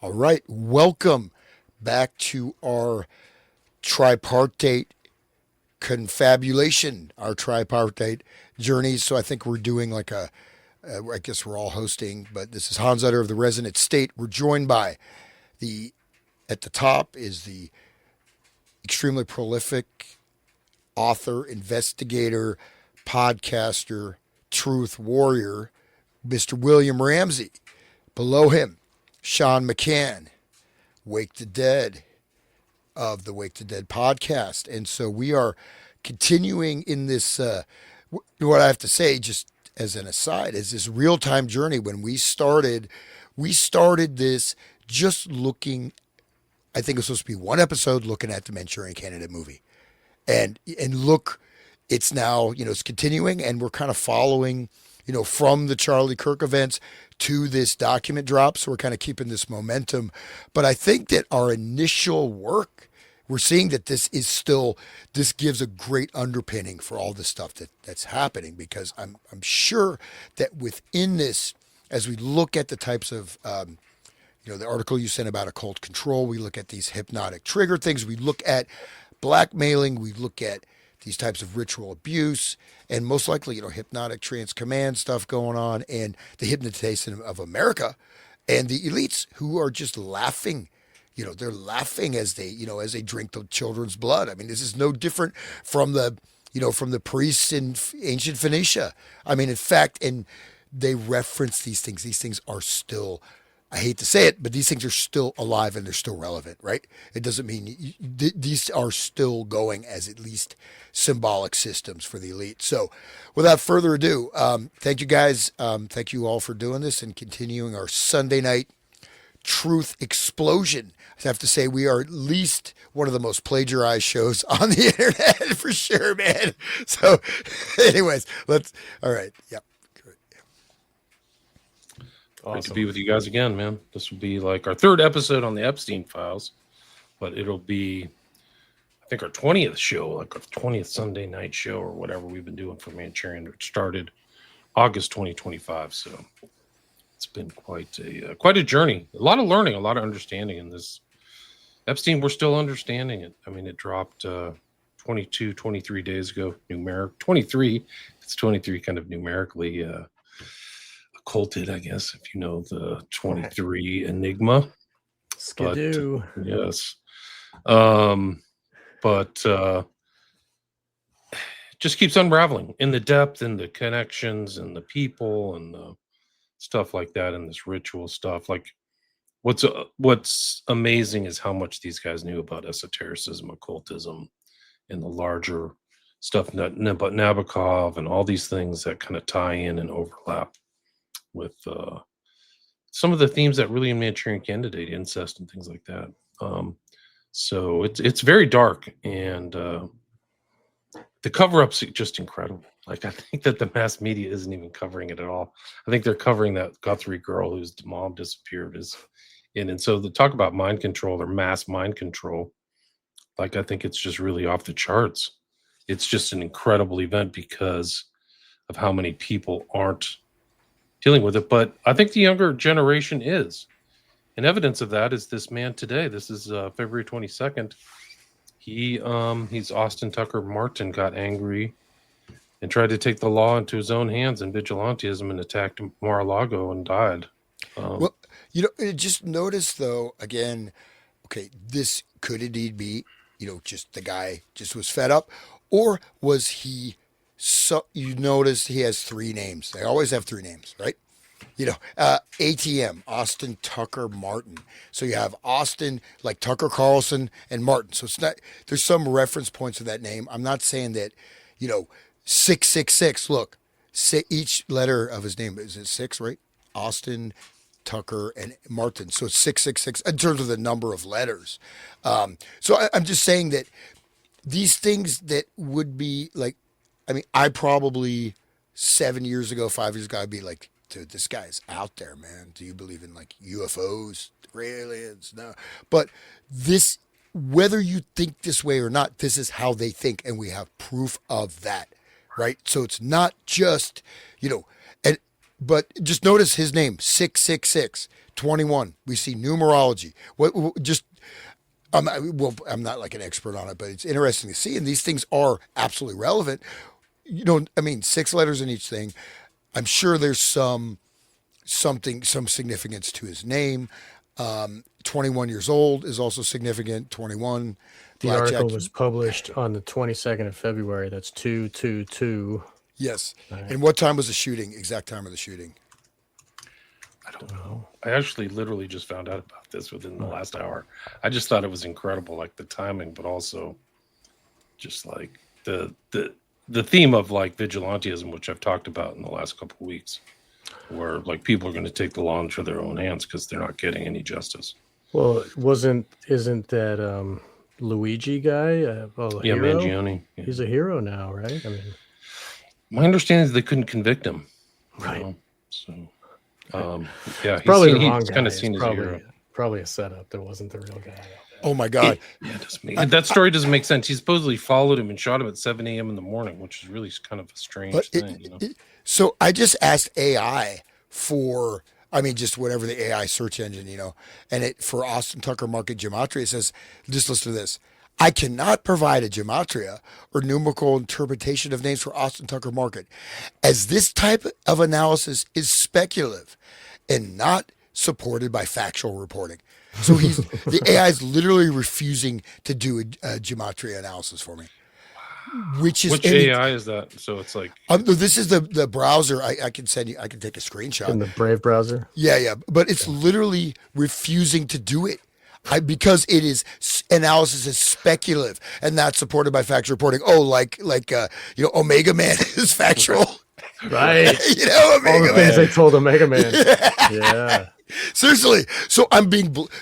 All right, welcome back to our tripartite confabulation, our tripartite journeys. So I think we're doing like I guess we're all hosting, but this is Hans Utter of the Resonant State. We're joined by the, at the top is the extremely prolific author, investigator, podcaster, truth warrior, Mr. William Ramsey. Below him, Sean McCann, Wake the Dead of the Wake the Dead podcast. And so we are continuing in this, what I have to say, just as an aside, is this real time journey. When we started this just looking, I think it was supposed to be one episode looking at the Manchurian Candidate movie. And look, it's now, it's continuing, and we're kind of following, from the Charlie Kirk events to this document drop. So we're kind of keeping this momentum. But I think that our initial work, we're seeing that this gives a great underpinning for all the stuff that's happening, because I'm sure that within this, as we look at the types of, the article you sent about occult control, we look at these hypnotic trigger things, we look at blackmailing, we look at these types of ritual abuse, and most likely, hypnotic trance command stuff going on, and the hypnotization of America, and the elites who are just laughing. They're laughing as they drink the children's blood. I mean, this is no different from the priests in ancient Phoenicia. I mean, in fact, and they reference these things. These things are still, I hate to say it, but these things are still alive and they're still relevant, right? It doesn't mean these are still going as at least symbolic systems for the elite. So without further ado, thank you guys. Thank you all for doing this and continuing our Sunday night truth explosion. I have to say, we are at least one of the most plagiarized shows on the internet for sure, man. So anyways, all right. Yep. Awesome. Great to be with you guys again, man. This will be like our third episode on the Epstein files, but it'll be, I think, our 20th show, like our 20th Sunday night show or whatever we've been doing for Manchurian, which started August 2025. So it's been quite a journey, a lot of learning, a lot of understanding in this. Epstein, we're still understanding it. I mean, it dropped 23 days ago, 23. It's 23 kind of numerically occulted, I guess, if you know the 23 enigma. Skidoo. But, yes. Just keeps unraveling in the depth and the connections and the people and the stuff like that, and this ritual stuff. Like, what's amazing is how much these guys knew about esotericism, occultism, and the larger stuff, about Nabokov and all these things that kind of tie in and overlap with some of the themes that really in Manchurian Candidate, incest and things like that. So it's very dark, and the cover-up's just incredible. Like, I think that the mass media isn't even covering it at all. I think they're covering that Guthrie girl whose mom disappeared and so the talk about mind control or mass mind control, like, I think it's just really off the charts. It's just an incredible event because of how many people aren't dealing with it. But I think the younger generation is. And evidence of that is this man today. This is February 22nd. He's Austin Tucker Martin, got angry and tried to take the law into his own hands in vigilantism and attacked Mar-a-Lago and died. Well, just notice though, again, okay, this could indeed be, just the guy just was fed up, or was he, you notice he has three names. They always have three names, right? ATM, Austin Tucker Martin. So you have Austin, like Tucker Carlson, and Martin. So it's not, there's some reference points to that name. I'm not saying that, 666, look, each letter of his name, is it six, right? Austin, Tucker, and Martin. So it's 666 in terms of the number of letters. So I'm just saying that these things that would be like, I probably 7 years ago, 5 years ago, I'd be like, dude, this guy's out there, man. Do you believe in like UFOs, aliens? No. But this, whether you think this way or not, this is how they think. And we have proof of that, right? So it's not just, but just notice his name, 666. 21. We see numerology. Just I'm not like an expert on it, but it's interesting to see. And these things are absolutely relevant. I mean, 6 letters in each thing. I'm sure there's some significance to his name. 21 years old is also significant. 21. The article was published on the 22nd of February. That's 222. Yes. Right. And what time was the shooting? Exact time of the shooting? I don't know. I actually literally just found out about this within the last hour. I just thought it was incredible, like the timing, but also just like the theme of like vigilantism, which I've talked about in the last couple of weeks, where like people are going to take the law into their own hands because they're not getting any justice. Well, isn't that Luigi guy? Hero? Mangione. Yeah. He's a hero now, right? I mean, my understanding is they couldn't convict him. Right. So, yeah, probably the wrong he's guy. kind of seen as a hero. Probably a setup. That wasn't the real guy. Oh my God. That story doesn't make sense. He supposedly followed him and shot him at 7 a.m. in the morning, which is really kind of a strange thing. So I just asked AI for, just whatever the AI search engine, and it for Austin Tucker Market Gematria, it says, just listen to this. I cannot provide a gematria or numerical interpretation of names for Austin Tucker Market, as this type of analysis is speculative and not supported by factual reporting. So the AI is literally refusing to do a gematria analysis for me. Which AI is that? So it's like this is the browser. I can send you. I can take a screenshot in the Brave browser. Yeah, but it's literally refusing to do it. Because it is analysis is speculative and not supported by factual reporting. Oh, like Omega Man is factual, right? Omega all the things they told Omega Man. Yeah. Seriously. So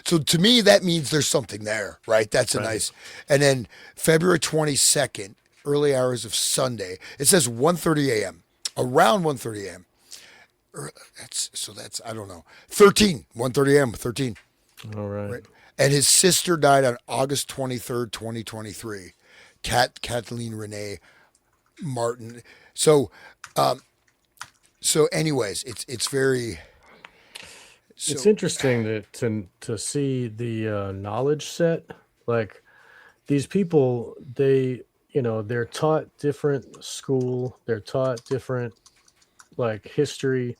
so to me that means there's something there, right? That's nice. And then February 22nd, early hours of Sunday. It says 1:30 a.m. Around 1:30 a.m. That's I don't know. 1:30 a.m. 13. All right. And his sister died on August 23rd, 2023. Kathleen Renee Martin. So anyways, it's very. It's interesting to see the knowledge set. Like these people, they're taught different school. They're taught different like history.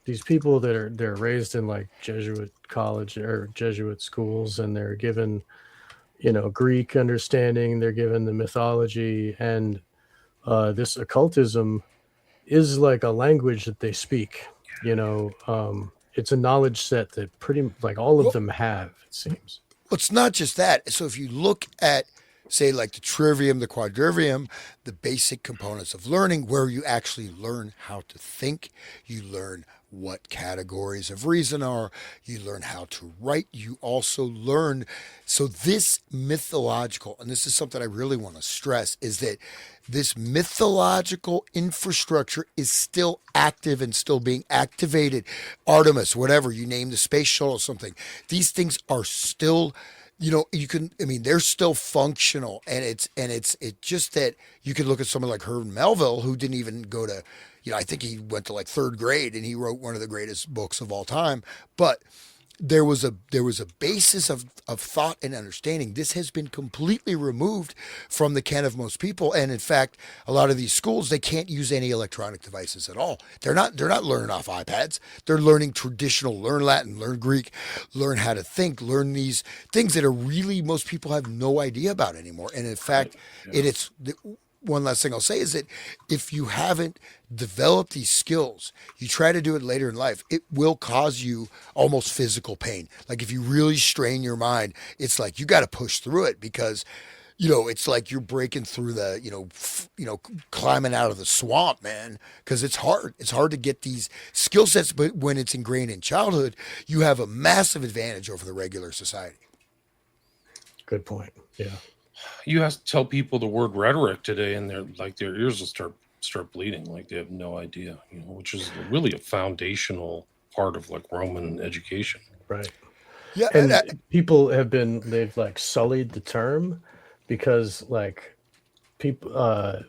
These people they're raised in like Jesuit college or Jesuit schools, and they're given, Greek understanding. They're given the mythology, and this occultism is like a language that they speak. It's a knowledge set that pretty like all of them have. It seems. Well, it's not just that. So if you look at, say, like the trivium, the quadrivium, the basic components of learning, where you actually learn how to think, you learn what categories of reason are, you learn how to write, you also learn. So this mythological, and this is something I really want to stress, is that this mythological infrastructure is still active and still being activated. Artemis, whatever, you name the space shuttle, something. These things are still, they're still functional, and it's just that you could look at someone like Herman Melville, who didn't even go to, I think he went to like 3rd grade, and he wrote one of the greatest books of all time. But there was a basis of thought and understanding. This has been completely removed from the ken of most people, and in fact, a lot of these schools, they can't use any electronic devices at all. They're not learning off iPads. They're learning traditional, learn Latin, learn Greek, learn how to think, learn these things that are really most people have no idea about anymore. And in fact, it's one last thing I'll say is that if you haven't developed these skills, you try to do it later in life, it will cause you almost physical pain. Like if you really strain your mind, it's like you got to push through it, because it's like you're breaking through the, climbing out of the swamp, man, because it's hard. It's hard to get these skill sets, but when it's ingrained in childhood, you have a massive advantage over the regular society. Good point. Yeah. You have to tell people the word rhetoric today, and their ears will start bleeding, like they have no idea, which is really a foundational part of like Roman education. Right. Yeah. And people they've like sullied the term, because like people,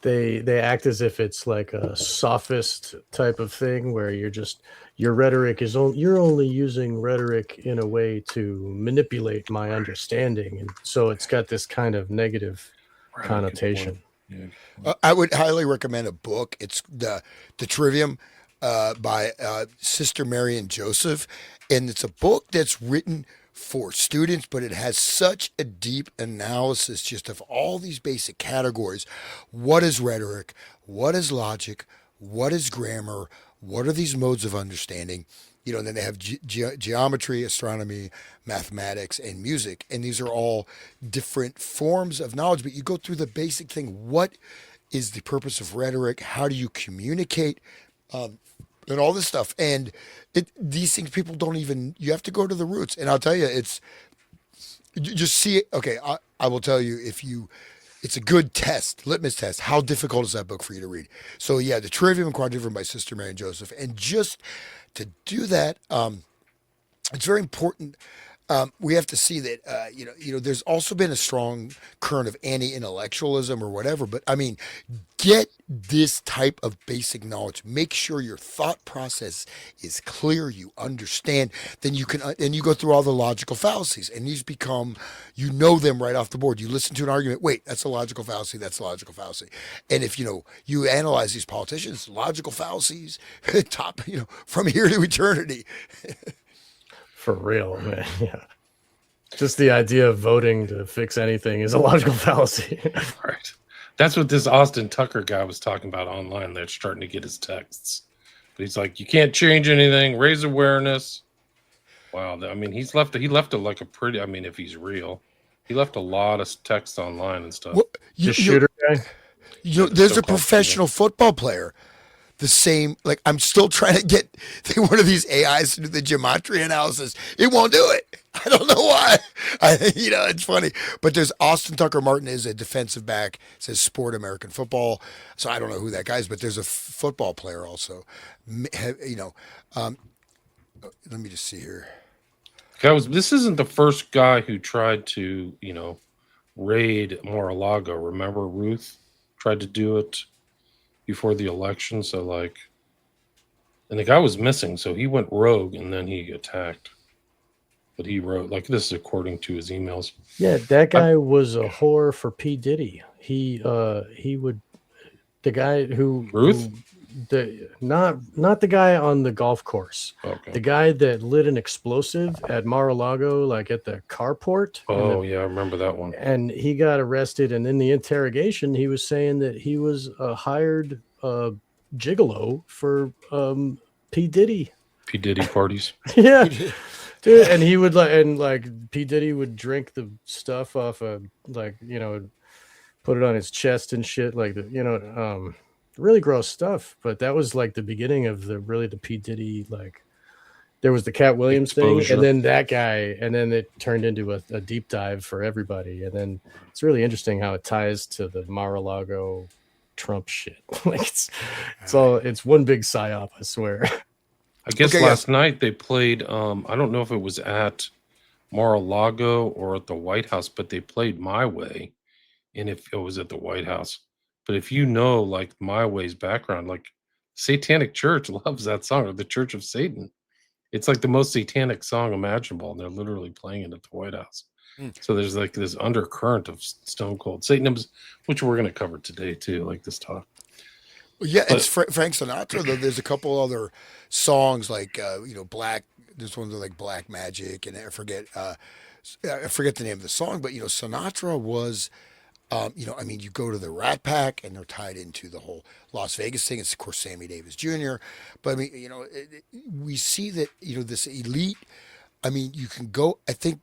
they act as if it's like a sophist type of thing where your rhetoric is you're only using rhetoric in a way to manipulate my understanding, and so it's got this kind of negative Right, good point. connotation. Yeah, good point. I would highly recommend a book. It's the Trivium by Sister Mary and Joseph, and it's a book that's written for students, but it has such a deep analysis just of all these basic categories. What is rhetoric? What is logic? What is grammar? What are these modes of understanding? You know, and then they have geometry, astronomy, mathematics, and music. And these are all different forms of knowledge. But you go through the basic thing. What is the purpose of rhetoric? How do you communicate? And all this stuff. And these things people don't even, you have to go to the roots. And I'll tell you, you just see it. Okay, I will tell you it's a good test, litmus test. How difficult is that book for you to read? So yeah, the Trivium and Quadrivium by Sister Mary and Joseph. And just to do that, it's very important. We have to see that there's also been a strong current of anti-intellectualism or whatever. But I mean, get this type of basic knowledge. Make sure your thought process is clear. You understand. Then you can, and you go through all the logical fallacies, and these become, you know them right off the board. You listen to an argument. Wait, that's a logical fallacy. That's a logical fallacy. And if you analyze these politicians, logical fallacies, top, from here to eternity. For real, man. Yeah. Just the idea of voting to fix anything is a logical fallacy. Right. That's what this Austin Tucker guy was talking about online. They're starting to get his texts. But he's like, you can't change anything, raise awareness. Wow. I mean, he left it like a pretty, I mean, if he's real, he left a lot of text online and stuff. Well, The shooter guy? There's a professional football player. The same, like I'm still trying to get one of these AIs to do the geometry analysis. It won't do it. I don't know why. It's funny. But there's Austin Tucker Martin is a defensive back. It says Sport American Football. So I don't know who that guy is, but there's a football player also. Let me just see here. This isn't the first guy who tried to, raid Mar-a-Lago. Remember Ruth tried to do it before the election, and the guy was missing, so he went rogue and then he attacked. But he wrote, this is according to his emails. Yeah, that guy was a whore for P. Diddy. He would, the guy who Ruth? Not the guy on the golf course. Okay. The guy that lit an explosive at Mar-a-Lago, at the carport. Oh, yeah, I remember that one. And he got arrested, and in the interrogation, he was saying that he was a hired gigolo for P. Diddy. P. Diddy parties. Yeah. Dude, and he would P. Diddy would drink the stuff off put it on his chest and shit, really gross stuff. But that was the beginning of the P. Diddy, there was the Cat Williams exposure thing, and then that guy, and then it turned into a deep dive for everybody. And then it's really interesting how it ties to the Mar-a-Lago Trump shit. It's one big psyop, I swear. I guess last night they played, I don't know if it was at Mar-a-Lago or at the White House, but they played My Way. And if it was at the White House, but if My Way's background, Satanic Church loves that song, or the Church of Satan. It's the most satanic song imaginable, and they're literally playing it at the White House. So there's this undercurrent of stone cold Satanism, which we're going to cover today too, this talk. Yeah, it's Frank Sinatra, though. There's a couple other songs Black. There's one like Black Magic, and I forget the name of the song, but Sinatra was, you go to the Rat Pack, and they're tied into the whole Las Vegas thing. It's of course Sammy Davis Jr. But we see that this elite. You can go. I think.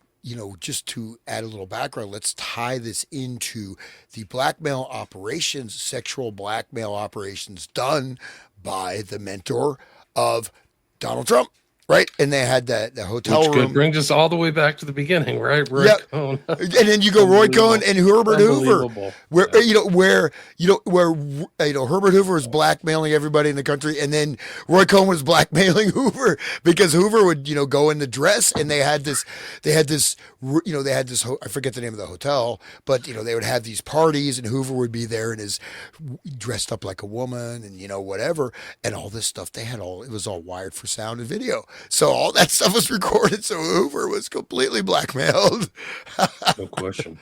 Just to add a little background, let's tie this into the blackmail operations, sexual blackmail operations done by the mentor of Donald Trump. right? And they had the hotel Which room. brings us all the way back to the beginning, right? Roy Cohn. And then you go Roy Cohn and Herbert Hoover, where Herbert Hoover was blackmailing everybody in the country, and then Roy Cohn was blackmailing Hoover because Hoover would go in the dress, and they had this I forget the name of the hotel, but they would have these parties, and Hoover would be there and is dressed up like a woman, and whatever, and all this stuff. It was all wired for sound and video. So all that stuff was recorded. So Hoover was completely blackmailed. No question.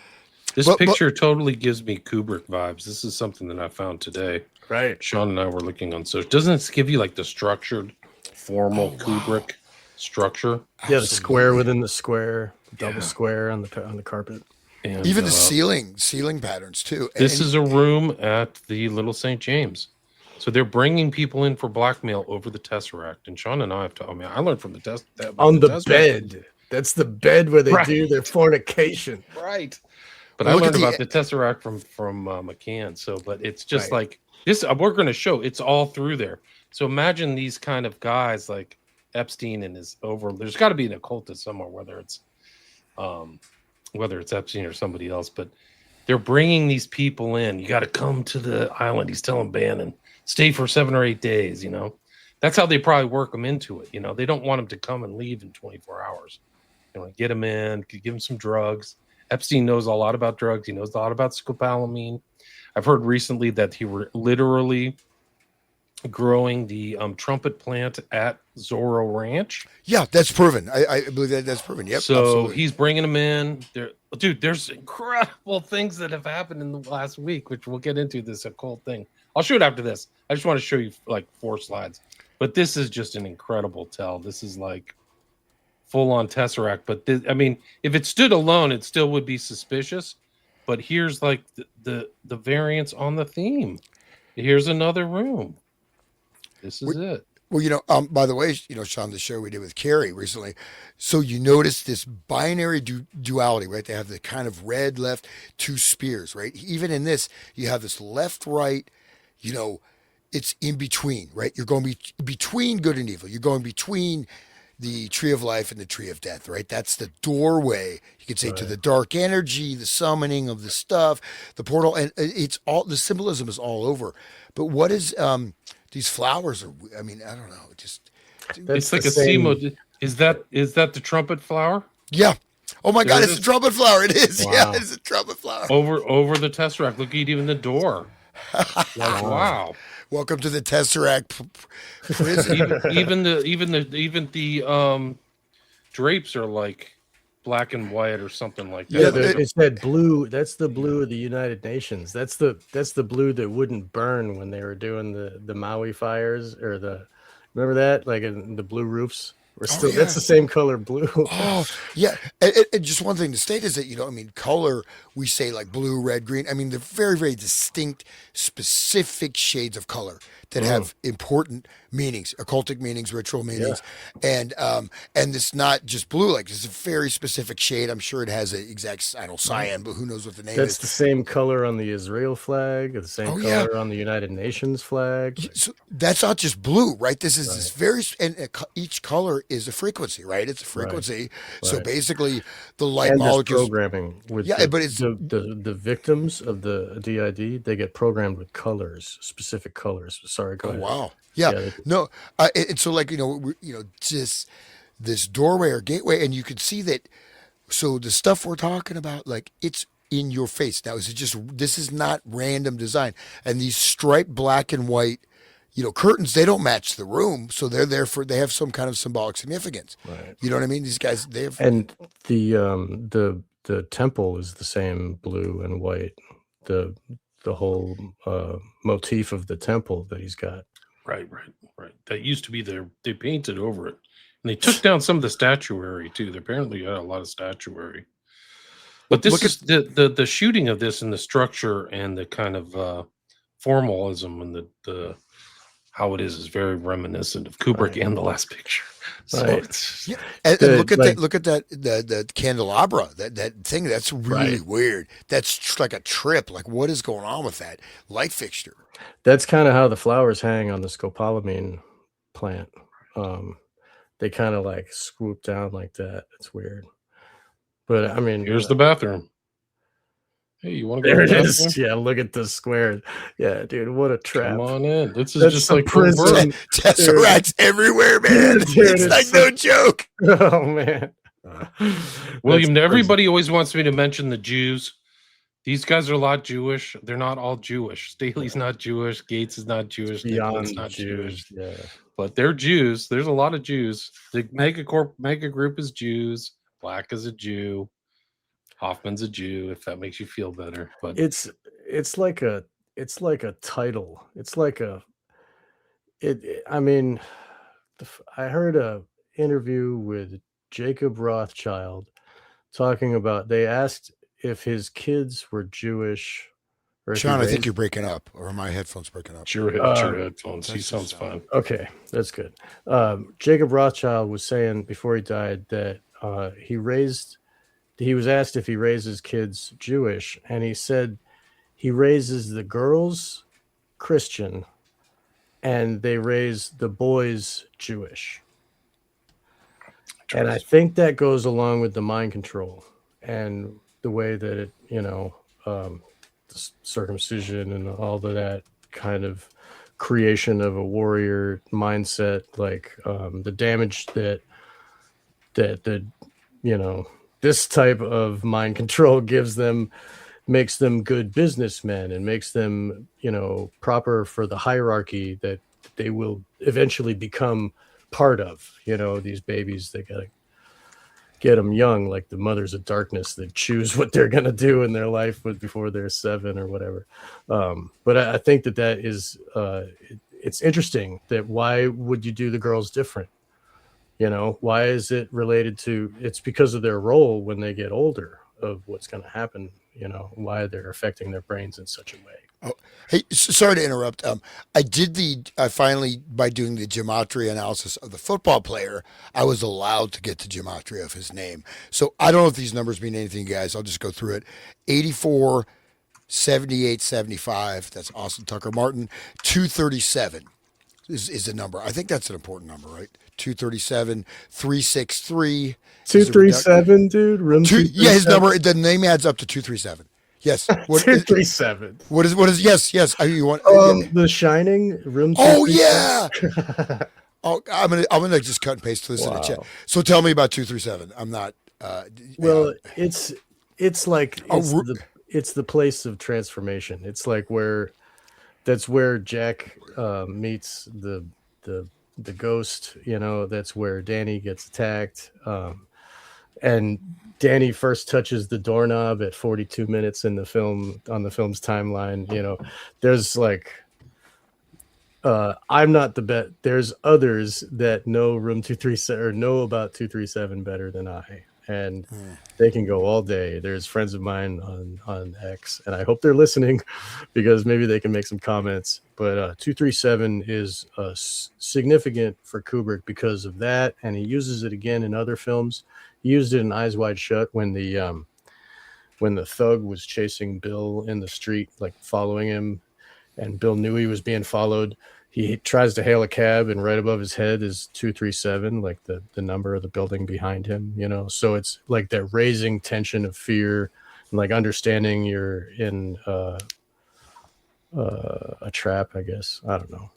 This picture totally gives me Kubrick vibes. This is something that I found today. Right. Sean and I were looking on. So doesn't it give you like the structured, formal Kubrick structure? Yeah, the square within the square, double square on the carpet. And, even the ceiling patterns too. This is a room at the Little St. James. So they're bringing people in for blackmail over the tesseract, and Sean and I have to. I mean, I learned from the test on the bed. That's the bed where they do their fornication, right? But I learned about the tesseract from McCann. So, but it's just like this. We're going to show it's all through there. So imagine these kind of guys like Epstein and his over. There's got to be an occultist somewhere, whether it's Epstein or somebody else. But they're bringing these people in. You got to come to the island. He's telling Bannon. Stay for 7 or 8 days, That's how they probably work them into it, They don't want them to come and leave in 24 hours. They want to get them in, give them some drugs. Epstein knows a lot about drugs. He knows a lot about scopolamine. I've heard recently that he were literally growing the trumpet plant at Zoro Ranch. Yeah, that's proven. I believe that's proven. Yep. So absolutely. He's bringing them in. There's incredible things that have happened in the last week, which we'll get into this occult thing. I'll show it after this. I just want to show you like 4 slides. But this is just an incredible tell. This is like full-on tesseract. But if it stood alone, it still would be suspicious. But here's like the variance on the theme. Here's another room. This is it. Well, by the way, Sean, the show we did with Carrie recently. So you notice this binary duality, right? They have the kind of red, left, 2 spears, right? Even in this, you have this left, right, it's in between, right? You're going between good and evil. You're going between the tree of life and the tree of death, right? That's the doorway, you could say, to the dark energy, the summoning of the stuff, the portal, and it's all, the symbolism is all over. But what is, these flowers are, I don't know, it's like a same. Is that the trumpet flower? Yeah. Oh my God, it's a trumpet flower. It is. Wow. Yeah, it's a trumpet flower. Over the tesseract. Look at even the door. Like, wow. Welcome to the tesseract prison. even the drapes are like black and white or something like that. Yeah, it's that blue. That's the blue of the United Nations. That's the blue that wouldn't burn when they were doing the Maui fires or remember that, like in the blue roofs. That's the same color blue. Oh, yeah. And just one thing to state is that, color, we say like blue, red, green. They're very, very distinct, specific shades of color that have important meanings, occultic meanings, ritual meanings. Yeah. And it's not just blue, like it's a very specific shade. I'm sure it has an exact, cyan, but who knows what the name is. That's the same color on the Israel flag, the same color on the United Nations flag. So that's not just blue, right? This is this very, and each color is a frequency, right? It's a frequency. Right. So basically the light and molecules. Programming with but it's the victims of the DID, they get programmed with colors, specific colors. Sorry, go ahead. Wow. Yeah. No. And so just this doorway or gateway, and you can see that. So the stuff we're talking about, like it's in your face. Now, this is not random design. And these striped black and white, curtains, they don't match the room. So they have some kind of symbolic significance. Right. You know what I mean? These guys, they have. And the temple is the same blue and white. The whole motif of the temple that he's got. Right. That used to be there. They painted over it. And they took down some of the statuary too. They apparently had a lot of statuary. But this is the shooting of this and the structure and the kind of formalism and the how it is very reminiscent of Kubrick and The Last Picture. So it's and look at that the candelabra, that thing, that's really weird. That's like a trip. Like, what is going on with that light fixture? That's kind of how the flowers hang on the scopolamine plant. they kind of like swoop down like that. It's weird. But I mean, Here's the bathroom. Hey, you want to go there to the it bathroom? is. Yeah, look at the square. Yeah, dude, what a trap. Come on in. This is That's just the like prison. Tesseracts everywhere, man. Dude, it's like no joke. Oh man. William, everybody always wants me to mention the Jews. These guys are a lot Jewish. They're not all Jewish. Staley's not Jewish. Gates is not Jewish. Nicholas not Jewish. Yeah. But they're Jews. There's a lot of Jews. The mega group is Jews. Black is a Jew. Hoffman's a Jew, if that makes you feel better. But it's like a title. It's like I mean, I heard a interview with Jacob Rothschild talking about, they asked if his kids were Jewish. Or Sean, I think you're breaking up, or my headphones breaking up. It's your headphones. He sounds fine. Okay, that's good. Jacob Rothschild was saying before he died that he was asked if he raises kids Jewish, and he said he raises the girls Christian and they raise the boys Jewish. And I think that goes along with the mind control and the way that it, the circumcision and all of that kind of creation of a warrior mindset, like the damage that this type of mind control gives them, makes them good businessmen and makes them, proper for the hierarchy that they will eventually become part of. These babies, they gotta get them young, like the mothers of darkness that choose what they're gonna do in their life before they're 7 or whatever. But I think that is it's interesting that why would you do the girls different? Why is it related to? It's because of their role when they get older of what's going to happen. Why they're affecting their brains in such a way. Oh, hey, sorry to interrupt. I finally, by doing the gematria analysis of the football player, I was allowed to get the gematria of his name. So I don't know if these numbers mean anything, guys. I'll just go through it. 84, 78, 75. That's Austin Tucker Martin. 237 is the number. I think that's an important number, right? 237, 363. 237, dude. Yeah, his number. The name adds up to 237. Yes. 237. What is? Yes. You want? The Shining room. Oh yeah. Oh, I'm gonna just cut and paste this in the chat. So tell me about 237. I'm not. It's like it's the place of transformation. It's like that's where Jack meets the ghost. That's where Danny gets attacked. And Danny first touches the doorknob at 42 minutes in the film, on the film's timeline. There's like, I'm not the best. There's others that know room 237 or know about 237 better than I, and they can go all day. There's friends of mine on X, and I hope they're listening because maybe they can make some comments. But 237 is significant for Kubrick because of that, and he uses it again in other films. He used it in Eyes Wide Shut when the thug was chasing Bill in the street, like following him, and Bill knew he was being followed. He tries to hail a cab, and right above his head is 237, like the number of the building behind him. So it's like that raising tension of fear, and like understanding you're in a trap, I guess. I don't know.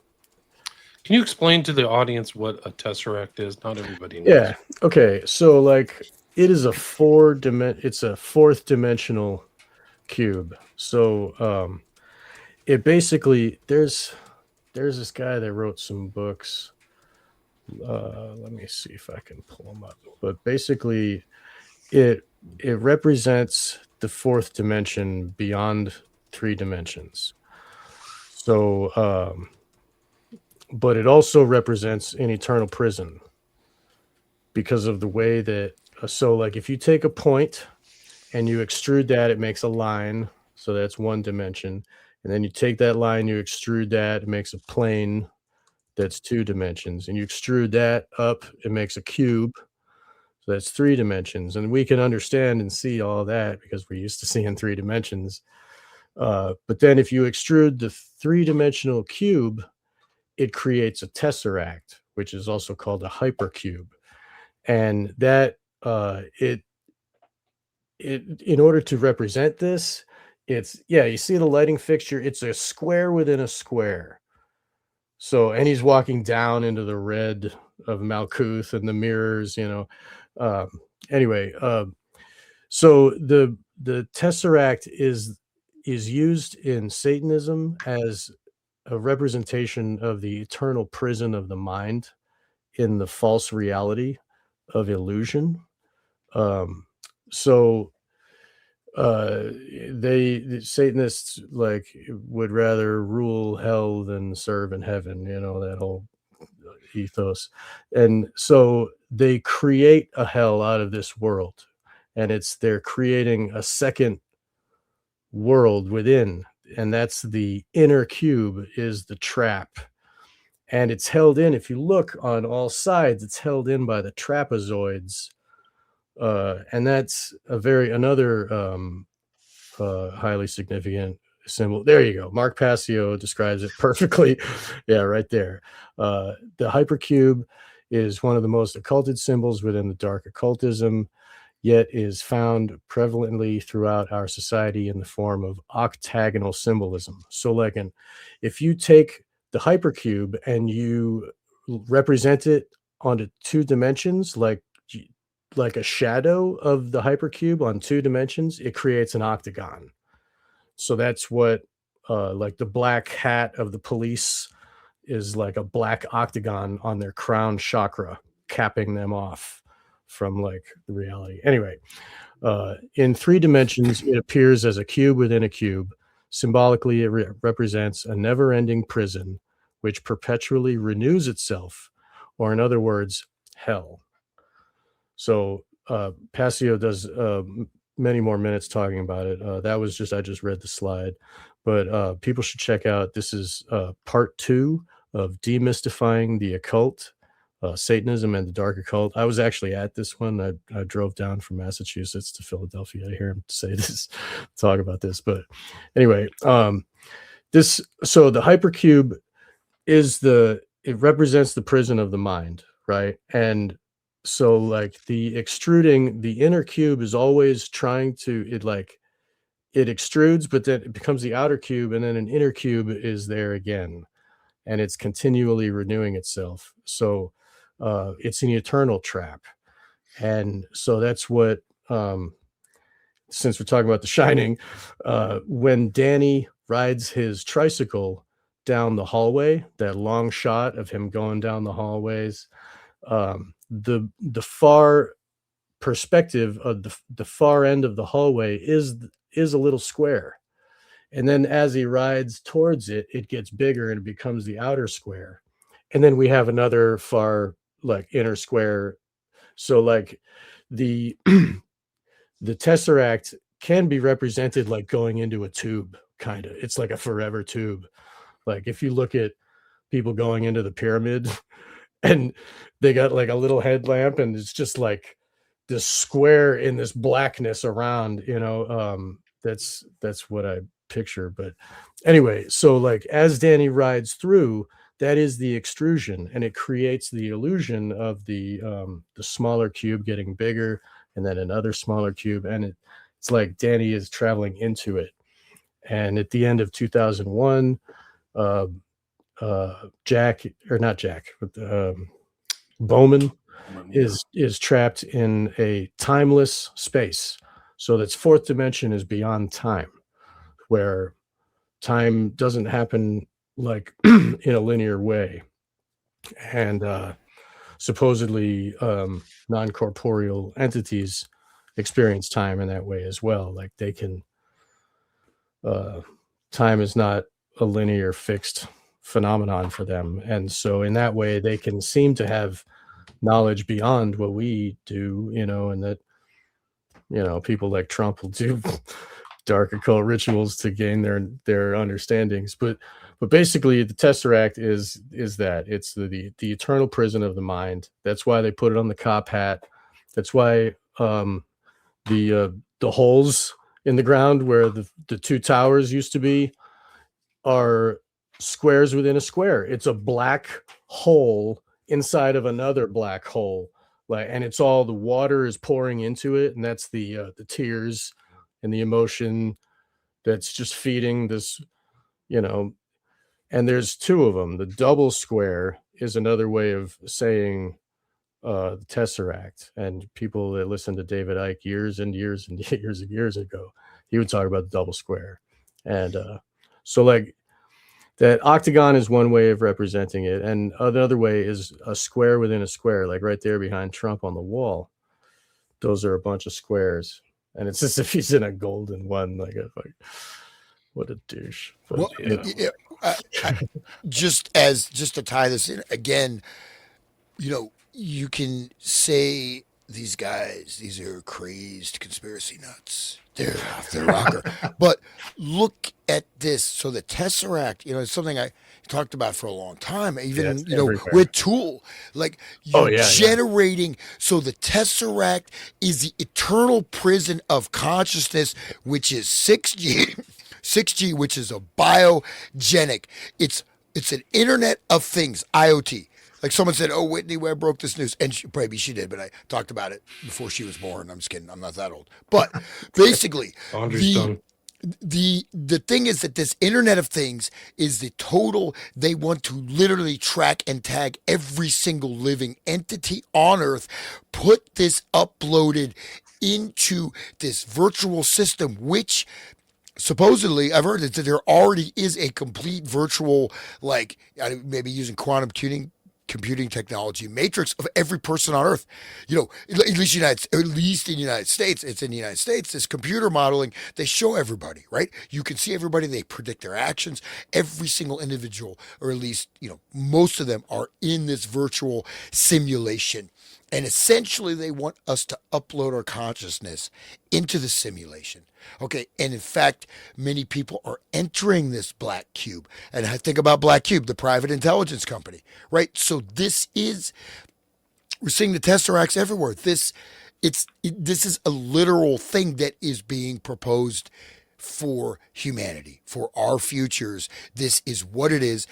Can you explain to the audience what a tesseract is? Not everybody knows. Yeah. Okay. So like it is it's a fourth dimensional cube. So it basically, there's this guy that wrote some books. Let me see if I can pull them up. But basically it represents the fourth dimension beyond 3 dimensions. So but it also represents an eternal prison because of the way that, so like if you take a point and you extrude that, it makes a line. So that's 1 dimension. And then you take that line, you extrude that, it makes a plane. That's 2 dimensions. And you extrude that up, it makes a cube. So that's 3 dimensions. And we can understand and see all that because we're used to seeing 3 dimensions. But then if you extrude the 3-dimensional cube, it creates a tesseract, which is also called a hypercube. And that it in order to represent this, it's, yeah, you see the lighting fixture, it's a square within a square. So, and he's walking down into the red of Malkuth and the mirrors, you know. Anyway, so the tesseract is used in Satanism as a representation of the eternal prison of the mind in the false reality of illusion. So the Satanists like would rather rule hell than serve in heaven, you know, that whole ethos. And so they create a hell out of this world, and they're creating a second world within, and that's the inner cube is the trap. And it's held in, if you look on all sides, it's held in by the trapezoids. And that's another highly significant symbol. There you go. Mark Passio describes it perfectly. Yeah, right there. The hypercube is one of the most occulted symbols within the dark occultism, yet is found prevalently throughout our society in the form of octagonal symbolism. So like if you take the hypercube and you represent it onto 2 dimensions, like a shadow of the hypercube on 2 dimensions, it creates an octagon. So that's what like the black hat of the police is like a black octagon on their crown chakra, capping them off from like the reality. Anyway, in 3 dimensions, it appears as a cube within a cube. Symbolically, it represents a never-ending prison which perpetually renews itself, or in other words, hell. So Passio does many more minutes talking about it. I just read the slide, but people should check out. This is part 2 of Demystifying the Occult, Satanism and the Dark Occult. I was actually at this one. I drove down from Massachusetts to Philadelphia to hear him say this, talk about this. But anyway, so the hypercube it represents the prison of the mind, right? And so like the inner cube is always trying to, it extrudes, but then it becomes the outer cube, and then an inner cube is there again, and it's continually renewing itself. So it's an eternal trap. And so that's what, since we're talking about The Shining, when Danny rides his tricycle down the hallway, that long shot of him going down the hallways, the far perspective of the far end of the hallway is a little square, and then as he rides towards it, it gets bigger and it becomes the outer square, and then we have another far like inner square. So like the the tesseract can be represented like going into a tube, kind of. It's like a forever tube. Like if you look at people going into the pyramid and they got like a little headlamp and it's just like this square in this blackness around, you know, that's what I picture. But anyway, so like as Danny rides through, that is the extrusion, and it creates the illusion of the smaller cube getting bigger, and then another smaller cube, and it's like Danny is traveling into it. And at the end of 2001, Bowman is trapped in a timeless space. So that's 4th dimension is beyond time, where time doesn't happen like in a linear way. And supposedly non-corporeal entities experience time in that way as well. Like they can, time is not a linear fixed phenomenon for them. And so in that way, they can seem to have knowledge beyond what we do, you know, and that, you know, people like Trump will do dark occult rituals to gain their understandings. But basically the tesseract is that it's the eternal prison of the mind. That's why they put it on the cop hat. That's why the holes in the ground where the 2 towers used to be are squares within a square. It's a black hole inside of another black hole, like, and it's all the water is pouring into it, and that's the tears and the emotion that's just feeding this, you know. And there's two of them. The double square is another way of saying the tesseract. And people that listen to David Icke years and years and years and years ago, he would talk about the double square. And so like that octagon is one way of representing it, and another way is a square within a square, like right there behind Trump on the wall. Those are a bunch of squares, and it's as if he's in a golden one. Like what a douche. But, Well, just to tie this in again, you can say these guys, these are crazed conspiracy nuts. They're off their rocker. But look at this. So the tesseract, it's something I talked about for a long time. Even with Tool, like generating. So the tesseract is the eternal prison of consciousness, which is 6G. 6G, which is a biogenic. It's an Internet of Things, IoT. Like someone said, "Oh, Whitney Webb broke this news," and maybe she did, but I talked about it before she was born. I'm just kidding. I'm not that old. But basically, the thing is that this Internet of Things is the total. They want to literally track and tag every single living entity on Earth. Put this uploaded into this virtual system, which supposedly, I've heard that there already is a complete virtual, like maybe using quantum computing technology matrix of every person on Earth. At least in the United States, it's in the United States. This computer modeling, they show everybody, right? You can see everybody. They predict their actions. Every single individual, or at least most of them, are in this virtual simulation. And essentially, they want us to upload our consciousness into the simulation. Okay. And in fact, many people are entering this black cube. And I think about Black Cube, the private intelligence company, right? So we're seeing the tesseracts everywhere. This is a literal thing that is being proposed for humanity, for our futures. This is what it is.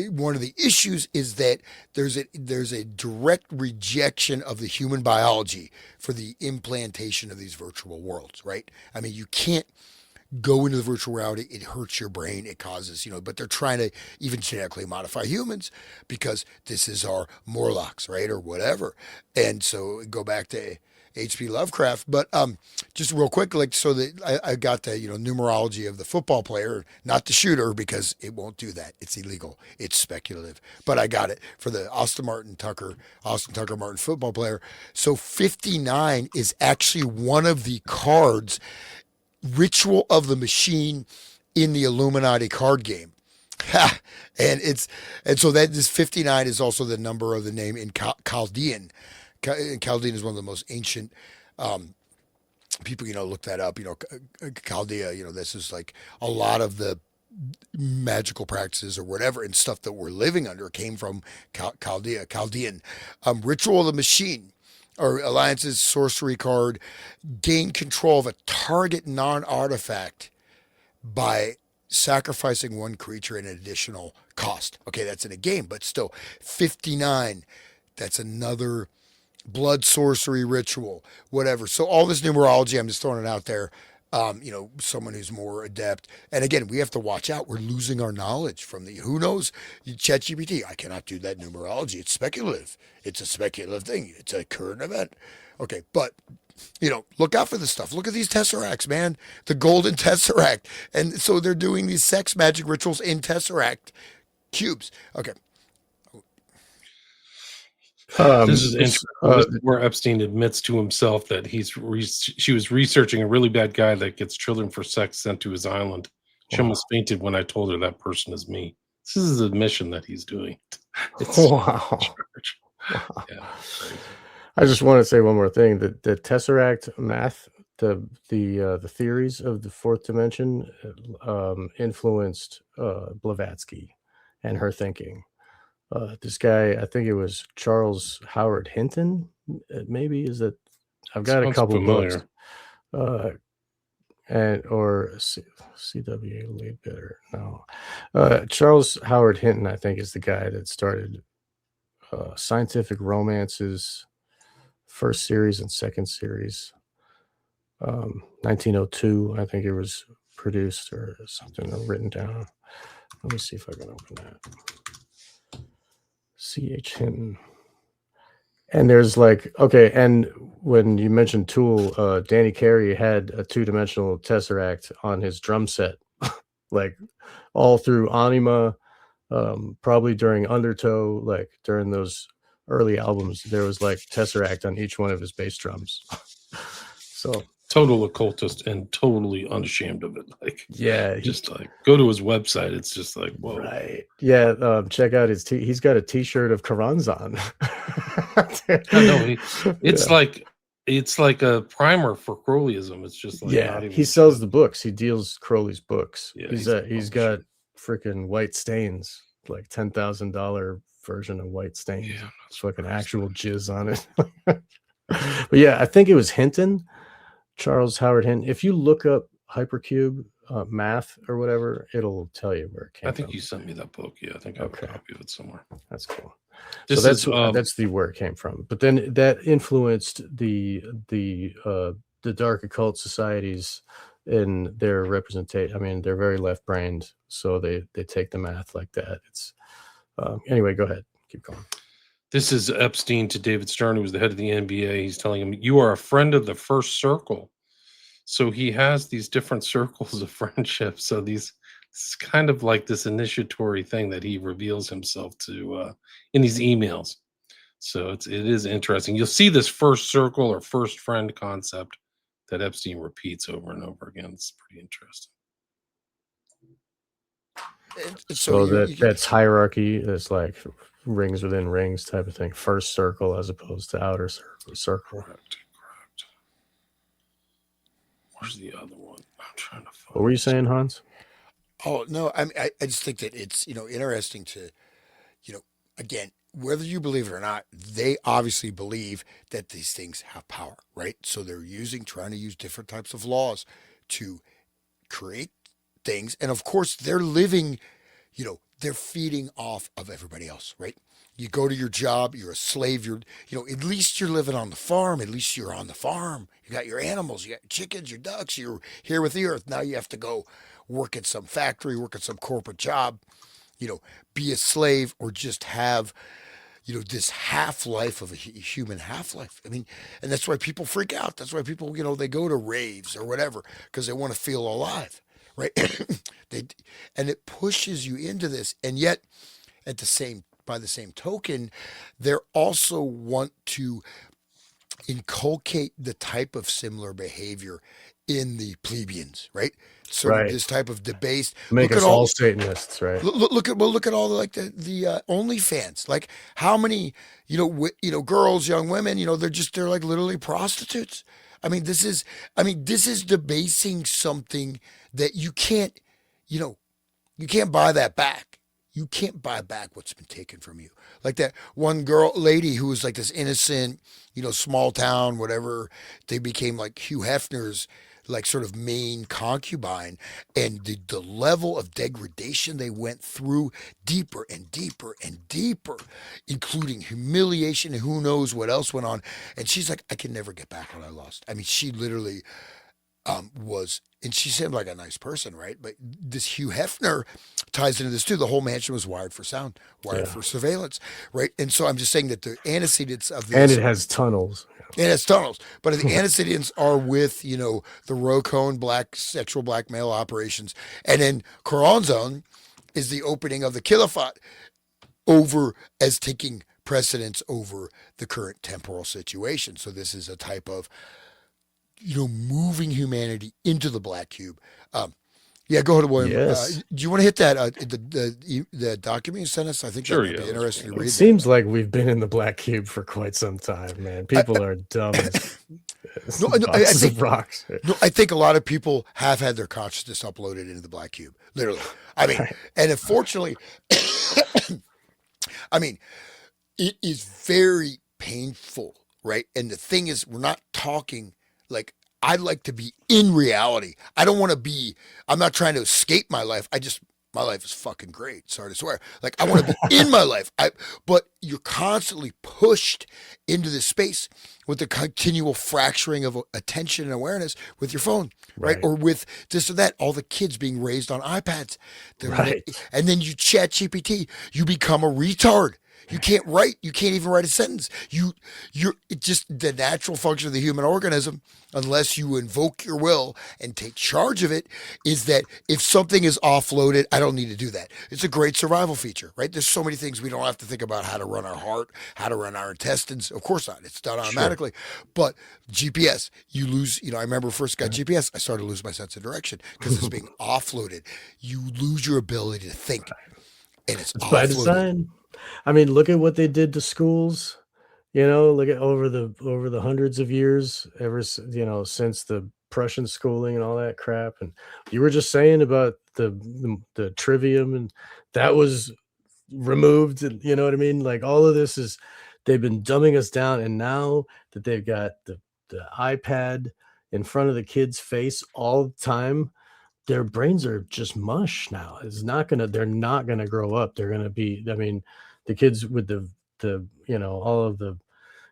One of the issues is that there's a direct rejection of the human biology for the implantation of these virtual worlds, right? I mean, you can't go into the virtual reality. It hurts your brain. It causes, but they're trying to even genetically modify humans because this is our Morlocks, right? Or whatever. And so go back to H.P. Lovecraft, but just real quick, so that I got the numerology of the football player, not the shooter, because it won't do that. It's illegal. It's speculative. But I got it for the Austin Tucker Martin football player. So 59 is actually one of the cards, Ritual of the Machine, in the Illuminati card game. and so that this 59 is also the number of the name in Chaldean. Chaldean is one of the most ancient people, look that up, Chaldea, this is like a lot of the magical practices or whatever and stuff that we're living under came from Chaldean. Ritual of the Machine, or Alliance's sorcery card, gain control of a target non-artifact by sacrificing one creature at an additional cost. Okay, that's in a game, but still 59, that's another blood sorcery ritual, whatever. So all this numerology, I'm just throwing it out there. Someone who's more adept. And again, we have to watch out. We're losing our knowledge from who knows? ChatGPT, I cannot do that numerology. It's speculative. It's a speculative thing. It's a current event. Okay. But, look out for this stuff. Look at these tesseracts, man. The golden tesseract. And so they're doing these sex magic rituals in tesseract cubes. Okay. This is interesting. This is where Epstein admits to himself that she was researching a really bad guy that gets children for sex sent to his island. She almost fainted when I told her that person is me. This is his admission that he's doing. Wow. Yeah. I just want to say one more thing. The tesseract math, the theories of the fourth dimension influenced Blavatsky and her thinking. This guy, I think it was Charles Howard Hinton, maybe, is that I've got a couple familiar books, or C.W. Leadbetter. No, Charles Howard Hinton, I think, is the guy that started Scientific Romances, first series and second series. 1902, I think it was produced or something or written down. Let me see if I can open that. C.H. Hinton. And there's like, okay, and when you mentioned Tool, Danny Carey had a 2-dimensional tesseract on his drum set, like all through Anima, probably during Undertow, like during those early albums, there was like tesseract on each one of his bass drums. So total occultist and totally unashamed of it. Like, yeah, just like go to his website. It's just like, whoa. Right. Yeah. Check out his he's got a t-shirt of Karanzan. It's like a primer for Crowleyism. It's just like, yeah, he sells the books. He deals Crowley's books. Yeah, he's got freaking White Stains, like $10,000 version of White Stains. Yeah, it's fucking actual jizz on it. But yeah, I think it was Hinton, Charles Howard Hinton. If you look up Hypercube math or whatever, it'll tell you where it came from. I think you sent me that book. Yeah, I think I have a copy of it somewhere. That's cool. So that's where it came from. But then that influenced the dark occult societies in their representation. I mean, they're very left-brained, so they take the math like that. It's anyway. Go ahead, keep going. This is Epstein to David Stern, who was the head of the NBA. He's telling him, "You are a friend of the first circle." So he has these different circles of friendship. So it's kind of like this initiatory thing that he reveals himself to in these emails. So it is interesting. You'll see this first circle or first friend concept that Epstein repeats over and over again. It's pretty interesting. So that's hierarchy. It's like rings within rings type of thing. First circle as opposed to outer circle. Correct. Where's the other one? I'm trying to find. What were you saying, Hans? Oh no, I just think that it's interesting to, again, whether you believe it or not, they obviously believe that these things have power, right? So they're trying to use different types of laws to create things, and of course they're living, they're feeding off of everybody else, right? You go to your job, you're a slave, at least you're living on the farm, at least you're on the farm. You got your animals, you got your chickens, your ducks, you're here with the earth. Now you have to go work at some factory, work at some corporate job, be a slave or just have, this half-life of a human half-life. I mean, and that's why people freak out. That's why people, they go to raves or whatever, because they want to feel alive, right? And it pushes you into this. And yet, by the same token, they also want to inculcate the type of similar behavior in the plebeians, right? So this type of debased, make us all Satanists, right? Look at all the OnlyFans. Like how many girls, young women, they're like literally prostitutes. I mean, this is debasing something that you can't buy that back. You can't buy back what's been taken from you. Like that one lady who was like this innocent, small town, whatever. They became like Hugh Hefner's like sort of main concubine, and the level of degradation they went through deeper and deeper and deeper, including humiliation and who knows what else went on. And she's like, I can never get back what I lost. I mean, she literally and she seemed like a nice person, right? But this Hugh Hefner ties into this too. The whole mansion was wired for sound, wired for surveillance, right? And so I'm just saying that the antecedents of this, and it has tunnels. It has tunnels, but the antecedents are with the Rocone sexual blackmail operations, and then Corazon is the opening of the Caliphate as taking precedence over the current temporal situation. So this is a type of moving humanity into the black cube. Yeah, go ahead, William. Yes. Do you want to hit that the document you sent us? I think that would be interesting to read. It seems like we've been in the black cube for quite some time, man. People are dumb as boxes of rocks. No, I think a lot of people have had their consciousness uploaded into the black cube, literally. I mean, and unfortunately, I mean, it is very painful, right? And the thing is, we're not talking like, I'd like to be in reality. I don't want to I'm not trying to escape my life. my life is fucking great. Sorry to swear. Like, I want to be in my life. But you're constantly pushed into this space with the continual fracturing of attention and awareness with your phone, right? Or with this or that. All the kids being raised on iPads. And then you chat GPT, you become a retard. You can't write. You can't even write a sentence. You're just the natural function of the human organism, unless you invoke your will and take charge of it, is that if something is offloaded, I don't need to do that. It's a great survival feature, right? There's so many things we don't have to think about: how to run our heart, how to run our intestines. Of course not. It's done automatically. Sure. But GPS, you lose. I remember first got GPS, I started to lose my sense of direction because it's being offloaded. You lose your ability to think, and it's offloaded. By design. I mean, look at what they did to schools. Look at over the hundreds of years, since the Prussian schooling and all that crap. And you were just saying about the trivium, and that was removed. And you know what I mean? Like, all of this they've been dumbing us down, and now that they've got the iPad in front of the kid's face all the time, their brains are just mush now. They're not gonna grow up. They're gonna be, the kids with the all of the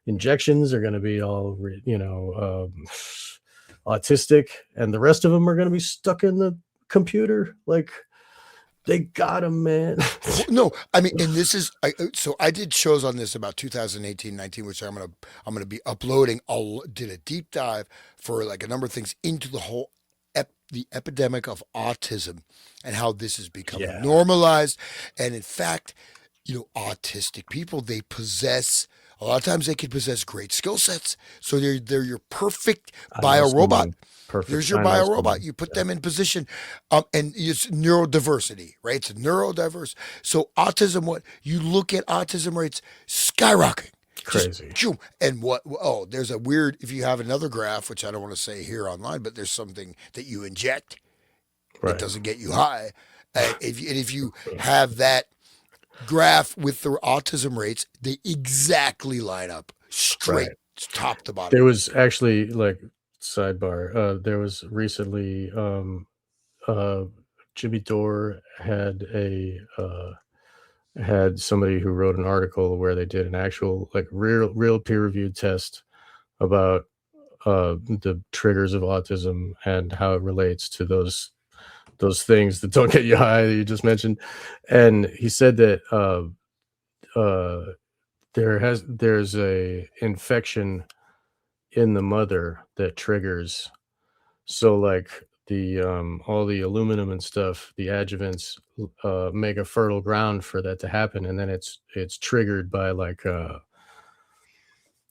injections are gonna be all, autistic, and the rest of them are gonna be stuck in the computer. Like, they got them, man. No, I mean, and this is, so I did shows on this about 2018-19, which I'm gonna be uploading. Did a deep dive for like a number of things into the whole the epidemic of autism and how this is becoming normalized. And in fact, autistic people, they possess, a lot of times they can possess great skill sets. So they're your perfect biorobot. There's your biorobot. You put them in position, and it's neurodiversity, right? It's neurodiverse. So autism, what you look at autism rates skyrocketing. Crazy. And there's a weird, if you have another graph, which I don't want to say here online, but there's something that you inject. It doesn't get you high. If you have that graph with the autism rates, they exactly line up straight, top to bottom. There was actually, like, sidebar, there was recently, Jimmy Dore had somebody who wrote an article where they did an actual, like, real peer-reviewed test about the triggers of autism and how it relates to those things that don't get you high that you just mentioned. And he said that there's a infection in the mother that triggers. So, like, the all the aluminum and stuff, the adjuvants make a fertile ground for that to happen, and then it's triggered by, like,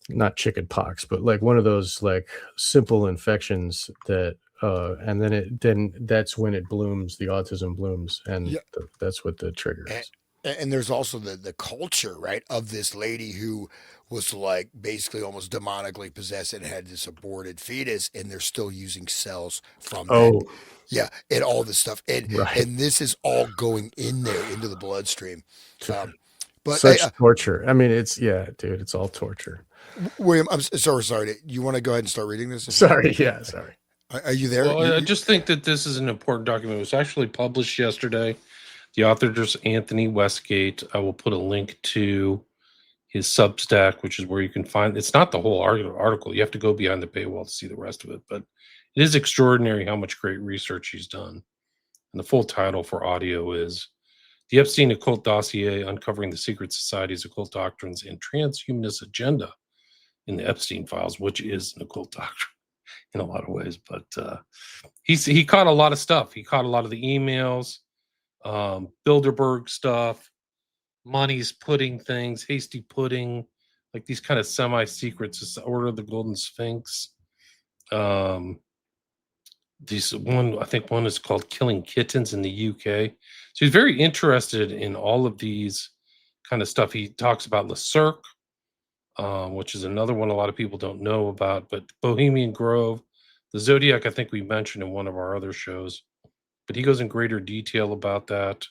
not chicken pox, but like one of those, like, simple infections that and then that's when it blooms, the autism blooms, and that's what the trigger is. And there's also the culture, right, of this lady who was, like, basically almost demonically possessed and had this aborted fetus, and they're still using cells from that. Yeah, and all this stuff. And this is all going in there into the bloodstream. But such torture. I mean, dude, it's all torture. William, I'm sorry. You want to go ahead and start reading this? Sorry. Are you there? Well, I just think that this is an important document. It was actually published yesterday. The author is Anthony Westgate. I will put a link to his Substack, which is where you can find. It's not the whole article. You have to go behind the paywall to see the rest of it. But it is extraordinary how much great research he's done. And the full title for audio is The Epstein Occult Dossier: Uncovering the Secret Society's Occult Doctrines and Transhumanist Agenda in the Epstein Files, which is an occult doctrine in a lot of ways. But he caught a lot of stuff. He caught a lot of the emails, Bilderberg stuff, Money's pudding things, hasty pudding, like these kind of semi-secrets, Order of the Golden Sphinx. I think one is called Killing Kittens in the UK. So he's very interested in all of these kind of stuff. He talks about Le Cirque, which is another one a lot of people don't know about, but Bohemian Grove, the Zodiac, I think we mentioned in one of our other shows, but he goes in greater detail about that.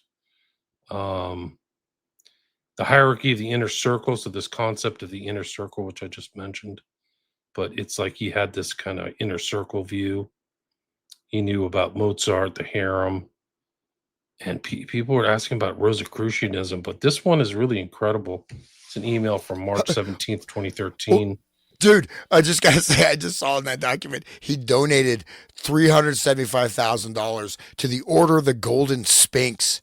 The hierarchy of the inner circle, so this concept of the inner circle, which I just mentioned, but it's like he had this kind of inner circle view. He knew about Mozart, the harem, And people were asking about Rosicrucianism, but this one is really incredible. It's an email from March 17th, 2013. Dude, I just gotta say, I just saw in that document he donated $375,000 to the Order of the Golden Sphinx,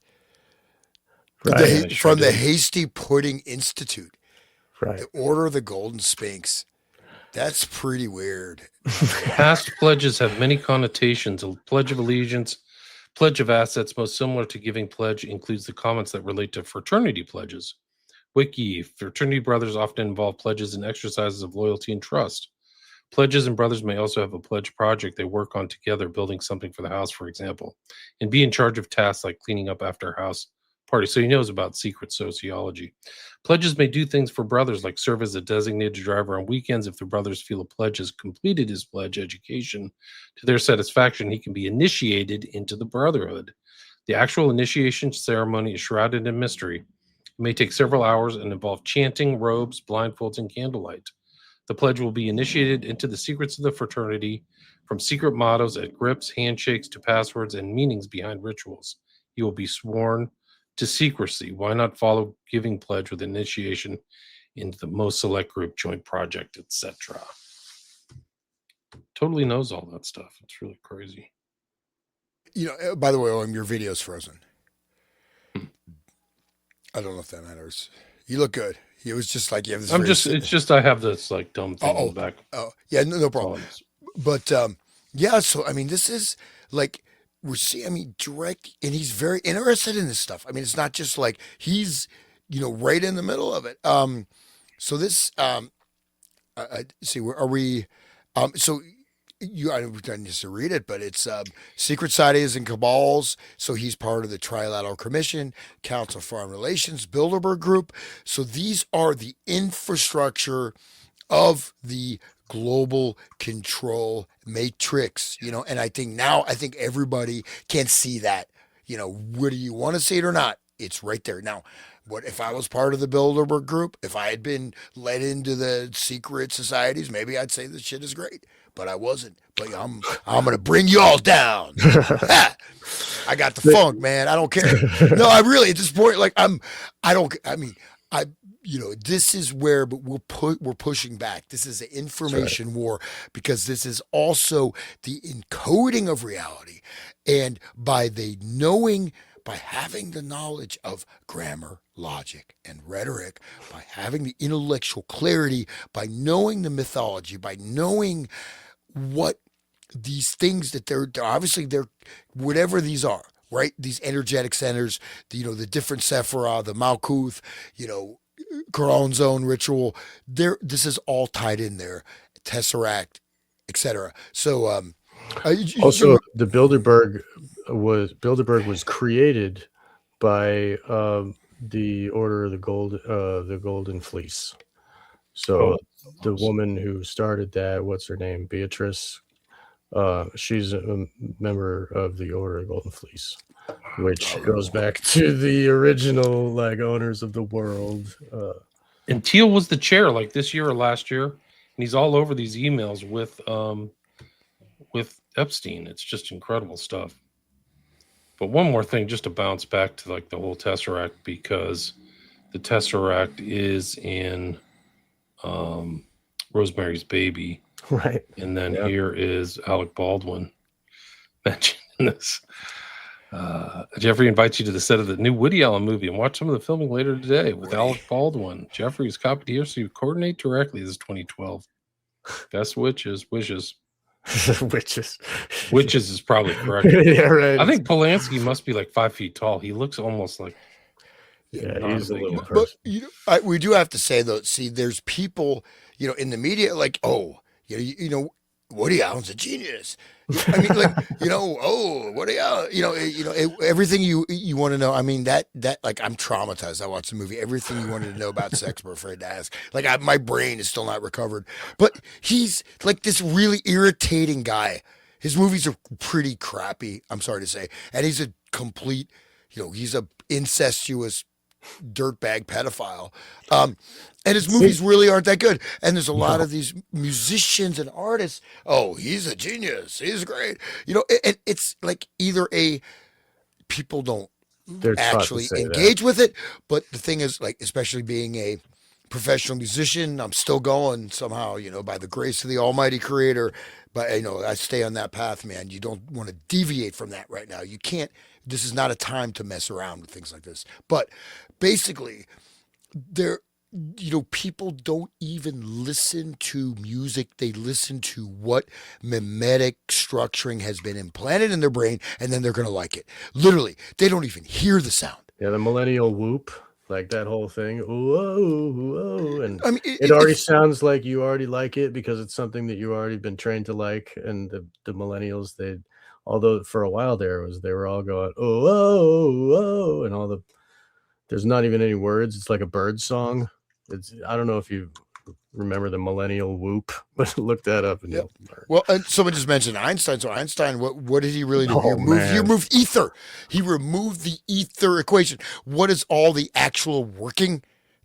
Right. from the Hasty Pudding Institute. Right. The Order of the Golden Sphinx. That's pretty weird. Past pledges have many connotations. A pledge of allegiance, pledge of assets, most similar to giving pledge, includes the comments that relate to fraternity pledges. Wiki, fraternity brothers often involve pledges and exercises of loyalty and trust. Pledges and brothers may also have a pledge project they work on together, building something for the house, for example, and be in charge of tasks like cleaning up after a house party. So he knows about secret sociology. Pledges may do things for brothers, like serve as a designated driver on weekends. If the brothers feel a pledge has completed his pledge education to their satisfaction, he can be initiated into the brotherhood. The actual initiation ceremony is shrouded in mystery. It may take several hours and involve chanting, robes, blindfolds, and candlelight. The pledge will be initiated into the secrets of the fraternity, from secret mottos at grips, handshakes, to passwords and meanings behind rituals. He will be sworn to secrecy. Why not follow giving pledge with initiation into the most select group, joint project, etc.? Totally knows all that stuff. It's really crazy. By the way, your video's frozen. I don't know if that matters. You look good. It was just like you have this. It's just I have this like dumb thing in the back. Oh, yeah, no problem. But yeah, so I mean, this is like we're seeing. Direct, and he's very interested in this stuff. It's not just like he's right in the middle of it. So this see, where are we? So. I don't need to read it, but it's secret societies and cabals. So he's part of the Trilateral Commission, Council of Foreign Relations, Bilderberg Group. So these are the infrastructure of the global control matrix, and I think everybody can see that, whether you want to see it or not, it's right there. Now, what if I was part of the Bilderberg Group? If I had been led into the secret societies, maybe I'd say this shit is great. But I wasn't. But I'm gonna bring you all down. I got the funk, man. I don't care. No, I really at this point, this is where, but we're pushing back. This is an information war, because this is also the encoding of reality, and by having the knowledge of grammar, logic, and rhetoric, by having the intellectual clarity, by knowing the mythology, by knowing what these things that they're whatever these are, right? These energetic centers, the different Sephira, the Malkuth, Quran zone ritual. This is all tied in there, tesseract, etc. So also the Bilderberg was created by the Order of the Golden Fleece. So the woman who started that, what's her name? Beatrice. She's a member of the Order of Golden Fleece, which goes back to the original owners of the world. And Teal was the chair this year or last year, and he's all over these emails with Epstein. It's just incredible stuff. But one more thing, just to bounce back to the whole tesseract, because the tesseract is in Rosemary's Baby, right? And then here is Alec Baldwin mentioning this. Jeffrey invites you to the set of the new Woody Allen movie and watch some of the filming later today with Alec Baldwin. Jeffrey is copied here, so you coordinate directly. This is 2012. Best wishes. Witches is probably correct. Yeah, right. I think Polanski must be 5 feet tall. He looks almost like he's a little person. But we do have to say though, there's people in the media Woody Allen's a genius. Woody Allen, everything you want to know. That I'm traumatized. I watched the movie. Everything you wanted to know about sex, but afraid to ask. My brain is still not recovered. But he's this really irritating guy. His movies are pretty crappy, I'm sorry to say. And he's a complete, he's a incestuous dirtbag pedophile. And his movies really aren't that good. And there's a lot of these musicians and artists. Oh, he's a genius. He's great. And it's either people don't They're taught to actually say engage with it. But the thing is, like, especially being a professional musician, I'm still going somehow, by the grace of the Almighty Creator. But I stay on that path, man. You don't want to deviate from that right now. You can't. This is not a time to mess around with things like this. But basically, there, people don't even listen to music. They listen to what mimetic structuring has been implanted in their brain, and then they're going to like it. Literally, they don't even hear the sound. Yeah, the millennial whoop, like that whole thing. Whoa, whoa. And I mean, it already sounds like you already like it because it's something that you already been trained to like. And the millennials, although for a while they were all going, oh, whoa, whoa, and there's not even any words. It's like a bird song. I don't know if you remember the millennial whoop, but look that up. And well, and someone just mentioned Einstein. So Einstein, what did he really do? Oh, He removed ether. He removed the ether equation. What is all the actual working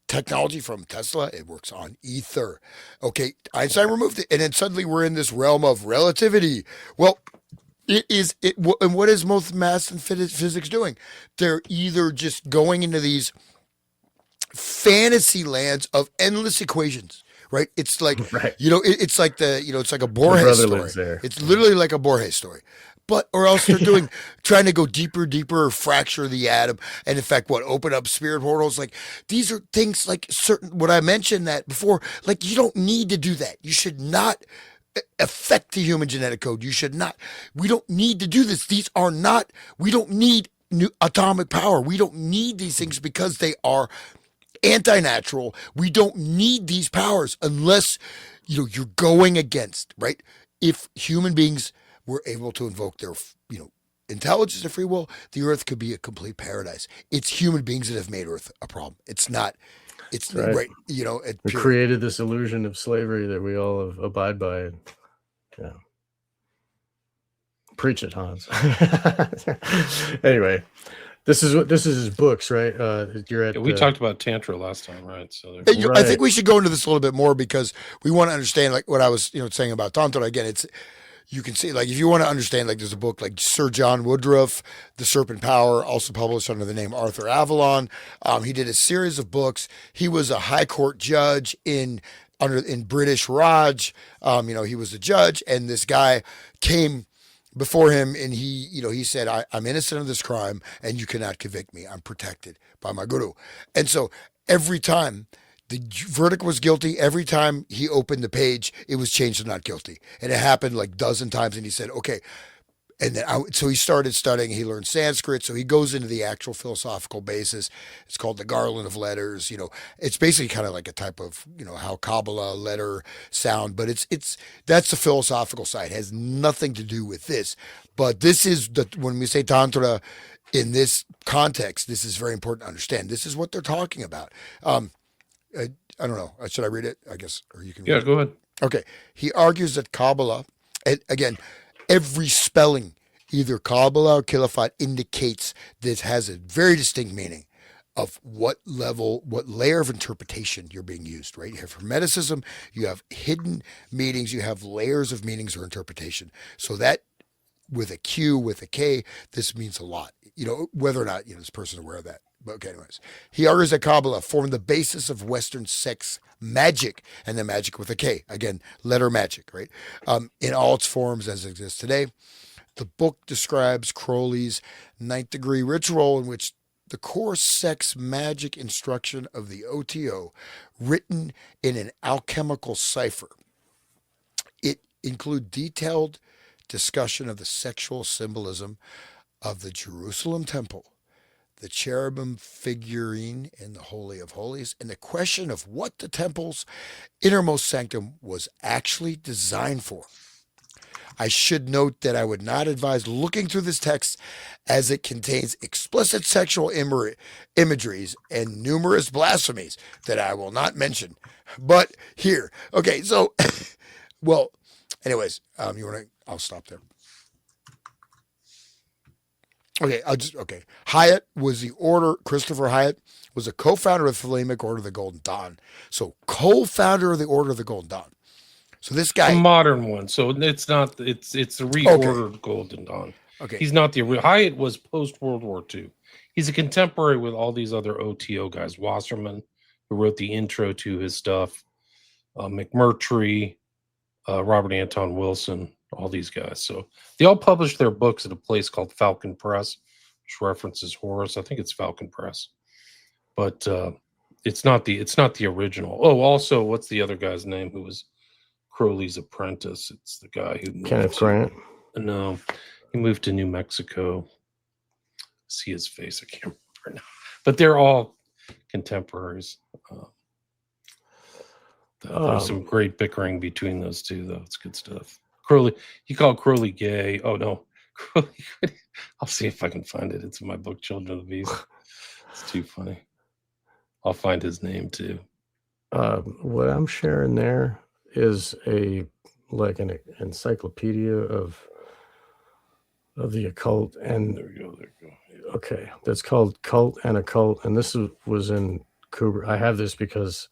technology from Tesla? It works on ether. Okay, Einstein removed it, and then suddenly we're in this realm of relativity. Well, and what is most math and physics doing? They're either just going into these fantasy lands of endless equations, right? It's like, right. It's like it's like a Borges story. It's literally like a Borges story. But, or else they're trying to go deeper, fracture the atom. And in fact, open up spirit portals. Like, these are things like what I mentioned that before, like, you don't need to do that. You should not affect the human genetic code. We don't need to do this. We don't need new atomic power. We don't need these things because they are anti-natural. We don't need these powers unless, you're going against, right? If human beings were able to invoke their, intelligence and free will, the earth could be a complete paradise. It's human beings that have made earth a problem. It's not, it's right. We created this illusion of slavery that we all abide by. Yeah. Preach it, Hans. Anyway. This is his books, right? We talked about Tantra last time, right? So right. I think we should go into this a little bit more because we want to understand, like what I was, saying about Tantra. Again, you can see, like, if you want to understand, like, there's a book like Sir John Woodruff, The Serpent Power, also published under the name Arthur Avalon. He did a series of books. He was a high court judge in British Raj. He was a judge, and this guy came before him, and he said, I'm innocent of this crime, and you cannot convict me. I'm protected by my guru. And so every time the verdict was guilty, every time he opened the page, it was changed to not guilty. And it happened like a dozen times, and he said, okay. And then so he started studying. He learned Sanskrit. So he goes into the actual philosophical basis. It's called the Garland of Letters. It's basically kind of like a type of, how Kabbalah letter sound, but that's the philosophical side. It has nothing to do with this. But this is when we say Tantra in this context, this is very important to understand. This is what they're talking about. I don't know. Should I read it? I guess, or you can. Yeah, go ahead. Okay. He argues that Kabbalah, and again, every spelling, either Kabbalah or Khilafat, indicates this has a very distinct meaning of what layer of interpretation you're being used, right? You have Hermeticism, you have hidden meanings, you have layers of meanings or interpretation. So that with a Q, with a K, this means a lot, whether or not, this person is aware of that. But okay, anyways, he argues that Kabbalah formed the basis of Western sex magic, and the magic with a K. Again, letter magic, right? In all its forms as it exists today. The book describes Crowley's ninth degree ritual in which the core sex magic instruction of the OTO, written in an alchemical cipher. It includes detailed discussion of the sexual symbolism of the Jerusalem temple, the cherubim figurine in the Holy of Holies, and the question of what the temple's innermost sanctum was actually designed for. I should note that I would not advise looking through this text as it contains explicit sexual imageries and numerous blasphemies that I will not mention. But here, okay, so, well, anyways, I'll stop there. Okay. Hyatt was Christopher Hyatt was a co-founder of the Thelemic Order of the Golden Dawn. So co-founder of the Order of the Golden Dawn. So this guy, a modern one. So it's not. It's a reordered Golden Dawn. Okay. He's not the Hyatt was post World War II. He's a contemporary with all these other OTO guys. Wasserman, who wrote the intro to his stuff, McMurtry, Robert Anton Wilson, all these guys. So they all published their books at a place called Falcon Press, which references Horus. I think it's Falcon Press, but it's not the original. Oh, also, what's the other guy's name who was Crowley's apprentice? It's the guy who moved Kenneth Grant. No, he moved to New Mexico. See his face, I can't remember now. But they're all contemporaries. There's some great bickering between those two, though. It's good stuff. Crowley, he called Crowley gay. Oh no, Crowley. I'll see if I can find it. It's in my book, Children of the Beast. It's too funny. I'll find his name too. What I'm sharing there is an encyclopedia of the occult, and There we go. okay, that's called Cult and Occult, and this was in Kubrick. I have this because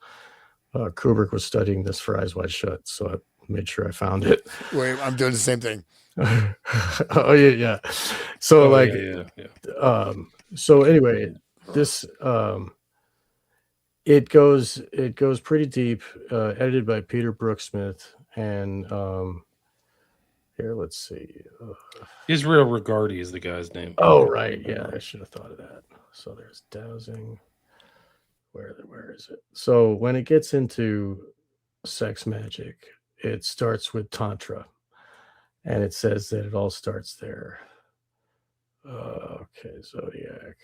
Kubrick was studying this for Eyes Wide Shut, so I made sure I found it. Wait, I'm doing the same thing. Oh yeah. So Yeah. So anyway, this it goes pretty deep. Edited by Peter Brooksmith, and here, let's see. Israel Regardi is the guy's name. Oh right, yeah, I should have thought of that. So there's dowsing. Where is it? So when it gets into sex magic, it starts with Tantra, and it says that it all starts there. Okay, Zodiac.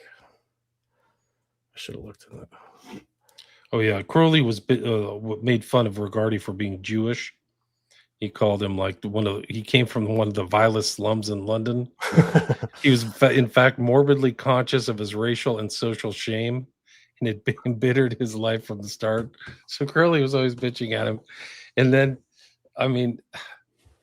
I should have looked at that. Oh yeah, Crowley was made fun of Regardi for being Jewish. He called him like he came from one of the vilest slums in London. He was in fact morbidly conscious of his racial and social shame, and it embittered his life from the start. So Crowley was always bitching at him. And then, I mean,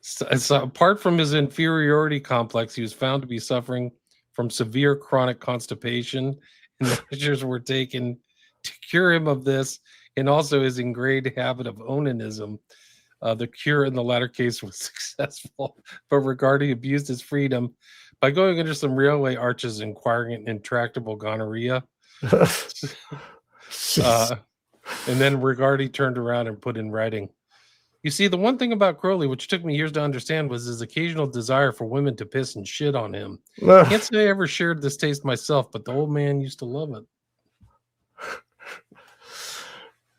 so apart from his inferiority complex, he was found to be suffering from severe chronic constipation, and measures were taken to cure him of this, and also his ingrained habit of onanism. The cure in the latter case was successful, but Regardi abused his freedom by going under some railway arches and acquiring intractable gonorrhea. And then Regardi turned around and put in writing. You see, the one thing about Crowley, which took me years to understand, was his occasional desire for women to piss and shit on him. I can't say I ever shared this taste myself, but the old man used to love it.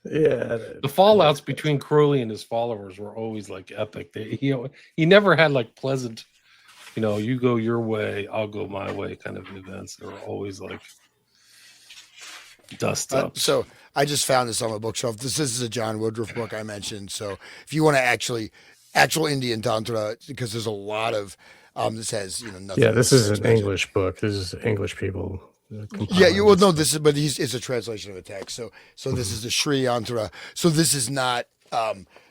Yeah, the fallouts between Crowley and his followers were always like epic. He never had like pleasant, you go your way, I'll go my way kind of events. They were always like dust up. So I just found this on my bookshelf. This is a John Woodruff book I mentioned. So if you want to actual Indian Tantra, because there's a lot of this has nothing. Yeah, this is an English book. This is English people. Yeah, it's a translation of a text. So this is the Sri Yantra. So this is not,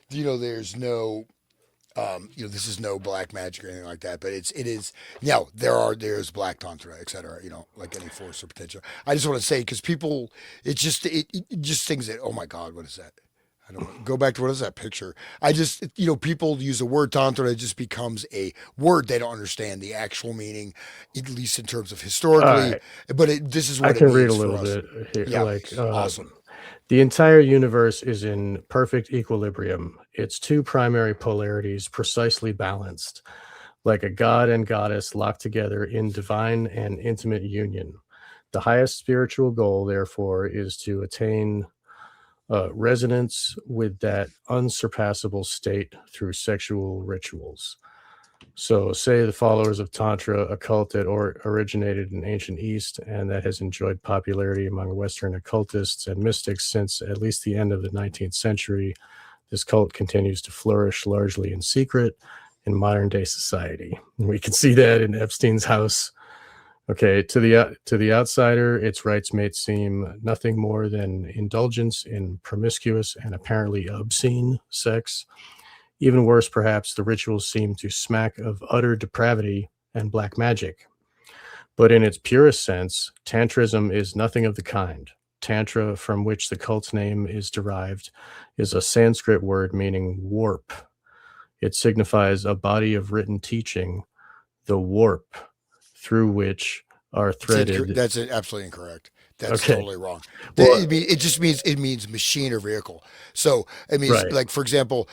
there's no, this is no black magic or anything like that. But it is. There's black Tantra, etc. Like any force or potential. I just want to say because people, it just thinks that, oh my God, what is that? I don't go back to what is that picture? I just, people use the word Tantra, it just becomes a word they don't understand the actual meaning, at least in terms of historically. Right. But this is what I can read a little bit here. Yeah, awesome. The entire universe is in perfect equilibrium. Its two primary polarities precisely balanced, like a god and goddess locked together in divine and intimate union. The highest spiritual goal, therefore, is to attain resonance with that unsurpassable state through sexual rituals. So say the followers of Tantra, a cult that originated in ancient East and that has enjoyed popularity among Western occultists and mystics since at least the end of the 19th century. This cult continues to flourish largely in secret in modern day society. We can see that in Epstein's house. Okay, to the outsider, its rites may seem nothing more than indulgence in promiscuous and apparently obscene sex. Even worse, perhaps, the rituals seem to smack of utter depravity and black magic. But in its purest sense, Tantrism is nothing of the kind. Tantra, from which the cult's name is derived, is a Sanskrit word meaning warp. It signifies a body of written teaching, the warp, through which are threaded. That's absolutely incorrect. That's Okay. totally wrong. Well, It just means it means machine or vehicle. So it means, right. like, for example,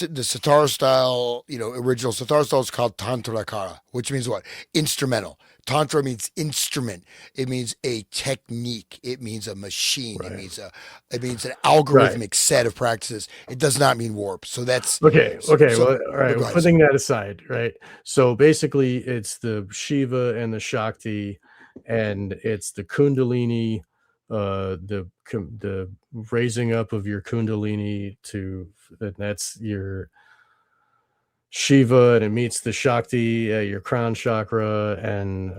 the sitar style, original sitar style is called Tantra kara, which means what? Instrumental. Tantra means instrument. It means a technique. It means a machine. Right. It means an Right. algorithmic set of practices. It does not mean warp. So that's Okay. so. Well, all right. But go We're ahead. putting that aside, right? So basically, it's the Shiva and the Shakti, and it's the Kundalini, the raising up of your Kundalini that's your Shiva, and it meets the Shakti, your crown chakra, and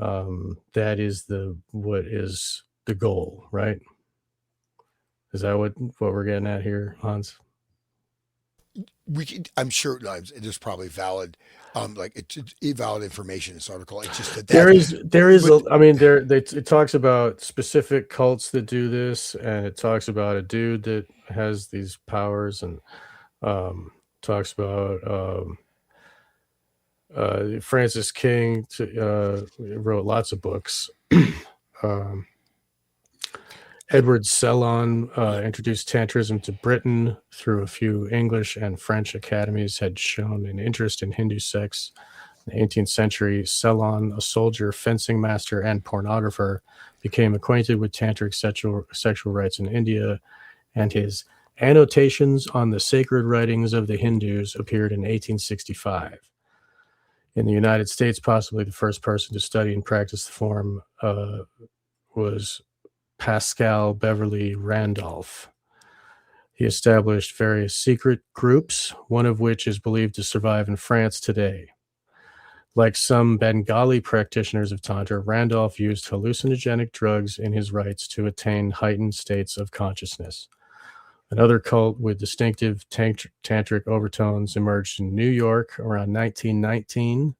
that is what is the goal, right? Is that what we're getting at here, Hans? I'm sure there's probably valid, it's valid information in this article. It's just that There is, but- I mean, it talks about specific cults that do this, and it talks about a dude that has these powers, and talks about Francis King wrote lots of books. Edward Sellon introduced Tantrism to Britain through a few English and French academies, had shown an interest in Hindu sex. In the 18th century, Sellon, a soldier, fencing master, and pornographer, became acquainted with tantric sexual rites in India, and his Annotations on the Sacred Writings of the Hindus appeared in 1865. In the United States, possibly the first person to study and practice the form was Pascal Beverly Randolph. He established various secret groups, one of which is believed to survive in France today. Like some Bengali practitioners of Tantra, Randolph used hallucinogenic drugs in his rites to attain heightened states of consciousness. Another cult with distinctive tantric overtones emerged in New York around 1919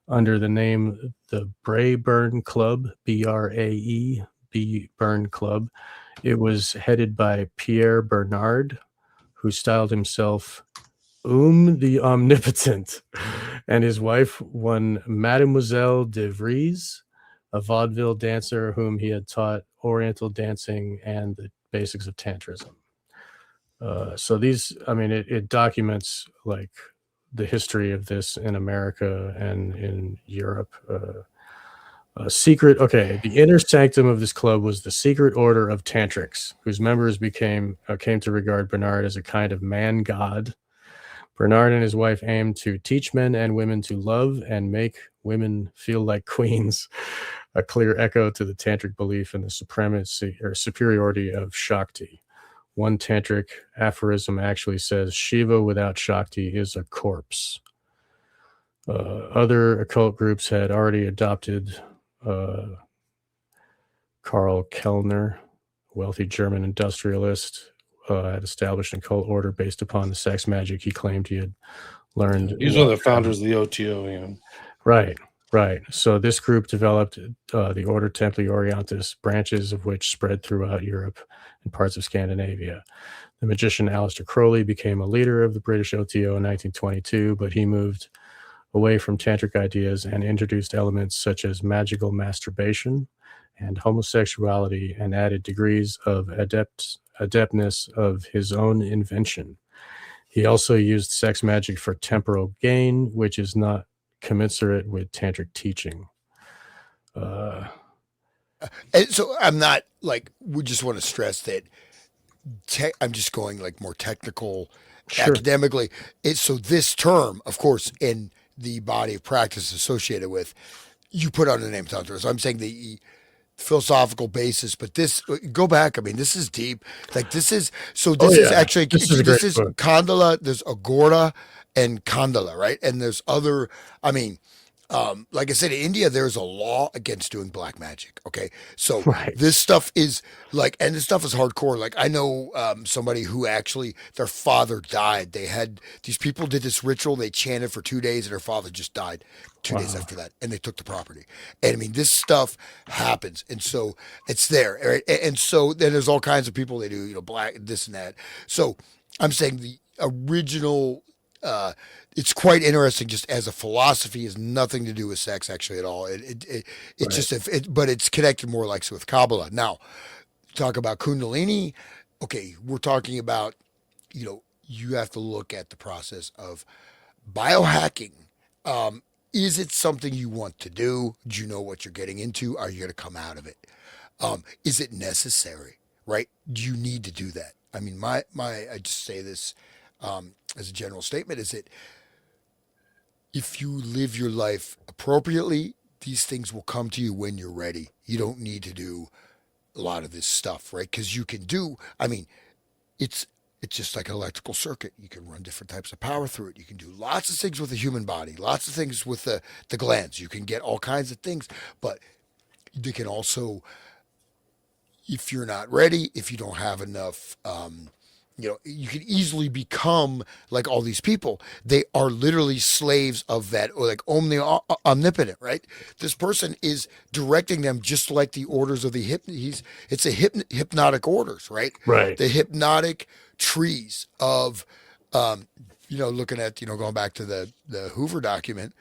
under the name the Braeburn Club, B-R-A-E, Burn Club. It was headed by Pierre Bernard, who styled himself the Omnipotent, and his wife, one Mademoiselle de Vries, a vaudeville dancer whom he had taught Oriental dancing and the basics of Tantrism. So these, I mean, it documents like the history of this in America and in Europe. The inner sanctum of this club was the Secret Order of Tantrics, whose members came to regard Bernard as a kind of man god. Bernard and his wife aimed to teach men and women to love and make women feel like queens, a clear echo to the tantric belief in the supremacy or superiority of Shakti. One tantric aphorism actually says, Shiva without Shakti is a corpse. Other occult groups had already adopted Karl Kellner, wealthy German industrialist, had established an occult order based upon the sex magic he claimed he had learned. He's one of the founders of the OTO. Yeah. Right. So this group developed the Order Templi Orientis, branches of which spread throughout Europe and parts of Scandinavia. The magician Aleister Crowley became a leader of the British OTO in 1922, but he moved away from tantric ideas and introduced elements such as magical masturbation and homosexuality, and added degrees of adeptness of his own invention. He also used sex magic for temporal gain, which is not commensurate with tantric teaching. And so I'm not we just want to stress that I'm just going more technical, academically. So this term, of course, in the body of practice associated with, you put on the name Tantra. So I'm saying the philosophical basis, but go back. I mean, this is deep. This is actually this is Kandala. There's Agora and Kandala, right? And there's other. I mean, like I said, in India, there's a law against doing black magic. Okay, so this stuff is and this stuff is hardcore. I know somebody who actually their father died. These people did this ritual. They chanted for 2 days, and their father just died 2 days after that, and they took the property. And I mean, this stuff happens, and so it's there. Right? And so then there's all kinds of people. They do black this and that. So I'm saying the original it's quite interesting. Just as a philosophy, has nothing to do with sex actually at all. It's Right. just but it's connected more like with Kabbalah. Now, talk about Kundalini. Okay, we're talking about, you have to look at the process of biohacking. Is it something you want to do? Do you know what you're getting into? Are you going to come out of it? Is it necessary? Right? Do you need to do that? I mean, I just say this as a general statement: is that if you live your life appropriately, these things will come to you when you're ready. You don't need to do a lot of this stuff, right? Because you can do. I mean, it's it's just like an electrical circuit. You can run different types of power through it. You can do lots of things with the human body, lots of things with the glands. You can get all kinds of things, but they can also, if you're not ready, if you don't have enough, you can easily become like all these people. They are literally slaves of that, or like omnipotent, right? This person is directing them just like the orders of the it's a hypnotic orders, right? Right. The hypnotic trees of, looking at, going back to the Hoover document.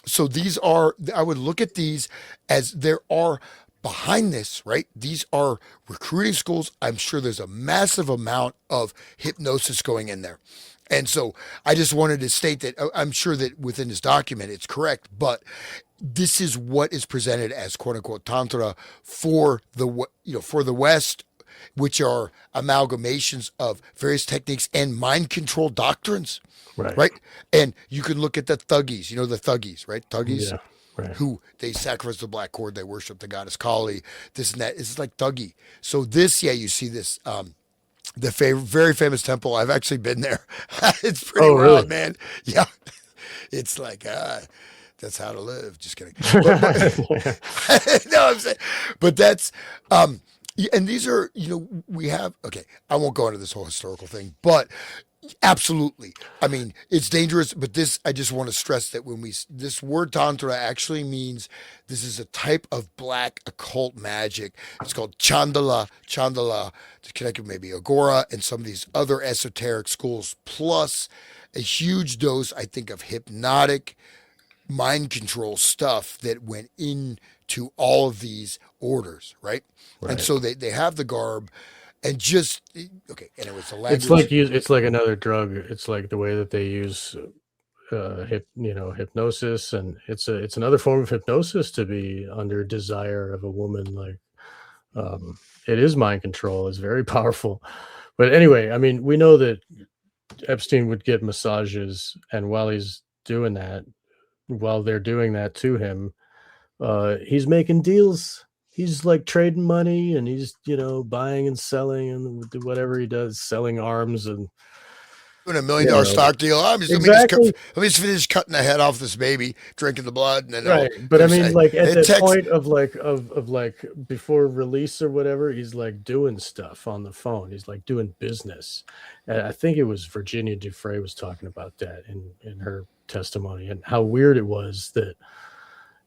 So these are, I would look at these as there are behind this, right? These are recruiting schools. I'm sure there's a massive amount of hypnosis going in there. And so I just wanted to state that I'm sure that within this document it's correct, but this is what is presented as quote unquote Tantra for the West, which are amalgamations of various techniques and mind control doctrines, Right. right? And you can look at the thuggies, the thuggies, right? Thuggies, Yeah. Right. who they sacrifice the black cord, they worship the goddess Kali, this and that. It's like thuggy. So this, you see this, very famous temple. I've actually been there. It's pretty Oh, wild, really? man. Yeah, it's like that's how to live. Just kidding. But no, I'm saying, but that's and these are, we have. Okay, I won't go into this whole historical thing, but absolutely. I mean, it's dangerous, but I just want to stress that this word Tantra actually means this is a type of black occult magic. It's called Chandala, to connect with maybe Agora and some of these other esoteric schools, plus a huge dose, I think, of hypnotic mind control stuff that went into all of these orders, right? And Right. so they have the garb and just, okay, and it was the It's language. it's like another drug. It's like the way that they use hypnosis, and it's another form of hypnosis to be under desire of a woman. Like, it is mind control. It's very powerful. But anyway, I mean, we know that Epstein would get massages, and while they're doing that to him, he's making deals. He's like trading money, and he's buying and selling, and whatever he does, selling arms, and Doing $1 million stock deal. exactly. Let me just finish cutting the head off this baby, drinking the blood, and then Right. But I mean, like at that text. point of like before release or whatever, he's like doing stuff on the phone. He's like doing business. And I think it was Virginia Dufresne was talking about that in her testimony, and how weird it was that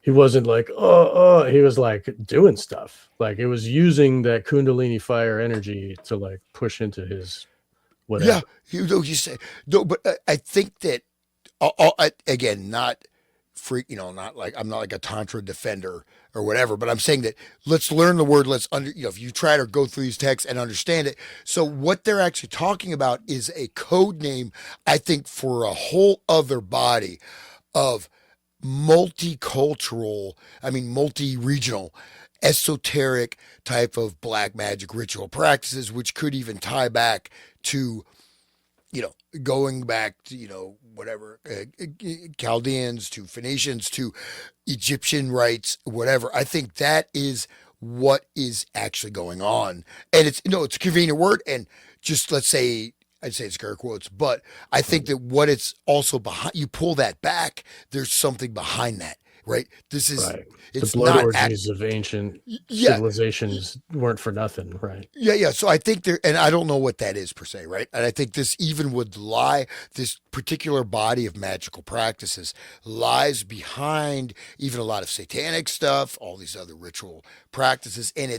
he wasn't like, he was like doing stuff. Like, it was using that Kundalini fire energy to like push into his whatever. Yeah, you say no, but I think that again, not freak, not like I'm not like a Tantra defender or whatever, but I'm saying that let's learn the word. If you try to go through these texts and understand it. So what they're actually talking about is a code name, I think, for a whole other body of multicultural, multi-regional, esoteric type of black magic ritual practices, which could even tie back to, going back to, whatever, Chaldeans to Phoenicians to Egyptian rites, whatever. I think that is what is actually going on. And it's a convenient word. And just I'd say it's scare quotes, but I think that what it's also behind, you pull that back, there's something behind that, right? This is Right. The it's blood not orgies of ancient yeah. civilizations weren't for nothing, right? Yeah. So I think there, and I don't know what that is per se, right? And I think this even would lie, this particular body of magical practices lies behind even a lot of satanic stuff, all these other ritual practices. And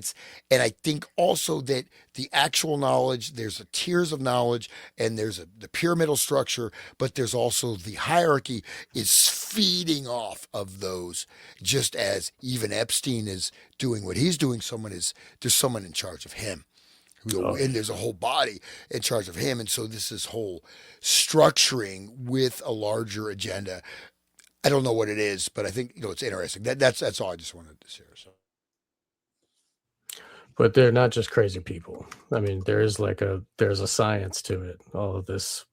I think also that the actual knowledge, there's a tiers of knowledge and there's the pyramidal structure, but there's also the hierarchy is feeding off of those, just as even Epstein is doing what he's doing. There's someone in charge of him. And there's a whole body in charge of him. And so this is whole structuring with a larger agenda. I don't know what it is, but I think, it's interesting. That's all I just wanted to share. So. But they're not just crazy people. I mean, there's a science to it. All of this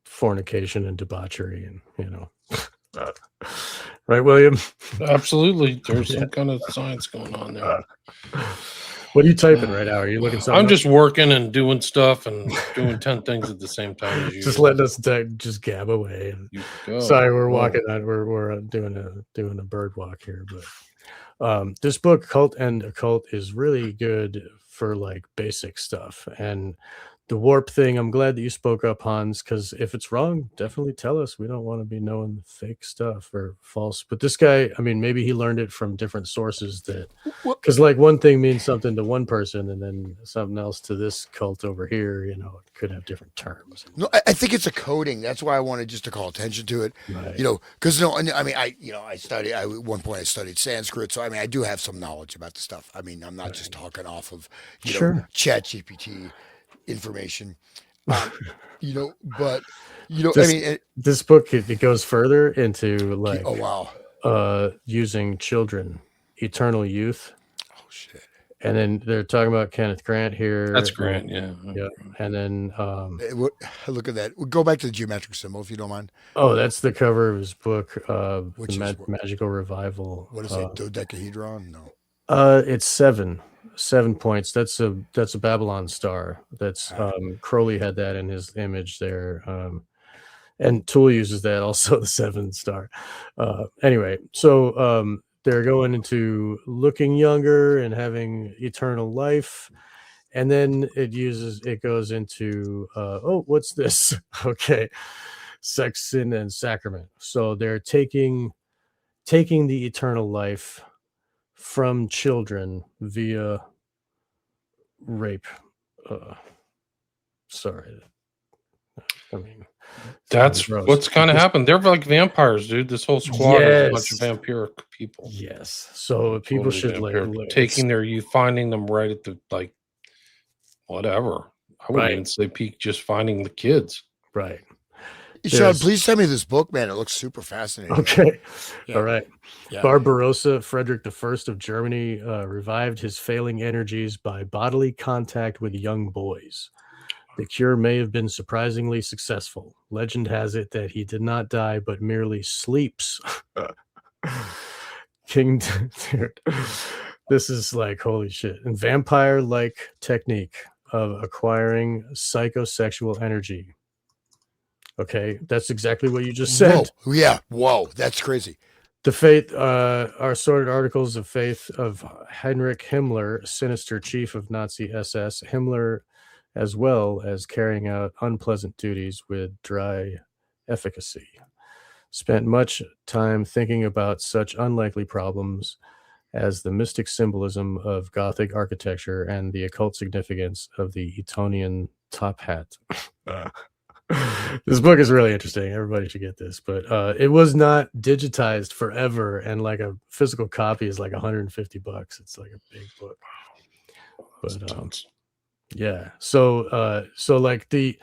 fornication and debauchery and, right, William? Absolutely. There's some kind of science going on there. What are you typing right now? Are you looking something I'm up? just working and doing stuff and doing 10 things at the same time as just usual. letting us just gab away. Sorry, we're walking on. We're doing a bird walk here, but this book, Cult and Occult, is really good for like basic stuff. And the warp thing, I'm glad that you spoke up, Hans, because if it's wrong, definitely tell us. We don't want to be knowing fake stuff or false. But this guy, I mean, maybe he learned it from different sources, because like one thing means something to one person and then something else to this cult over here, it could have different terms. No, I think it's a coding. That's why I wanted just to call attention to it. Right. Because at one point I studied Sanskrit, so I mean I do have some knowledge about the stuff. I mean I'm not just talking off of Chat GPT information, but this book it goes further into like using children, eternal youth. Oh shit! And then they're talking about Kenneth Grant here. That's Grant, yeah. And then look at that. We'll go back to the geometric symbol if you don't mind. Oh, that's the cover of his book, which is Magical Revival. What is it? Dodecahedron? No. It's 7 points. That's a Babylon star. That's Crowley had that in his image there. And Toole uses that also, the 7 star. Anyway, so they're going into looking younger and having eternal life. And then it goes into what's this? Okay. Sex, sin, and sacrament. So they're taking the eternal life from children via rape. Sorry. I mean, that's what's kind of happened. They're like vampires, dude. This whole squad is a bunch of vampiric people. Yes. So people should taking their youth, finding them right at the whatever. I wouldn't even say peak, just finding the kids. Right. Sean, please send me this book, man. It looks super fascinating. Okay. Yeah. All right. Yeah. Barbarossa, Frederick I of Germany, revived his failing energies by bodily contact with young boys. The cure may have been surprisingly successful. Legend has it that he did not die, but merely sleeps. This is like, holy shit. And vampire-like technique of acquiring psychosexual energy. Okay, that's exactly what you just said. Whoa. Yeah, whoa, that's crazy. The faith are sorted articles of faith of Heinrich Himmler, sinister chief of Nazi SS. Himmler, as well as carrying out unpleasant duties with dry efficacy, spent much time thinking about such unlikely problems as the mystic symbolism of Gothic architecture and the occult significance of the Etonian top hat. This book is really interesting. Everybody should get this, but it was not digitized forever, and like a physical copy is like $150. It's like a big book. But yeah, so like this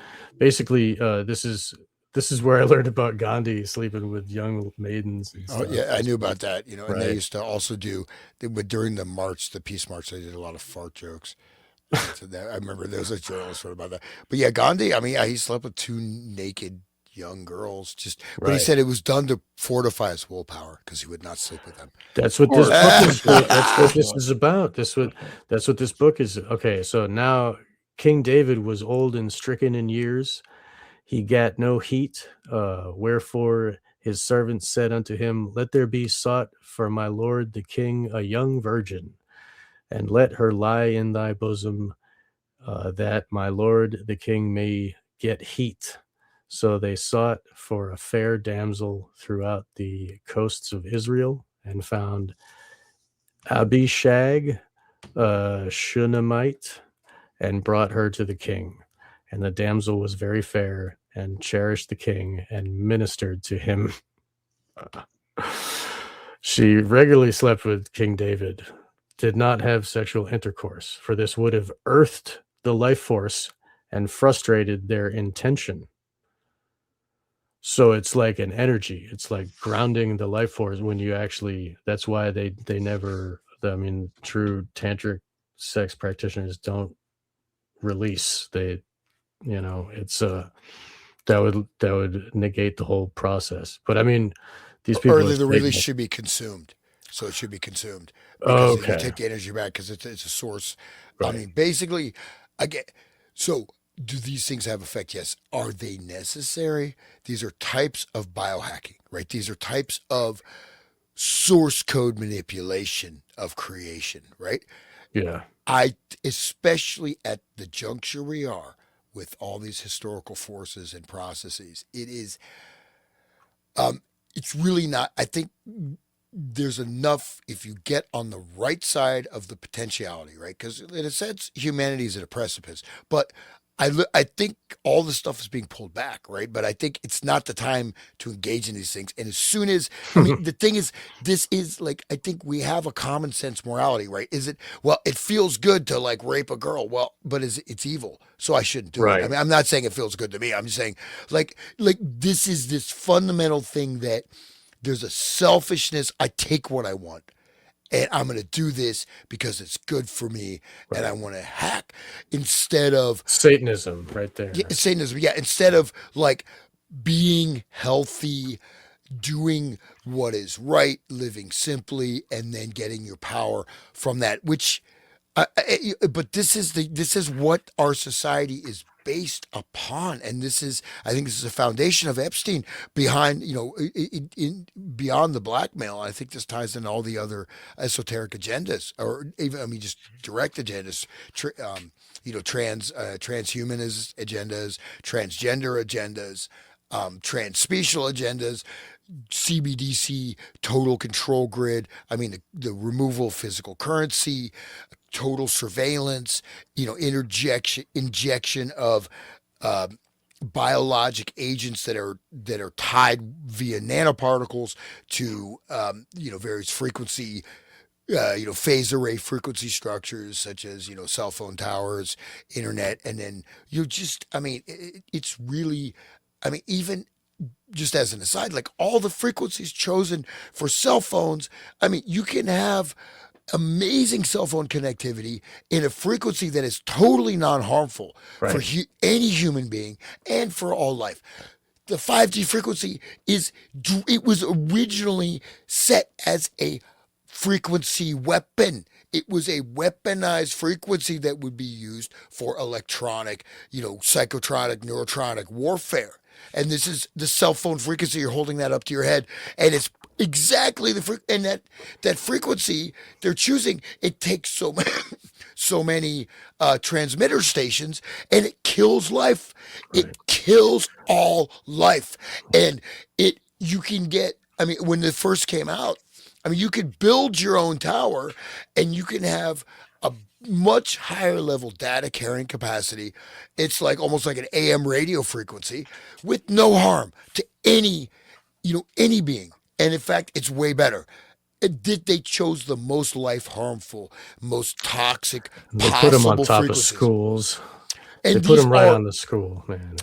is where I learned about Gandhi sleeping with young maidens. And stuff. Oh yeah, I knew about that. And they used to also during the Peace March, they did a lot of fart jokes. I remember there was a journalist wrote about that. But yeah, Gandhi, I mean, he slept with 2 naked young girls. But he said it was done to fortify his willpower because he would not sleep with them. That's what this book is. That's what this is about. That's what this book is. Okay, so now King David was old and stricken in years. He gat no heat, wherefore His servants said unto him, Let there be sought for my lord the king a young virgin, and let her lie in thy bosom, that my lord the king may get heat. So they sought for a fair damsel throughout the coasts of Israel, and found Abishag, Shunammite, and brought her to the king. And the damsel was very fair, and cherished the king, and ministered to him. She regularly slept with King David, did not have sexual intercourse, for this would have earthed the life force and frustrated their intention. So it's like an energy. It's like grounding the life force when you actually, that's why they never, I mean, true tantric sex practitioners don't release. They, you know, it's that would negate the whole process. But I mean, these people, Or the release should be consumed. So it should be consumed because you take the energy back because it's a source. Right. I mean, basically, so do these things have effect? Yes. Are they necessary? These are types of biohacking, right? These are types of source code manipulation of creation, right? Yeah. Especially at the juncture we are with all these historical forces and processes, it is, it's really not, I think there's enough if you get on the right side of the potentiality, right? Because in a sense, humanity is at a precipice, but I think all this stuff is being pulled back, right? But I think it's not the time to engage in these things. And as soon as, I mean, the thing is, this is like, I think we have a common sense morality, right? Is it, well, it feels good to like rape a girl. Well, but it's evil. So I shouldn't do it. I mean, I'm not saying it feels good to me. I'm just saying like this is this fundamental thing that there's a selfishness. I take what I want. And I'm going to do this because it's good for me, and I want to hack instead of Satanism, right there. Yeah, Satanism, yeah. Instead of like being healthy, doing what is right, living simply, and then getting your power from that. Which, but this is what our society is based upon, and I think this is a foundation of Epstein behind, beyond the blackmail. I think this ties in all the other esoteric agendas, or even, I mean, just direct agendas, transhumanist agendas, transgender agendas, transspecial agendas, CBDC, total control grid. I mean, the removal of physical currency, total surveillance, injection of biologic agents that are tied via nanoparticles to various frequency, phase array frequency structures such as cell phone towers, internet, and then it's really, I mean, even just as an aside, like all the frequencies chosen for cell phones, I mean, you can have amazing cell phone connectivity in a frequency that is totally non-harmful for any human being and for all life. The 5G frequency it was originally set as a frequency weapon. It was a weaponized frequency that would be used for electronic, psychotronic, neurotronic warfare. And this is the cell phone frequency. You're holding that up to your head, and it's exactly and that frequency they're choosing. It takes so many transmitter stations, and it kills life. It kills all life, and you can get. I mean, when it first came out, I mean, you could build your own tower, and you can have a much higher level data carrying capacity. It's like almost like an AM radio frequency with no harm to any being. And in fact, it's way better. They chose the most life harmful, most toxic they possible put them on top frequencies. Of schools. And they put them right on the school, man.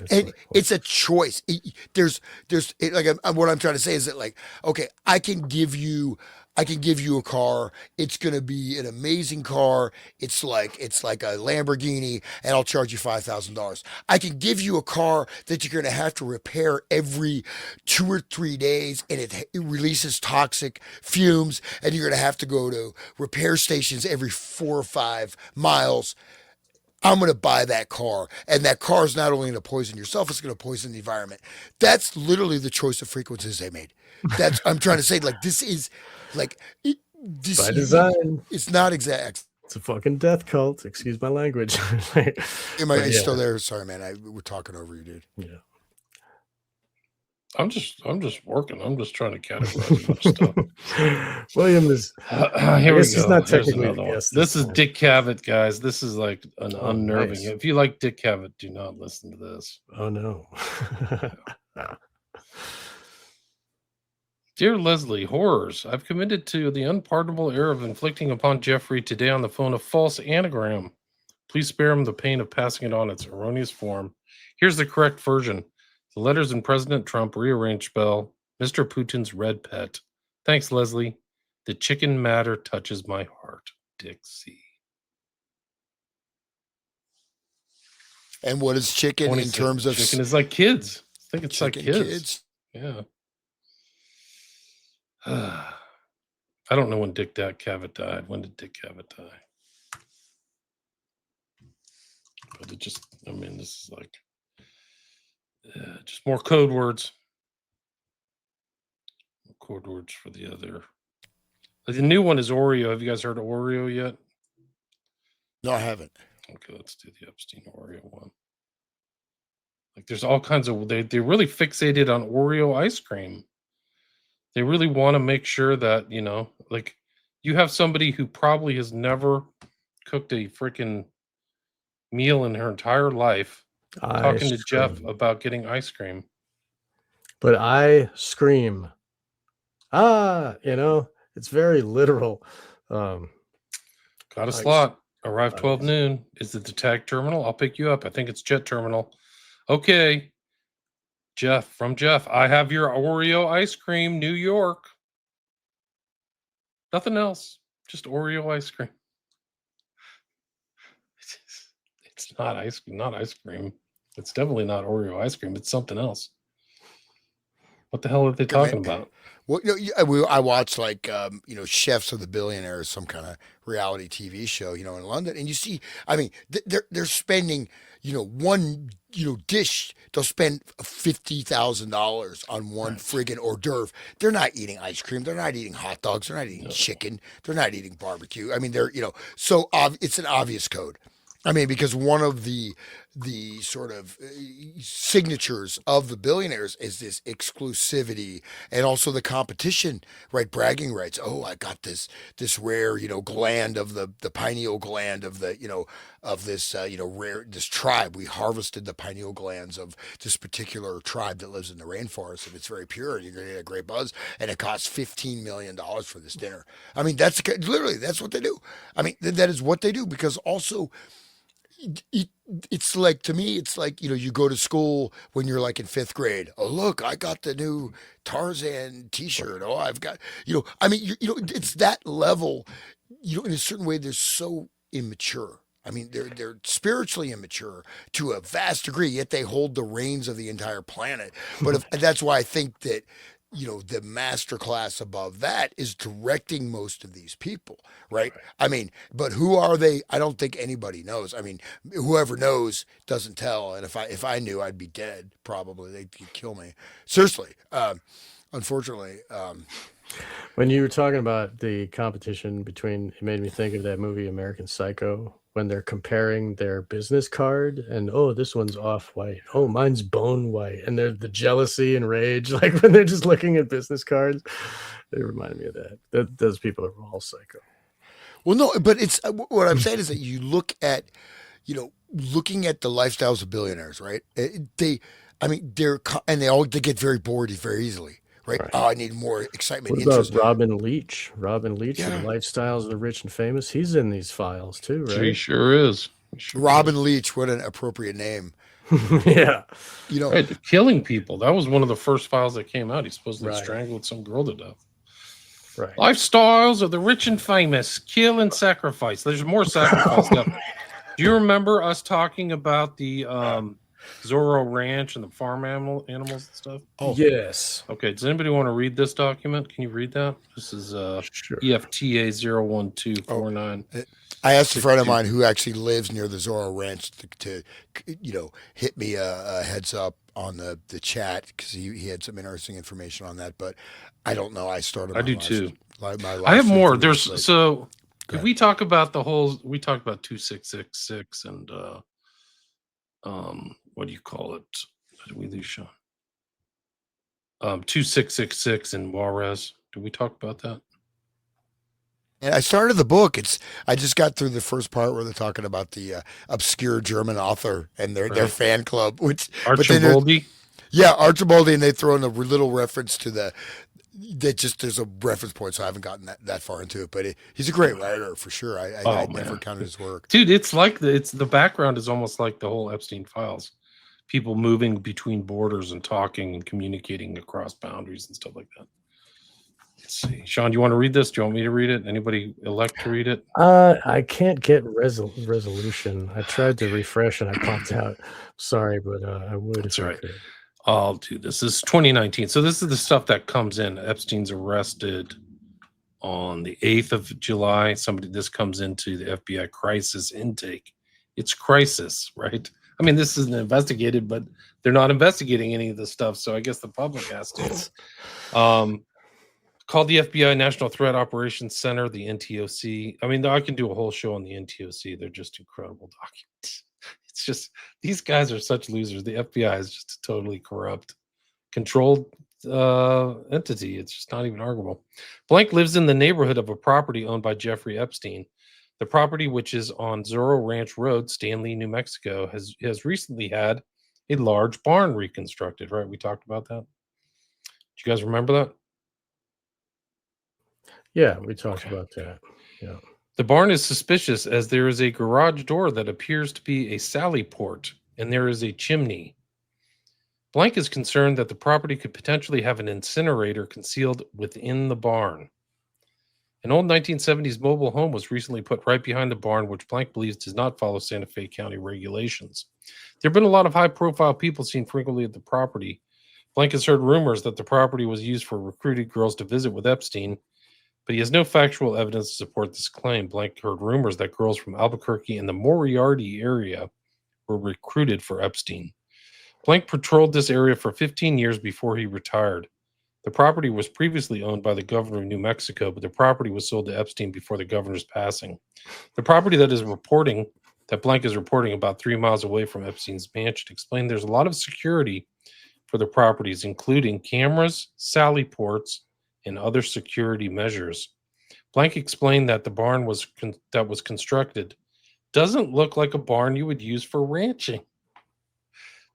It's a choice. What I'm trying to say is that, like, okay, I can give you a car. It's going to be an amazing car. It's like a Lamborghini, and I'll charge you $5,000. I can give you a car that you're going to have to repair every 2 or 3 days, and it releases toxic fumes, and you're going to have to go to repair stations every 4 or 5 miles. I'm going to buy that car. And that car is not only going to poison yourself, it's going to poison the environment. That's literally the choice of frequencies they made. That's, I'm trying to say, like, this is like, this, By design. It's not exact. It's a fucking death cult. Excuse my language. Am I still there? Sorry, man. We're talking over you, dude. Yeah. I'm just working. I'm just trying to categorize stuff. William is here we go. He's not technically another one. guest This is time. Dick Cavett, guys. This is like an unnerving. Nice. If you like Dick Cavett, do not listen to this. Oh no. Dear Leslie, horrors. I've committed to the unpardonable error of inflicting upon Jeffrey today on the phone a false anagram. Please spare him the pain of passing it on its erroneous form. Here's the correct version. The letters in President Trump rearranged spell Mr. Putin's red pet. Thanks, Leslie. The chicken matter touches my heart. Dick C. And what is chicken in terms of... Chicken is like kids. I think it's like chicken kids. Yeah. I don't know when Dick Cavett died. When did Dick Cavett die? But it just, I mean, this is like just more code words. More code words for the other. The new one is Oreo. Have you guys heard of Oreo yet? No, I haven't. Okay, let's do the Epstein Oreo one. Like there's all kinds of, they really fixated on Oreo ice cream. They really want to make sure that, you know, like you have somebody who probably has never cooked a freaking meal in her entire life talking to Jeff about getting ice cream. But I scream. You know, it's very literal. Got a slot. Arrive 12 noon. Is it the tag terminal? I'll pick you up. I think it's Jet Terminal. Okay. Jeff, I have your Oreo ice cream, New York. Nothing else. Just Oreo ice cream. It's not ice cream. It's definitely not Oreo ice cream. It's something else. What the hell are they talking about? Well, I watch like Chefs of the Billionaires, some kind of reality TV show, in London, and you see, I mean, they're spending, one dish. They'll spend $50,000 on one friggin' hors d'oeuvre. They're not eating ice cream. They're not eating hot dogs. They're not eating chicken. They're not eating barbecue. I mean, so it's an obvious code. I mean, because one of the sort of signatures of the billionaires is this exclusivity and also the competition, right? Bragging rights. Oh, I got this rare, gland of the pineal gland of the, of this, rare, this tribe. We harvested the pineal glands of this particular tribe that lives in the rainforest, and it's very pure, and you're going to get a great buzz, and it costs $15 million for this dinner. I mean, that's what they do. I mean, that is what they do, because also, it's like, to me, it's like, you go to school when you're like in 5th grade. Oh, look, I got the new Tarzan t-shirt. Oh, I've got, I mean, it's that level, in a certain way, they're so immature. I mean, they're spiritually immature to a vast degree, yet they hold the reins of the entire planet. But that's why I think that, the master class above that is directing most of these people, right? I mean, but who are they? I don't think anybody knows. I mean, whoever knows doesn't tell. And if I knew, I'd be dead. Probably they'd kill me. Seriously. Unfortunately. When you were talking about the competition between, it made me think of that movie American Psycho, when they're comparing their business card and, oh, this one's off-white. Oh, mine's bone white. And there's the jealousy and rage, like when they're just looking at business cards. They remind me of that. Those people are all psycho. Well, no, but it's what I'm saying is that you look at, looking at the lifestyles of billionaires, right? They get very bored very easily. Right? Oh, I need more excitement. What about Robin Leach? Robin Leach, the lifestyles of the rich and famous. He's in these files too, right? He sure is. Robin Leach, what an appropriate name. Yeah. Killing people. That was one of the first files that came out. He supposedly strangled some girl to death. Right. Lifestyles of the rich and famous. Kill and sacrifice. There's more sacrifice stuff. Do you remember us talking about the Zoro Ranch and the farm animals and stuff? Oh, Yes. Okay. Does anybody want to read this document? Can you read that? This is Sure. EFTA 01249. I asked a friend of mine who actually lives near the Zoro Ranch to hit me a heads up on the chat because he had some interesting information on that. But I don't know. I started. I do too. My I have more. 15 minutes late. So Go if we talk about we talked about 2666 and what do you call it? Did we lose Sean? 2666 in Juarez. Did we talk about that? And I started the book. I just got through the first part where they're talking about the obscure German author and their fan club, which Archibaldi. Yeah, Archibaldi, and they throw in a little reference to there's a reference point, so I haven't gotten that far into it. But he's a great writer for sure. I never counted his work, dude. It's like the background is almost like the whole Epstein files. People moving between borders and talking and communicating across boundaries and stuff like that. Let's see. Sean, do you want to read this? Do you want me to read it? Anybody elect to read it? I can't get resolution. I tried to refresh and I popped out. Sorry, but I would. That's right. I'll do this. This is 2019. So this is the stuff that comes in. Epstein's arrested on the 8th of July. This comes into the FBI crisis intake. It's crisis, right? I mean, this isn't investigated, but they're not investigating any of this stuff. So I guess the public has to. Called the FBI National Threat Operations Center, the NTOC. I mean, I can do a whole show on the NTOC. They're just incredible documents. It's just, these guys are such losers. The FBI is just a totally corrupt, controlled entity. It's just not even arguable. Blank lives in the neighborhood of a property owned by Jeffrey Epstein. The property, which is on Zoro Ranch Road, Stanley, New Mexico, has recently had a large barn reconstructed, right? We talked about that. Do you guys remember that? Yeah, we talked about that. Yeah. The barn is suspicious as there is a garage door that appears to be a sally port, and there is a chimney. Blank is concerned that the property could potentially have an incinerator concealed within the barn. An old 1970s mobile home was recently put right behind the barn, which Blank believes does not follow Santa Fe County regulations. There have been a lot of high-profile people seen frequently at the property. Blank has heard rumors that the property was used for recruited girls to visit with Epstein, but he has no factual evidence to support this claim. Blank heard rumors that girls from Albuquerque and the Moriarty area were recruited for Epstein. Blank patrolled this area for 15 years before he retired. The property was previously owned by the governor of New Mexico, but the property was sold to Epstein before the governor's passing. The property that Blank is reporting about 3 miles away from Epstein's mansion explained there's a lot of security for the properties, including cameras, sally ports, and other security measures. Blank explained that the barn that was constructed doesn't look like a barn you would use for ranching.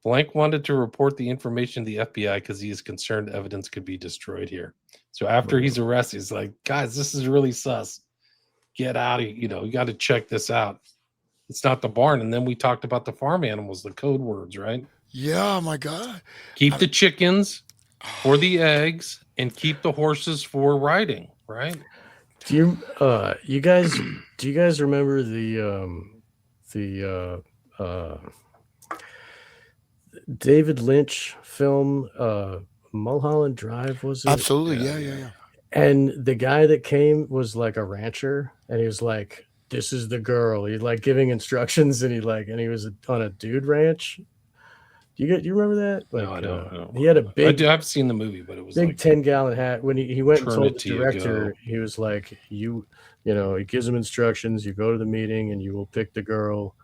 Blank wanted to report the information to the FBI because he is concerned evidence could be destroyed here. So after he's arrested, he's like, guys, this is really sus. Get out of here. You got to check this out. It's not the barn. And then we talked about the farm animals, the code words, right? Yeah, my God. Keep the chickens for the eggs and keep the horses for riding, right? Do you guys remember the David Lynch film Mulholland Drive, was it? Absolutely. Yeah. And the guy that came was like a rancher, and he was like, this is the girl. He's like giving instructions, and he was on a dude ranch. Do you remember that? Like, no, I don't. He had a big. I've seen the movie, but it was big like 10-gallon hat. When he went and told the director, ago. he was like, he gives him instructions. You go to the meeting, and you will pick the girl,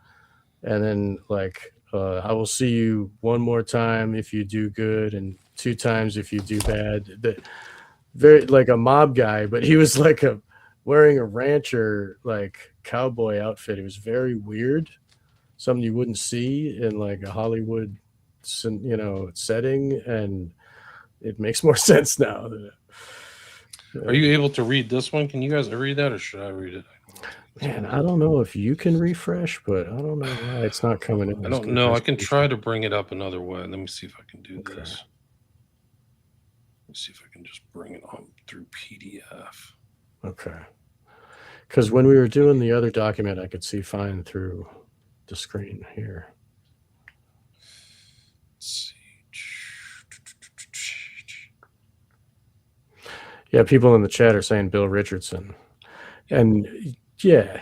and then like, I will see you one more time if you do good, and 2 times if you do bad. Very like a mob guy, but he was like wearing a rancher like cowboy outfit. It was very weird, something you wouldn't see in like a Hollywood setting, and it makes more sense now. Are you able to read this one? Can you guys read that, or should I read it? Man, I don't know if you can refresh, but I don't know why it's not coming in. I don't know. I can try to bring it up another way. Let me see if I can do this. Let me see if I can just bring it on through PDF. Okay. Because when we were doing the other document, I could see fine through the screen here. Yeah, people in the chat are saying Bill Richardson. And yeah.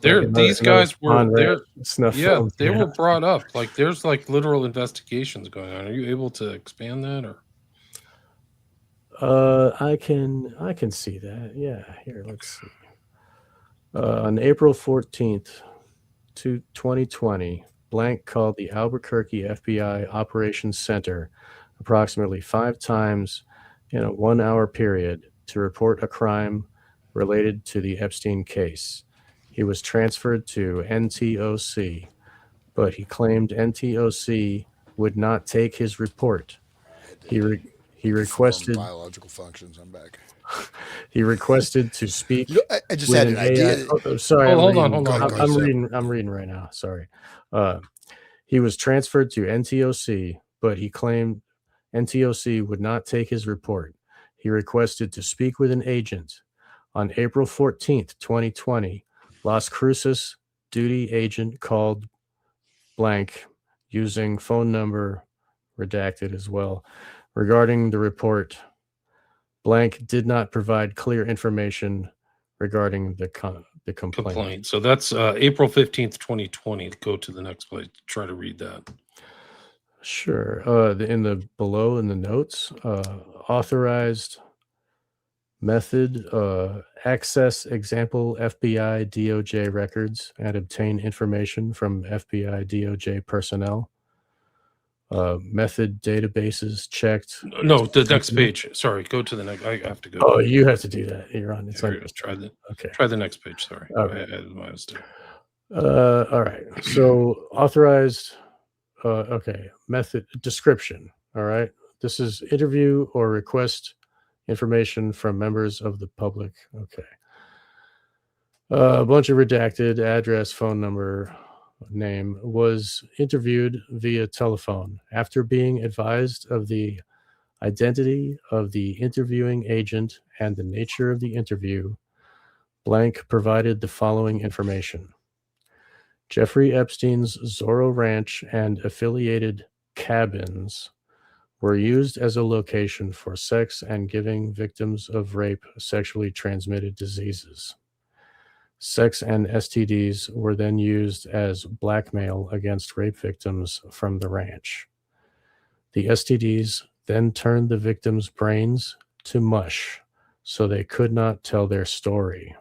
These guys were there. Yeah, film. they were brought up. Like there's like literal investigations going on. Are you able to expand that or? I can see that. Yeah, here, let's see. On April 14th, 2020, Blank called the Albuquerque FBI Operations Center approximately 5 times in a 1-hour period to report a crime related to the Epstein case. He was transferred to NTOC, but he claimed NTOC would not take his report. He requested biological functions. I'm back. He requested to speak. I just had an idea. Sorry, hold on. I'm reading right now. Sorry. He was transferred to NTOC, but he claimed NTOC would not take his report. He requested to speak with an agent. On April 14th, 2020, Las Cruces duty agent called Blank using phone number redacted as well regarding the report. Blank did not provide clear information regarding the complaint. So that's April 15th, 2020. Go to the next place. Try to read that. Sure. In the below in the notes, authorized method, access example FBI DOJ records and obtain information from FBI DOJ personnel. Method databases checked. No, the next page. Sorry, go to the next. I have to go. Oh, you have to do that. You're on. It's on. Try the next page. Sorry. Okay. All right. So authorized. Okay. Method description. All right. This is interview or request information from members of the public. Okay. A bunch of redacted address, phone number, name. Was interviewed via telephone. After being advised of the identity of the interviewing agent and the nature of the interview, Blank provided the following information. Jeffrey Epstein's Zoro Ranch and affiliated cabins were used as a location for sex and giving victims of rape sexually transmitted diseases. Sex and STDs were then used as blackmail against rape victims from the ranch. The STDs then turned the victims' brains to mush so they could not tell their story.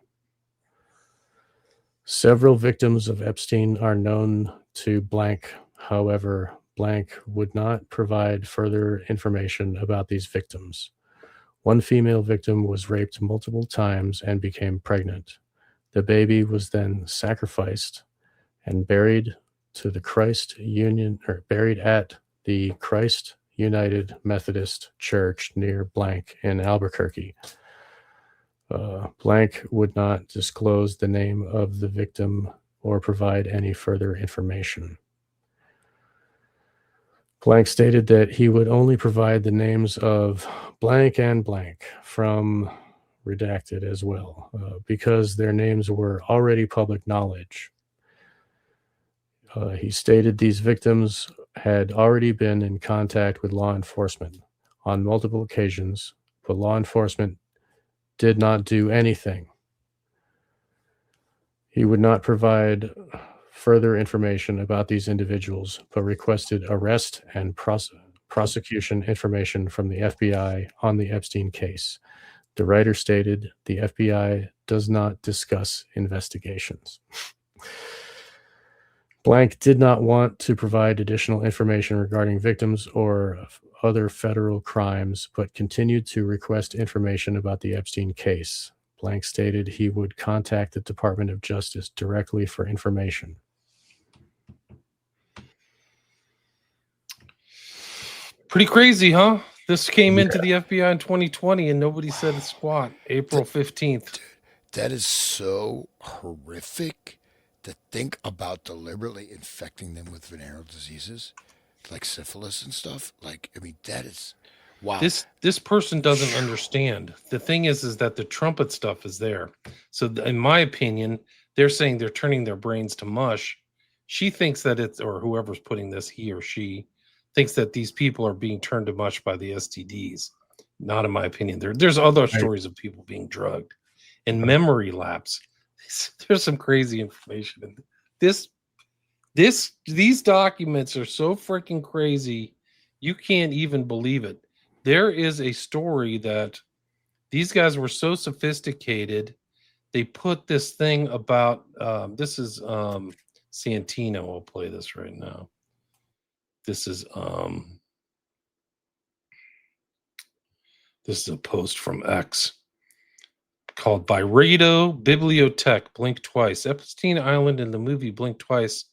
Several victims of Epstein are known to Blank. However, Blank would not provide further information about these victims. One female victim was raped multiple times and became pregnant. The baby was then sacrificed and buried at the Christ United Methodist Church near Blank in Albuquerque. Blank would not disclose the name of the victim or provide any further information. Blank stated that he would only provide the names of blank and blank from redacted as well, because their names were already public knowledge. He stated these victims had already been in contact with law enforcement on multiple occasions, but law enforcement did not do anything. He would not provide further information about these individuals, but requested arrest and prosecution information from the FBI on the Epstein case. The writer stated the FBI does not discuss investigations. Blank did not want to provide additional information regarding victims or other federal crimes, but continued to request information about the Epstein case. Blank stated he would contact the Department of Justice directly for information. Pretty crazy, huh? This came into the FBI in 2020 and nobody said a squat. April 15th. That is so horrific to think about deliberately infecting them with venereal diseases like syphilis and stuff. Like, I mean, that is wow. This person doesn't understand. The thing is that the trumpet stuff is there. So in my opinion, they're saying they're turning their brains to mush. She thinks that it's, or whoever's putting this, he or she thinks that these people are being turned to mush by the STDs. Not in my opinion. There's other stories of people being drugged and memory lapse. There's some crazy information in these documents are so freaking crazy, you can't even believe it. There is a story that these guys were so sophisticated, they put this thing about this is Santino. I'll play this right now. This is a post from X called Byredo Bibliothèque Blink Twice. Epstein Island in the movie Blink Twice.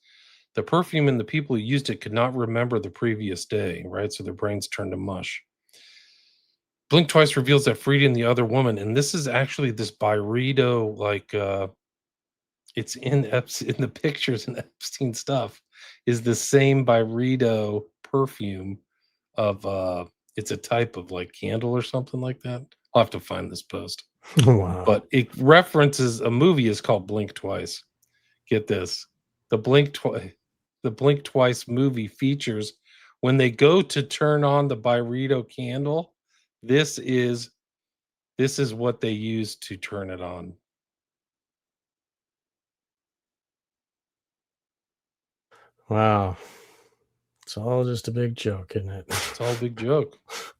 The perfume and the people who used it could not remember the previous day, right? So their brains turned to mush. Blink Twice reveals that Frida and the other woman, and this is actually this Byredo, like it's in the pictures and Epstein stuff, is the same Byredo perfume of it's a type of like candle or something like that. I'll have to find this post. Wow. But it references a movie is called Blink Twice. Get this. The Blink Twice movie features when they go to turn on the Byredo candle, this is what they use to turn it on. Wow. It's all just a big joke, isn't it? It's all a big joke.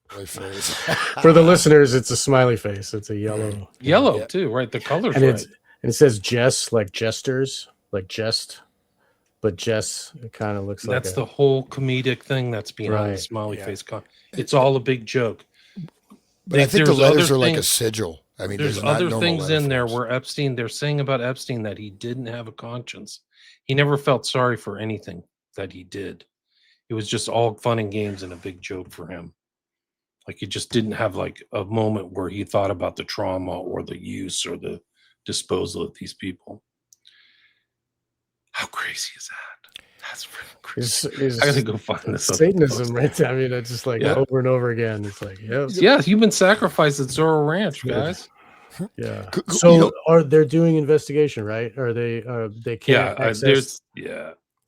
For the listeners, it's a smiley face. It's a yellow. Yellow too, right? The color's and right. And it says jest, like jesters, like jest. But Jess, it kind of looks like that's the whole comedic thing that's behind the smiley face. It's all a big joke. But I think the letters are like a sigil. I mean, there's other things in there where Epstein, they're saying about Epstein that he didn't have a conscience. He never felt sorry for anything that he did. It was just all fun and games and a big joke for him. Like he just didn't have like a moment where he thought about the trauma or the use or the disposal of these people. How crazy is that? That's freaking crazy. I gotta go find this. Satanism, right there. I mean, it's just like over and over again. It's like, human sacrifice at Zoro Ranch, guys. Yeah. So they're doing investigation, right? Or they can't access?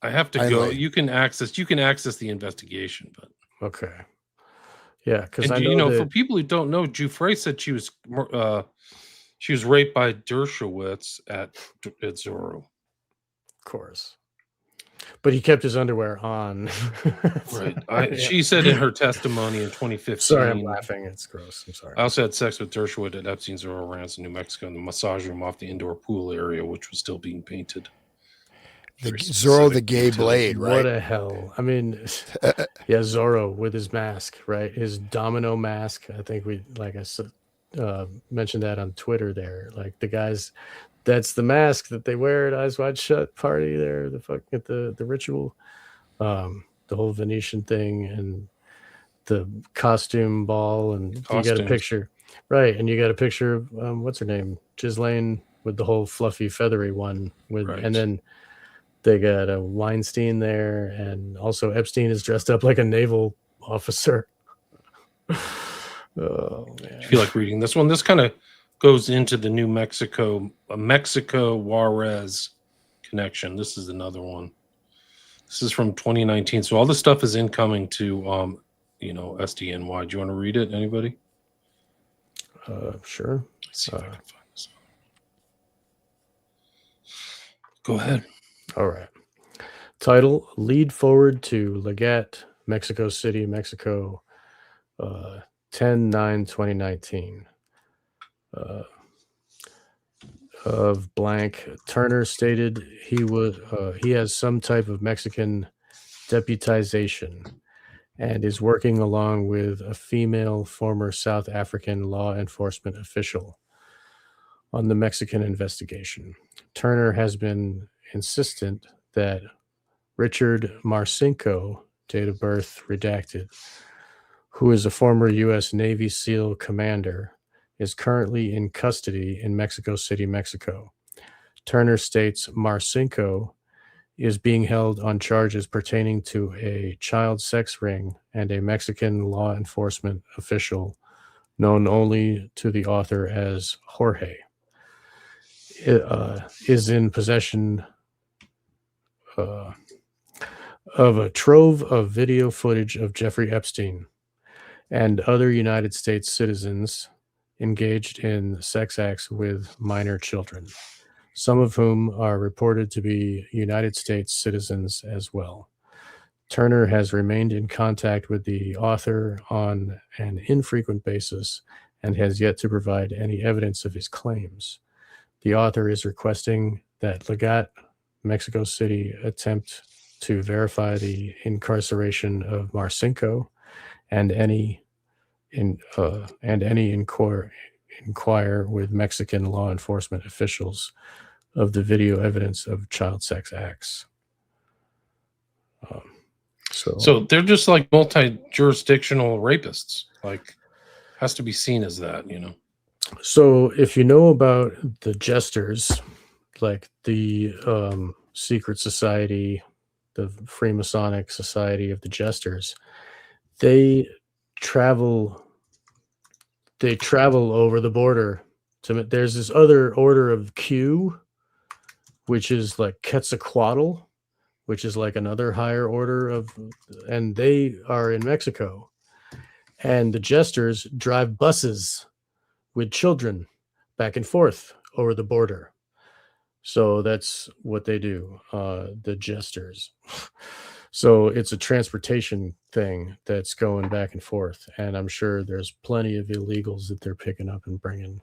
I have to go. You can access the investigation, but okay. Yeah, because for people who don't know, Jufrey said she was raped by Dershowitz at Zoro. Of course, but he kept his underwear on. Right. She said in her testimony in 2015. Sorry, I'm laughing. It's gross. I'm sorry. I also had sex with Dershowitz at Epstein's Zoro Ranch in New Mexico in the massage room off the indoor pool area, which was still being painted. Zoro the gay blade, right? What a hell. I mean, Zoro with his mask, right? His domino mask. I think I mentioned that on Twitter there. Like the guys, that's the mask that they wear at Eyes Wide Shut party there, at the ritual. The whole Venetian thing and the costume ball, and you got a picture. Right, and you got a picture of what's her name? Ghislaine with the whole fluffy, feathery one and then they got a Weinstein there, and also Epstein is dressed up like a naval officer. Oh man! I feel like reading this one. This kind of goes into the New Mexico Juarez connection. This is another one. This is from 2019. So all this stuff is incoming to SDNY. Do you want to read it? Anybody? Sure. Let's see if I can find this. Go ahead. All right. Title: Lead forward to Legat, Mexico City, Mexico, 10/9/2019. Of blank, Turner stated he has some type of Mexican deputization and is working along with a female former South African law enforcement official on the Mexican investigation. Turner has been insistent that Richard Marcinko, date of birth redacted, who is a former U.S. Navy SEAL commander, is currently in custody in Mexico City, Mexico. Turner states Marcinko is being held on charges pertaining to a child sex ring, and a Mexican law enforcement official known only to the author as Jorge is in possession of a trove of video footage of Jeffrey Epstein and other United States citizens engaged in sex acts with minor children, some of whom are reported to be United States citizens as well. Turner has remained in contact with the author on an infrequent basis and has yet to provide any evidence of his claims. The author is requesting that Legat, Mexico City, attempt to verify the incarceration of Marcinko and inquire with Mexican law enforcement officials of the video evidence of child sex acts. So they're just like multi-jurisdictional rapists. Like, has to be seen as that, you know. So if you know about the jesters, like the secret society, the Freemasonic Society of the Jesters, they travel over the border. There's this other order of Q, which is like Quetzalcoatl, which is like another higher order of, and they are in Mexico. And the jesters drive buses with children back and forth over the border. So that's what they do, the jesters. So it's a transportation thing that's going back and forth. And I'm sure there's plenty of illegals that they're picking up and bringing.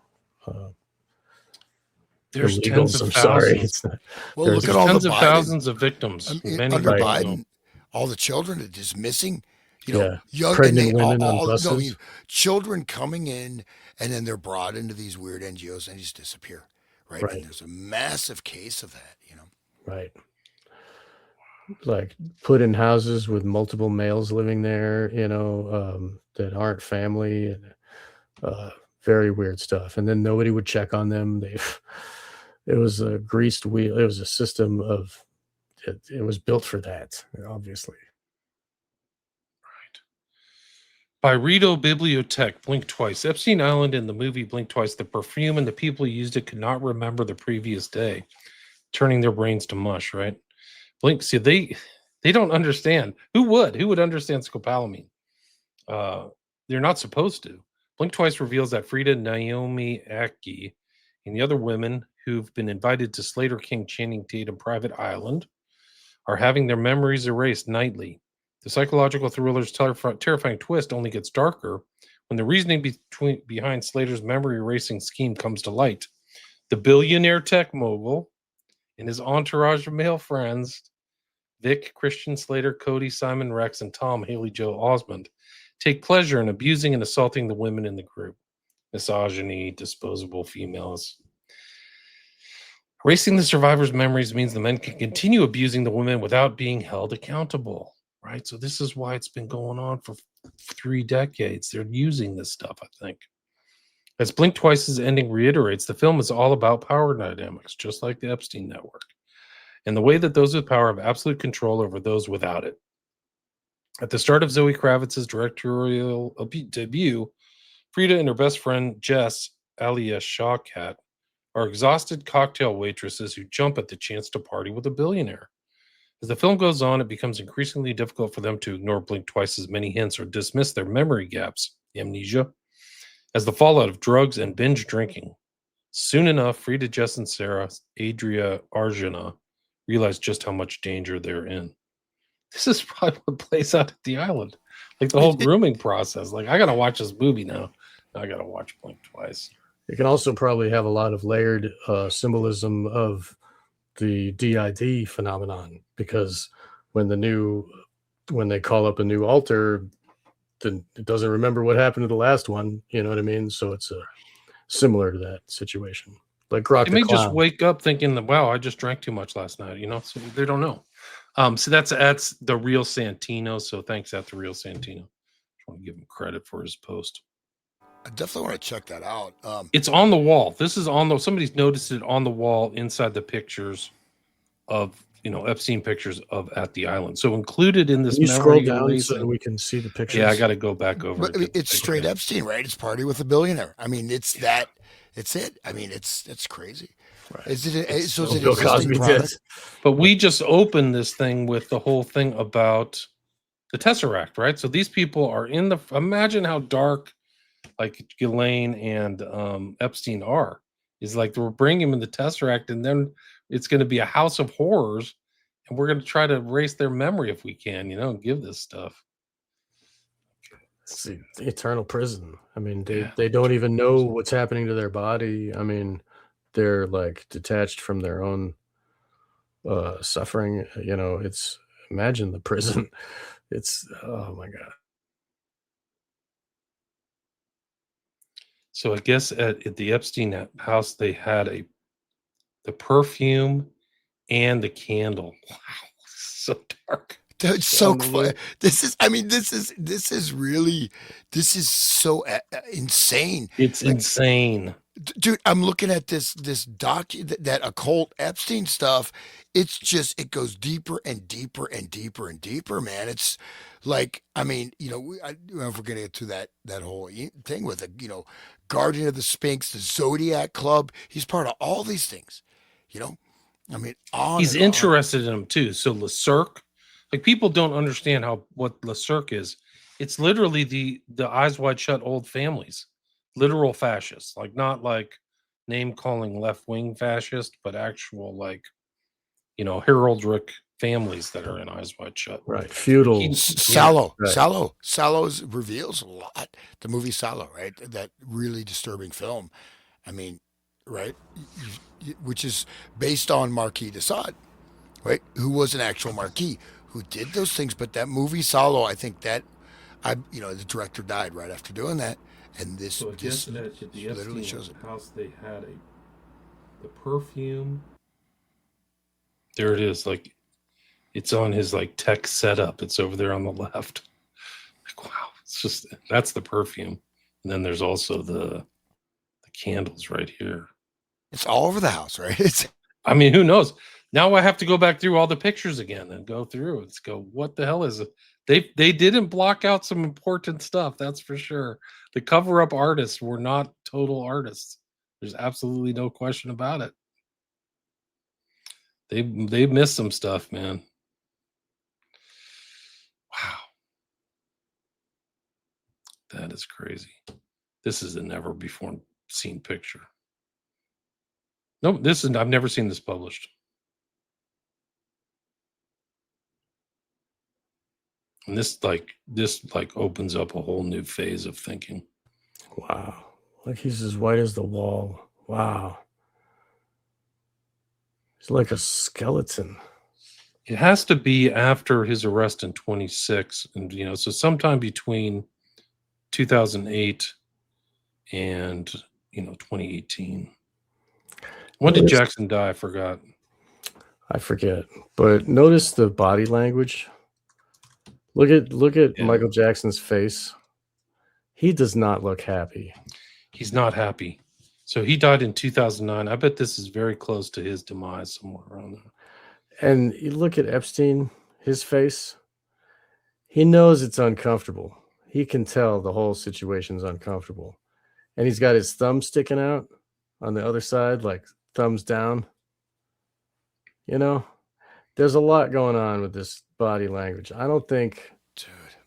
There's illegals, tens of I'm thousands. sorry. Well, look at all Tens the of Biden, thousands of victims. Many under who don't Biden, know. all the children are just missing. You know, young pregnant and they, women on buses. children coming in, and then they're brought into these weird NGOs and just disappear. Right? And there's a massive case of that. You know, right? Like put in houses with multiple males living there. You know, that aren't family, and very weird stuff. And then nobody would check on them. It was a greased wheel. It was a system of. It was built for that, obviously. By Rito Bibliotech, Blink Twice. Epstein Island in the movie Blink Twice, the perfume and the people who used it could not remember the previous day, turning their brains to mush, right? Blink, see, they don't understand. Who would understand scopolamine? They're not supposed to. Blink Twice reveals that Frida, Naomi Aki, and the other women who've been invited to Slater King Channing Tatum private island are having their memories erased nightly. The psychological thriller's terrifying twist only gets darker when the reasoning behind Slater's memory erasing scheme comes to light. The billionaire tech mogul and his entourage of male friends, Vic, Christian Slater, Cody, Simon Rex, and Tom Haley Joe Osmond, take pleasure in abusing and assaulting the women in the group. Misogyny, disposable females. Erasing the survivors' memories means the men can continue abusing the women without being held accountable. Right, so this is why it's been going on for 3 decades. They're using this stuff, I think. As Blink Twice's ending reiterates, the film is all about power dynamics, just like the Epstein network, and the way that those with power have absolute control over those without it. At the start of Zoe Kravitz's directorial debut, Frida and her best friend Jess, alias Shawkat, are exhausted cocktail waitresses who jump at the chance to party with a billionaire. As the film goes on, it becomes increasingly difficult for them to ignore Blink Twice's many hints or dismiss their memory gaps, amnesia, as the fallout of drugs and binge drinking. Soon enough, Frida, Jess, and Sarah, Adria Arjuna, realize just how much danger they're in. This is probably what plays out at the island. Like the whole grooming process. Like, I got to watch this movie now. I got to watch Blink Twice. It can also probably have a lot of layered symbolism of the DID phenomenon, because when they call up a new altar, then it doesn't remember what happened to the last one. You know what I mean? So it's similar to that situation. Like Grok They the may Clown. just wake up thinking that, wow, I just drank too much last night. You know, so they don't know. So that's the real Santino. So thanks at the real Santino. I want to give him credit for his post. I definitely want to check that out. It's on the wall. This is on the. Somebody's noticed it on the wall inside the pictures of, you know, Epstein pictures of at the island. So included in this. Can you scroll down so we can see the pictures? Yeah, I got to go back over. But, I mean, it's straight Epstein, right? It's party with a billionaire. I mean, it's that. It's it. I mean, it's crazy. Right. Is it an Bill Cosby product? did. But we just opened this thing with the whole thing about the tesseract, right? So these people are in the. Imagine how dark, like Ghislaine and Epstein are. Is like we're bringing him in the tesseract, and then it's going to be a house of horrors, and we're going to try to erase their memory if we can, and give this stuff. It's the eternal prison. I mean, they don't even know what's happening to their body. I mean, they're like detached from their own suffering. It's imagine the prison. It's oh my god. So I guess at the Epstein house they had the perfume and the candle. Wow, so dark. It's so fun. This is so insane. It's insane. Dude, I'm looking at this that occult Epstein stuff. It goes deeper and deeper and deeper and deeper, man. It's like, I mean, I don't know if we're gonna get to that whole thing with the, Guardian of the Sphinx, the Zodiac Club. He's part of all these things, I mean, he's interested in them too. So LeCirque, like people don't understand what LeCirque is. It's literally the eyes wide shut old families, literal fascists, like not like name calling left wing fascist, but actual like, heraldric families that are in eyes wide shut. Right, feudal. Sallow reveals a lot. The movie Sallow, right? That really disturbing film. I mean, right, which is based on Marquis de Sade, right? Who was an actual Marquis who did those things. But that movie Sallow, I think the director died right after doing that, and this literally shows it. House they had the perfume. There it is, like it's on his like tech setup. It's over there on the left. Like wow, that's the perfume, and then there's also the candles right here. It's all over the house, right? I mean, who knows? Now I have to go back through all the pictures again and go through. Let's go. What the hell is it? They didn't block out some important stuff. That's for sure. The cover up artists were not total artists. There's absolutely no question about it. They missed some stuff, man. Wow, that is crazy. This is a never before seen picture. Nope, I've never seen this published. And this opens up a whole new phase of thinking. Wow. Like he's as white as the wall. Wow. He's like a skeleton. It has to be after his arrest in 26. And, so sometime between 2008 and, 2018. When did Jackson die? I forgot. I forget. But notice the body language. Look at Michael Jackson's face. He does not look happy. He's not happy. So he died in 2009. I bet this is very close to his demise, somewhere around there. And you look at Epstein, his face. He knows it's uncomfortable. He can tell the whole situation's uncomfortable. And he's got his thumb sticking out on the other side, like thumbs down. There's a lot going on with this body language. I don't think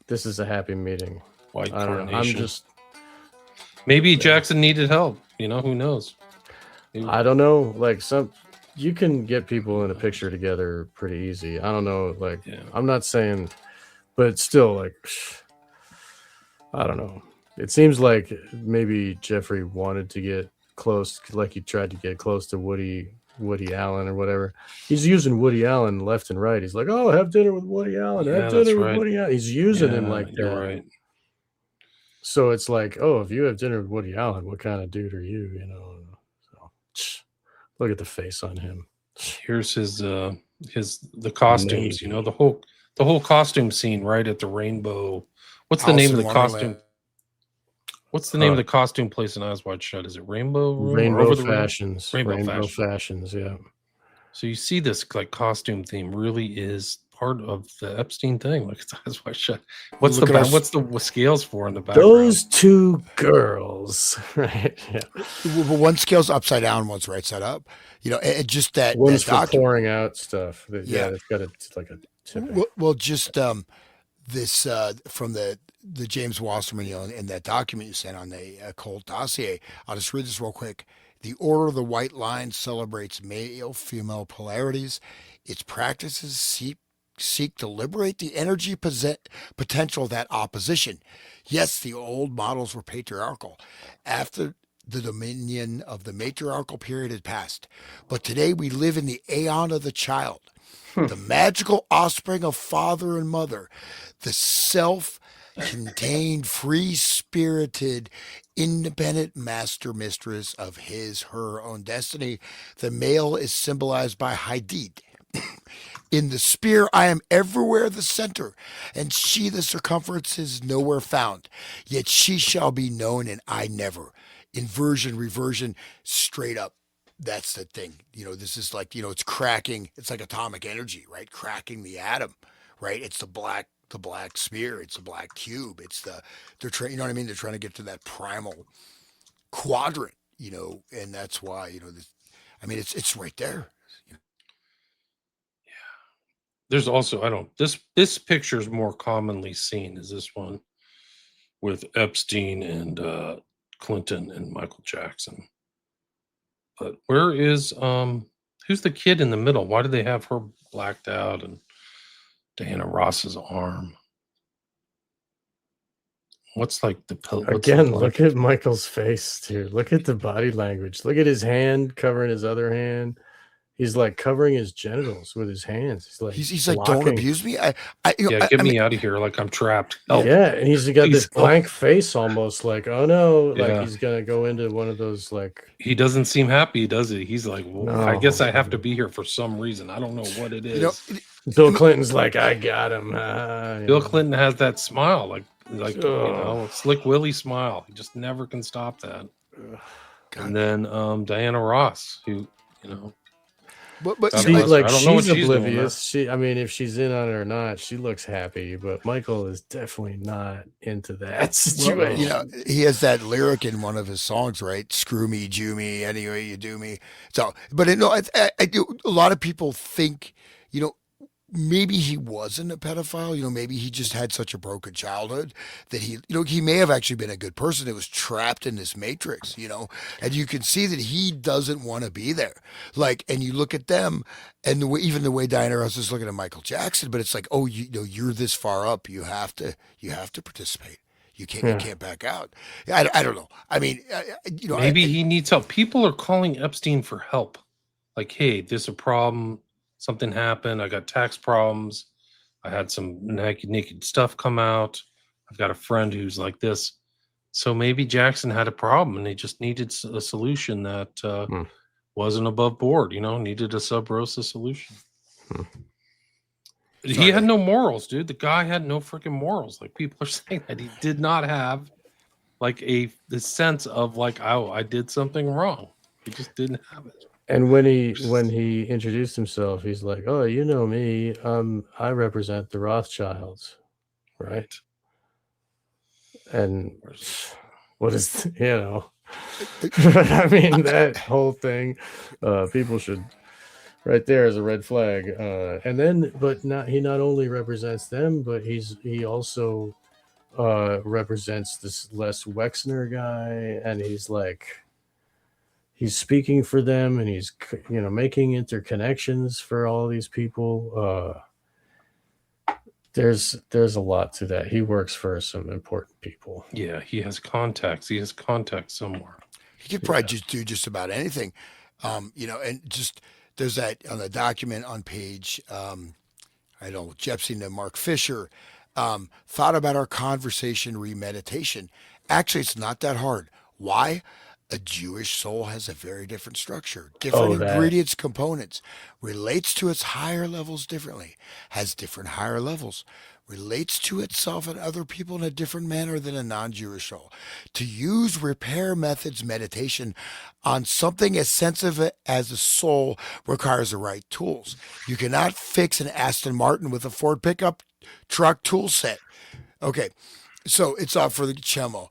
this is a happy meeting. White I don't know. I'm just maybe Jackson needed help. Who knows? I don't know. Like you can get people in a picture together pretty easy. I don't know. Like I'm not saying, but still, like I don't know. It seems like maybe Jeffrey wanted to get close, like he tried to get close to Woody Allen or whatever. He's using Woody Allen left and right. He's like, oh, have dinner with Woody Allen. Have dinner with Woody Allen. He's using him like that. You're right. So it's like, oh, if you have dinner with Woody Allen, what kind of dude are you? So look at the face on him. Here's the costumes. Maybe. The whole costume scene right at the Rainbow. What's the name of the costume? What's the name of the costume place in Eyes Wide Shut? Is it Rainbow Room? Rainbow Fashions. Rainbow Fashions, yeah. So you see this like costume theme really is part of the Epstein thing. Like it's Eyes Wide Shut. What's the scales for in the background? Those two girls, right? Yeah. Well, one scale's upside down, one's right side up. And just that one's that for pouring out stuff. It's got like a tip. Well, just this from the James Wasserman, in that document you sent on the occult dossier. I'll just read this real quick. The Order of the White Line celebrates male-female polarities. Its practices seek to liberate the energy potential of that opposition. Yes, the old models were patriarchal. After the dominion of the matriarchal period had passed. But today we live in the aeon of the child, the magical offspring of father and mother, the self-contained, free-spirited, independent master mistress of her own destiny. The male is symbolized by Hadid. In the spear, I am everywhere the center, and she the circumference is nowhere found. Yet she shall be known, and I never. Inversion, reversion, straight up. That's the thing. This is like, it's cracking. It's like atomic energy, right? Cracking the atom, right? It's the black sphere. It's the black cube. They're trying, you know what I mean? They're trying to get to that primal quadrant, and that's why, it's right there. There's also, this picture is more commonly seen as this one with Epstein and Clinton and Michael Jackson. But where is who's the kid in the middle? Why do they have her blacked out and Diana Ross's arm? What's like the again? Look at Michael's face, dude. Look at the body language. Look at his hand covering his other hand. He's like covering his genitals with his hands. He's like, don't abuse me. Get me out of here. Like I'm trapped. Help. Yeah, and he's got this blank face, almost like, oh no, like he's gonna go into one of those like. He doesn't seem happy, does he? He's like, well, no, I guess I have to be here for some reason. I don't know what it is. Bill Clinton's like, I got him. Bill Clinton has that smile, like Slick Willie smile. He just never can stop that. And then Diana Ross, who But she's oblivious. If she's in on it or not, she looks happy. But Michael is definitely not into that situation. Well, he has that lyric in one of his songs, right? Screw me, Jew me, any way you do me. So, but I do. A lot of people think, maybe he wasn't a pedophile. Maybe he just had such a broken childhood that he may have actually been a good person that was trapped in this matrix, and you can see that he doesn't want to be there. Like, and you look at them and even the way Diana Ross is looking at Michael Jackson, but it's like, oh, you're this far up. You have to participate. You can't back out. I don't know. I mean, maybe he needs help. People are calling Epstein for help. Like, hey, there's a problem. Something happened. I got tax problems. I had some naked stuff come out. I've got a friend who's like this. So maybe Jackson had a problem and he just needed a solution that wasn't above board, needed a sub rosa solution. He had no morals, dude. The guy had no freaking morals. Like, people are saying that he did not have like the sense of like, oh, I did something wrong. He just didn't have it. And when he introduced himself, he's like, "Oh, you know me. I represent the Rothschilds, right?" And what is I mean, that whole thing, people should. Right there is a red flag. And then, he not only represents them, but he also represents this Les Wexner guy, and he's like. He's speaking for them, and he's making interconnections for all these people. There's a lot to that. He works for some important people. Yeah, he has contacts. He has contacts somewhere. He could probably just do just about anything, and just there's that on the document on page, Epstein and Mark Fisher, thought about our conversation remeditation. Actually, it's not that hard. Why? A Jewish soul has a very different structure, different ingredients, components, relates to its higher levels differently, has different higher levels, relates to itself and other people in a different manner than a non-Jewish soul. To use repair methods meditation on something as sensitive as a soul requires the right tools. You cannot fix an Aston Martin with a Ford pickup truck tool set. Okay. So it's off for the chemo.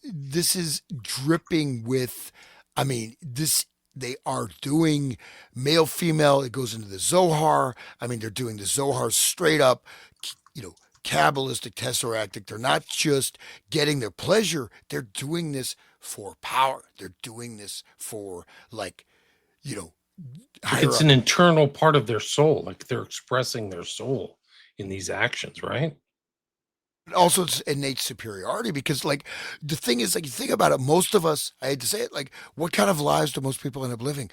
This is dripping with, they are doing male, female. It goes into the Zohar. They're doing the Zohar straight up, Kabbalistic, tesseractic. They're not just getting their pleasure. They're doing this for power. They're doing this for It's an internal part of their soul. Like they're expressing their soul in these actions, right? Also, it's innate superiority because, the thing is, you think about it, most of us, I hate to say it, what kind of lives do most people end up living?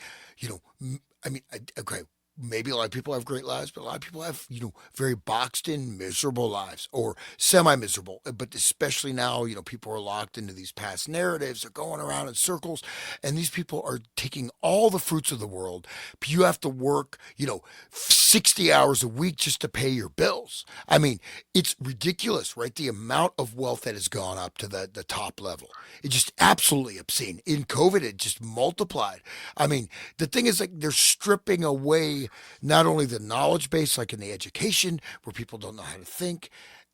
Okay, maybe a lot of people have great lives, but a lot of people have, very boxed in, miserable lives or semi-miserable. But especially now, people are locked into these past narratives. They're going around in circles, and these people are taking all the fruits of the world. You have to work, 60 hours a week just to pay your bills. I mean, it's ridiculous, right? The amount of wealth that has gone up to the top level. It's just absolutely obscene. In COVID, it just multiplied. I mean, the thing is, they're stripping away not only the knowledge base, like in the education where people don't know how to think,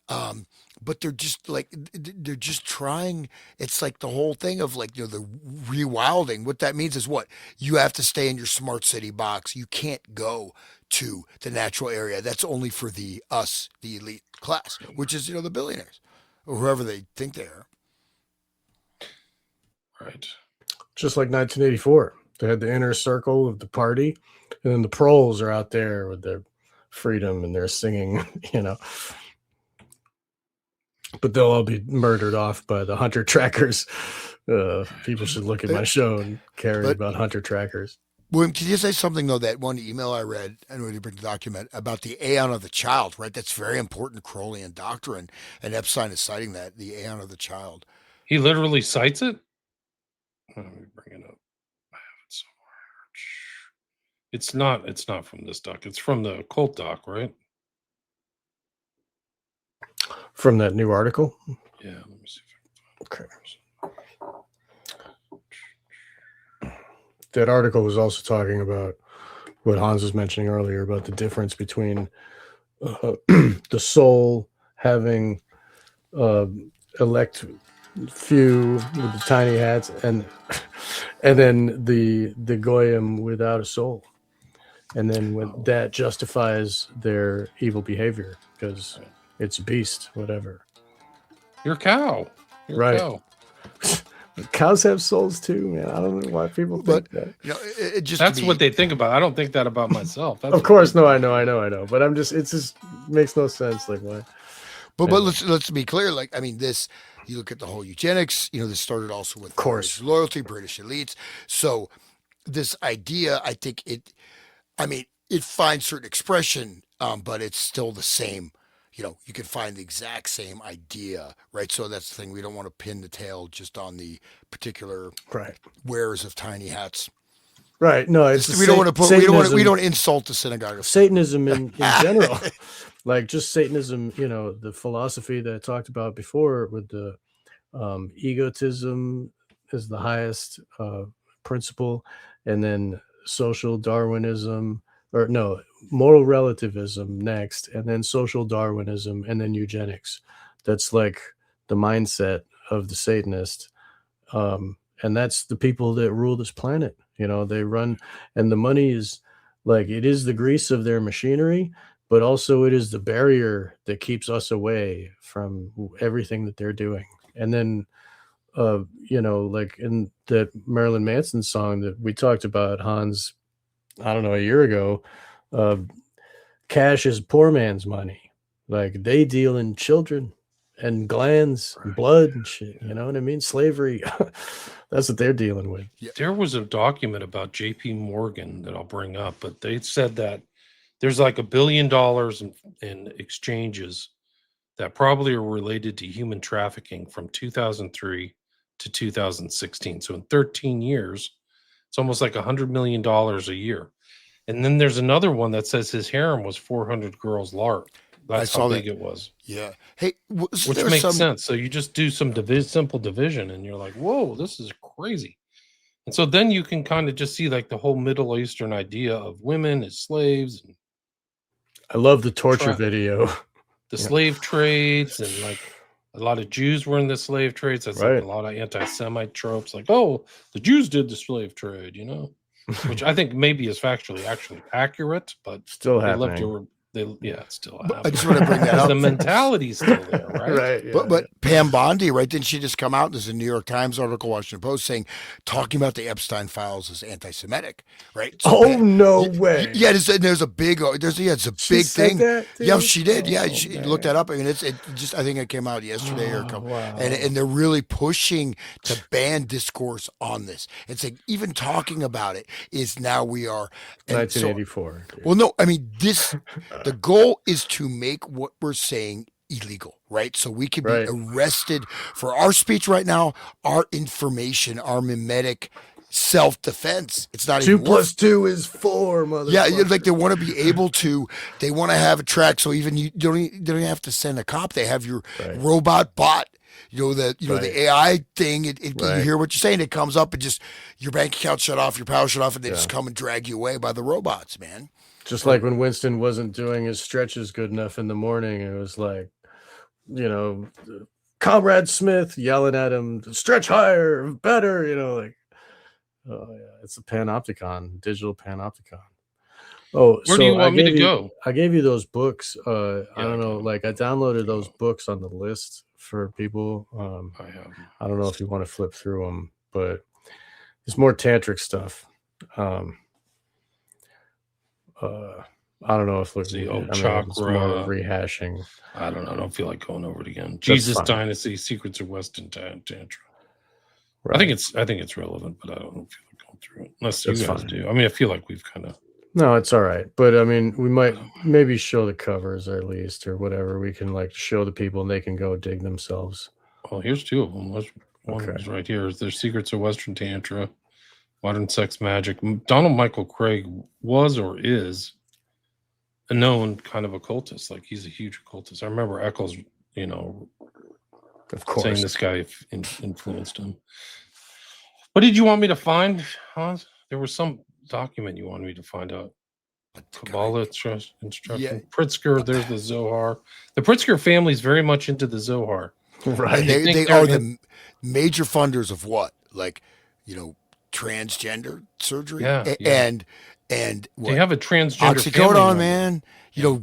but they're just trying. It's like the whole thing of the rewilding. What that means is what you have to stay in your smart city box. You can't go to the natural area. That's only for the elite class, which is the billionaires or whoever they think they are. Right. Just like 1984, they had the inner circle of the party, and then the proles are out there with their freedom and they're singing, but they'll all be murdered off by the hunter trackers. People should look at my show and carry about hunter trackers. William, can you say something, though, that one email I read, and we bring the document, about the aeon of the child, right? That's very important Crowleyan doctrine, and Epstein is citing that, the aeon of the child. He literally cites it? Let me bring it up. I have it somewhere. It's not from this doc. It's from the occult doc, right? From that new article? Yeah, let me see if I can find it. That article was also talking about what Hans was mentioning earlier about the difference between the soul having elect few with the tiny hats and then the goyim without a soul, and then when that justifies their evil behavior because it's a beast, whatever. You're a cow. You're right. A cow. Cows have souls too, man. I don't know why people think that. That's what they think about. I don't think that about myself. Of course, no, I know. But it just makes no sense. Like why? But let's be clear. This. You look at the whole eugenics. This started also with British loyalty, British elites. So this idea, I think it finds certain expression, but it's still the same. You can find the exact same idea, right? So that's the thing. We don't want to pin the tail just on the particular wearers of tiny hats. Right. No, we don't want to we don't insult the synagogue of Satanism in general. Like just Satanism, the philosophy that I talked about before with the egotism is the highest principle, and then social Darwinism, or no, moral relativism next, and then social Darwinism, and then eugenics. That's like the mindset of the Satanist. And that's the people that rule this planet. They run, and the money is it is the grease of their machinery, but also it is the barrier that keeps us away from everything that they're doing. And then, like in that Marilyn Manson song that we talked about, Hans, I don't know, a year ago, cash is poor man's money. Like they deal in children and glands and blood and shit. You know what I mean? Slavery. That's what they're dealing with. There was a document about JP Morgan that I'll bring up, but they said that there's like $1 billion in exchanges that probably are related to human trafficking from 2003 to 2016. So in 13 years, it's almost like $100 million a year. And then there's another one that says his harem was 400 girls large. That's how big it was. Yeah. Hey, which makes sense. So you just do some simple division and you're like, whoa, this is crazy. And so then you can kind of just see like the whole Middle Eastern idea of women as slaves. And I love the torture video. The slave trades, and like a lot of Jews were in the slave trades. That's like a lot of anti-Semite tropes, like, oh, the Jews did the slave trade, which I think maybe is factually actually accurate, but still happening. It still I happens. just want to bring that up. The mentality's still there, right? Right. Yeah, But Pam Bondi, right? Didn't she just come out? There's a New York Times article, Washington Post, talking about the Epstein files as anti-Semitic, right? So no way. Yeah, there's a big, it's a She big said thing. that, Yeah, she did. Yeah, Oh, she looked that up. I mean, I think it came out yesterday or a couple. Wow. And they're really pushing to ban discourse on this. It's like even talking about it is now we are. 1984. Well, no, I mean the goal is to make what we're saying illegal, right? So we can be arrested for our speech right now, our information, our mimetic self-defense. It's not 2 even plus 2 is 4, motherfucker. Yeah, like they want to be able to. They want to have a track, so even you don't even have to send a cop. They have your robot bot. The AI thing. You hear what you're saying. It comes up and just your bank account shut off, your power shut off, and they just come and drag you away by the robots, man. Just like when Winston wasn't doing his stretches good enough in the morning, it was like, Comrade Smith yelling at him, stretch higher, better, like, oh yeah, it's a panopticon, digital panopticon. Oh, where do you want me to go? I gave you those books. I don't know, like I downloaded those books on the list for people. I don't know if you want to flip through them, but it's more tantric stuff. I don't know if the old chakra it's more rehashing. I don't know. I don't feel like going over it again. Jesus Dynasty, Secrets of Western Tantra. Right. I think it's relevant, but I don't feel like going through it unless you guys do. I mean, I feel like we've kind of. No, it's all right. But I mean, we might maybe show the covers at least or whatever. We can like show the people and they can go dig themselves. Well, here's 2 of them. One is right here. There's Secrets of Western Tantra, Modern Sex Magic. Donald Michael Craig was or is a known kind of occultist. Like he's a huge occultist. I remember Eccles, of course, saying this guy influenced him. What did you want me to find, Hans? There was some document you wanted me to find out. Kabbalah instruction. Yeah. Pritzker, there's the Zohar. The Pritzker family is very much into the Zohar. Right. And they are the major funders of what? Like, transgender surgery? Yeah. And what? They have a transgender oxycodone, man.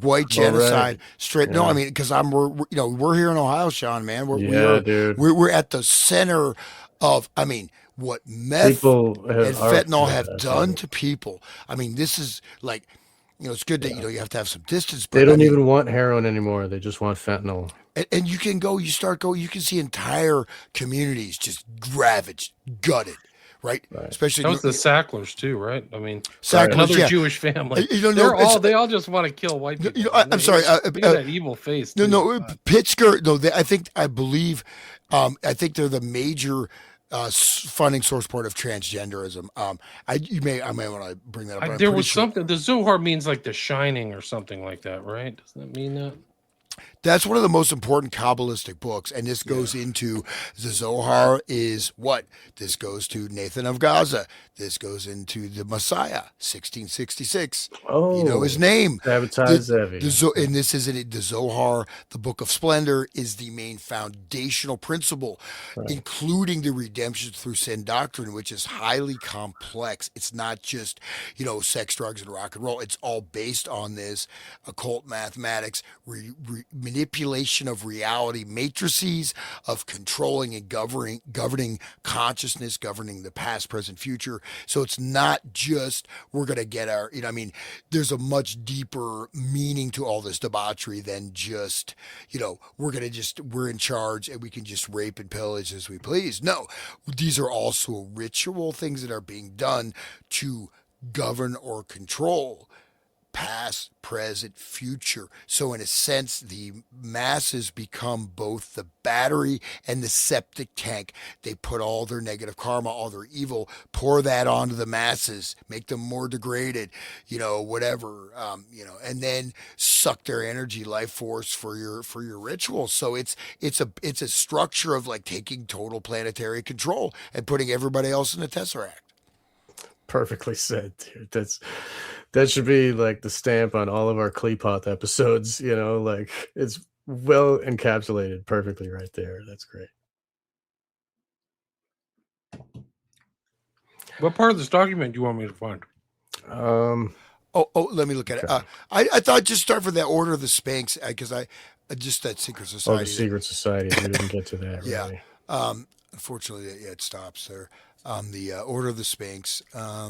White genocide, straight. Yeah. No, I mean, because we're here in Ohio, Sean, man. We're at the center of, I mean, what meth and fentanyl have done to people. I mean, this is like, it's good that you have to have some distance. But they don't even want heroin anymore. They just want fentanyl. And you can you can see entire communities just ravaged, gutted. Right, especially that was the Sacklers too, right? I mean, Sacklers, another Jewish family. They all just want to kill white people. I'm sorry, that evil face. Pittsburgh. No, I believe they're the major funding source point of transgenderism. I may want to bring that up. There was something. The Zohar means like the Shining or something like that, right? Doesn't that mean that? That's one of the most important Kabbalistic books, and this goes into the Zohar is what? This goes to Nathan of Gaza. This goes into the Messiah, 1666. Oh, his name. Sabotage and this is the Zohar, the Book of Splendor, is the main foundational principle, including the redemption through sin doctrine, which is highly complex. It's not just, sex, drugs, and rock and roll. It's all based on this occult mathematics, manipulation of reality, matrices of controlling and governing consciousness, governing the past, present, future. So it's not just we're going to get our, there's a much deeper meaning to all this debauchery than just, we're in charge and we can just rape and pillage as we please. No, these are also ritual things that are being done to govern or control past, present, future. So in a sense, the masses become both the battery and the septic tank. They put all their negative karma, all their evil, pour that onto the masses, make them more degraded, whatever, and then suck their energy, life force for your rituals. So it's a structure of like taking total planetary control and putting everybody else in the tesseract. Perfectly said, dude. That should be like the stamp on all of our Kleepoth episodes, like it's well encapsulated perfectly right there. That's great. What part of this document do you want me to find? Let me look at it. Okay. I thought just start for that Order of the Spanx because I just that secret Oh, the society. secret societies. We didn't get to that, Yeah. really. Unfortunately, it stops there. The Order of the Spanx.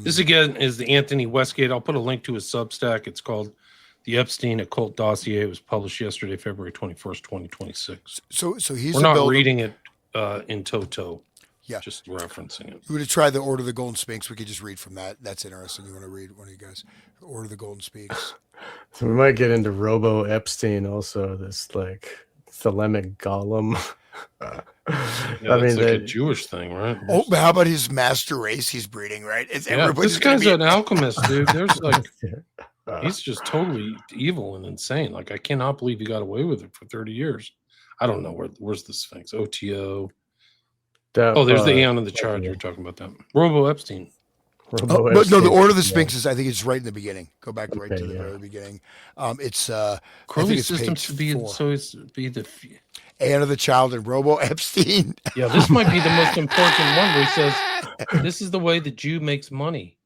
This again is the Anthony Westgate. I'll put a link to his Substack. It's called The Epstein Occult Dossier. It was published yesterday, February 21st, 2026. So he's We're not reading it in toto. Yeah. Just referencing it. You would have tried the Order of the Golden Sphinx. We could just read from that. That's interesting. You want to read one of you guys? Order of the Golden Sphinx. So we might get into Robo Epstein also, this like thelemic golem. Yeah, I mean, like a Jewish thing, right? Oh, but how about his master race he's breeding, right? It's Yeah, this guy's an alchemist, dude. There's like, uh, he's just totally evil and insane. Like, I cannot believe he got away with it for 30 years. I don't know where's the Sphinx. OTO. There's the Aeon in the chart. You're talking about that. Robo Epstein. But no, the Order of the Sphinx is, I think it's right in the beginning. Go back right to the very beginning. It's Crowley's system should be 4. so it's be the Anna the Child and Robo Epstein. Yeah, this might be the most important one where he says this is the way the Jew makes money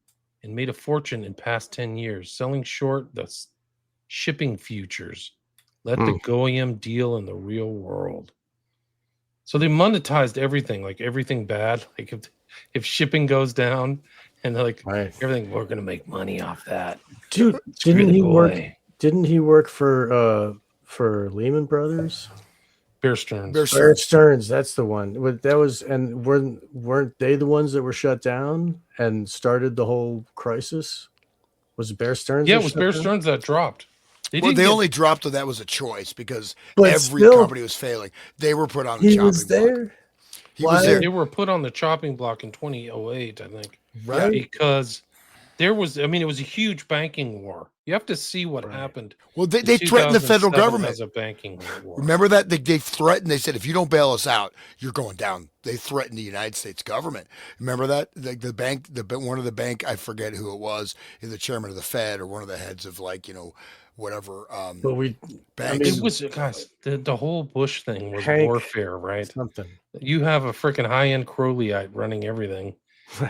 and made a fortune in past 10 years, selling short the shipping futures. Let the Goyim deal in the real world. So they monetized everything, like everything bad. Like if shipping goes down and like everything, we're gonna make money off that. Dude, didn't he work for Lehman Brothers? Bear Stearns. Bear Stearns, that's the one. That was, and weren't they the ones that were shut down and started the whole crisis? Was it Bear Stearns? Yeah, it was Bear Stearns that dropped. They only dropped that was a choice because every company was failing. They were put on the chopping block. He was there. They were put on the chopping block in 2008, I think. Right. Because there was, it was a huge banking war. You have to see what happened. Well, they threatened the federal government. As a banking war. Remember that? They threatened, they said, if you don't bail us out, you're going down. They threatened the United States government. Remember that? The bank, one of the bank, I forget who it was, the chairman of the Fed or one of the heads of whatever. But it was, guys, the whole Bush thing was warfare, right? Something. You have a freaking high-end Crowleyite running everything,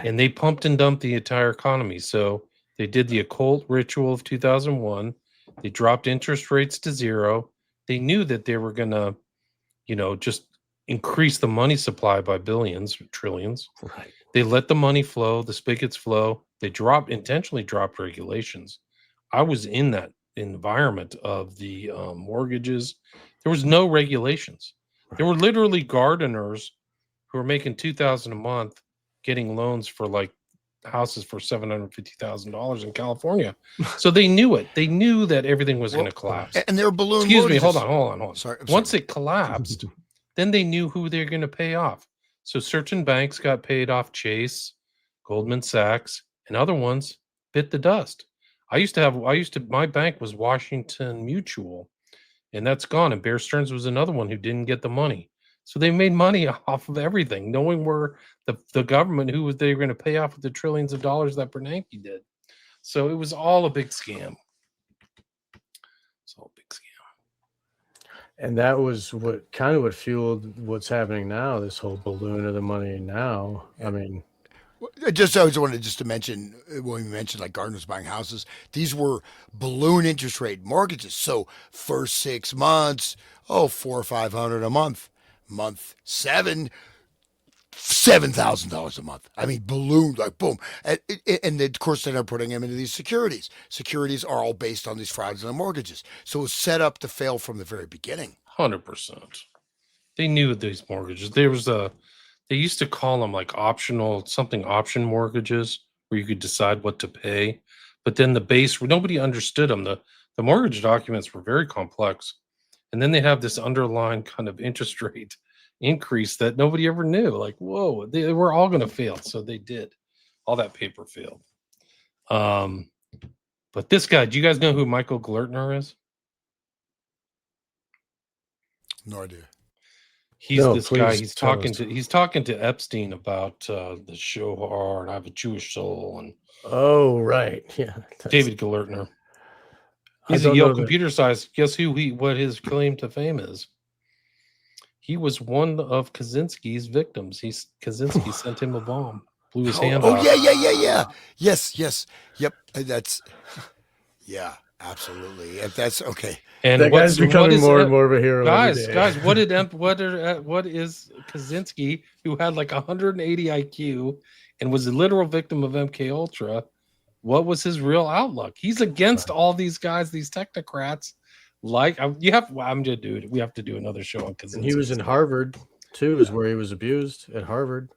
and they pumped and dumped the entire economy. So they did the occult ritual of 2001. They dropped interest rates to 0. They knew that they were going to, just increase the money supply by billions, trillions. Right. They let the money flow, the spigots flow. They intentionally dropped regulations. I was in that environment of the mortgages. There was no regulations. There were literally gardeners who were making $2,000 a month getting loans for like houses for $750,000 in California. So they knew it. They knew that everything was going to collapse. And they were balloon Excuse mortgages. me, hold on. Sorry, Once it collapsed, then they knew who they're going to pay off. So certain banks got paid off, Chase, Goldman Sachs, and other ones bit the dust. My bank was Washington Mutual, and that's gone. And Bear Stearns was another one who didn't get the money. So they made money off of everything, knowing where the government, who they were going to pay off with the trillions of dollars that Bernanke did. So it was all a big scam. It's all a big scam. And that was what fueled what's happening now, this whole balloon of the money now. I always wanted to mention, when we mentioned like gardeners buying houses, these were balloon interest rate mortgages. So first 6 months, $400 or $500 a month. Month 7, $7,000 a month. Balloon, like boom. And of course, they're putting them into these securities. Securities are all based on these fraudulent mortgages. So it was set up to fail from the very beginning. 100%. They knew these mortgages. They used to call them like option mortgages, where you could decide what to pay. But then the base, nobody understood them. The mortgage documents were very complex. And then they have this underlying kind of interest rate increase that nobody ever knew. Like, whoa, they were all going to fail. So they did. All that paper failed. But this guy, do you guys know who Michael Glertner is? No idea. He's guy. He's talking to Epstein about the Shohar and I Have a Jewish Soul and right, yeah, David Glertner. He's a Yale computer science. Guess what his claim to fame is? He was one of Kaczynski's victims. Kaczynski sent him a bomb, blew his hand off. Yeah. Yes. Yep. Yeah, absolutely. If that's okay. And That guy's what becoming is more and more of a hero every guys, day. what is Kaczynski, who had like 180 IQ and was a literal victim of MK Ultra? What was his real outlook? He's against all these guys, these technocrats. Like I'm just dude. We have to do another show on Kaczynski. And he was in Harvard too, is where he was abused at Harvard.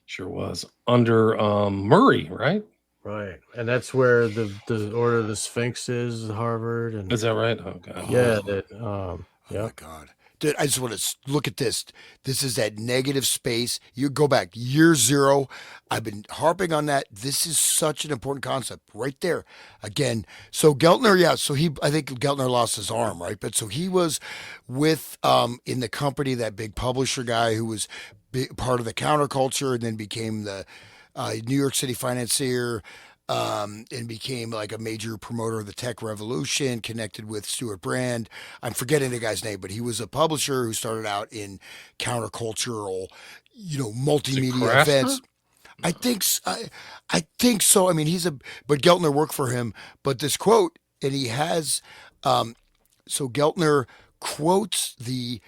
Sure was under Murray, right? Right, and that's where the Order of the Sphinx is, Harvard, and Is that right? Oh god. yeah, that Oh yeah. my God. Dude, I just want to look at this. This is that negative space. You go back year zero. I've been harping on that. This is such an important concept right there. Again, so Geltner, yeah, so I think Geltner lost his arm, right? But so he was with, in the company, that big publisher guy who was part of the counterculture and then became the New York City financier, and became like a major promoter of the tech revolution, connected with Stuart Brand. I'm forgetting the guy's name, but he was a publisher who started out in countercultural, multimedia events. I think I think so. I mean, but Geltner worked for him. But this quote, and he has, so Geltner quotes the.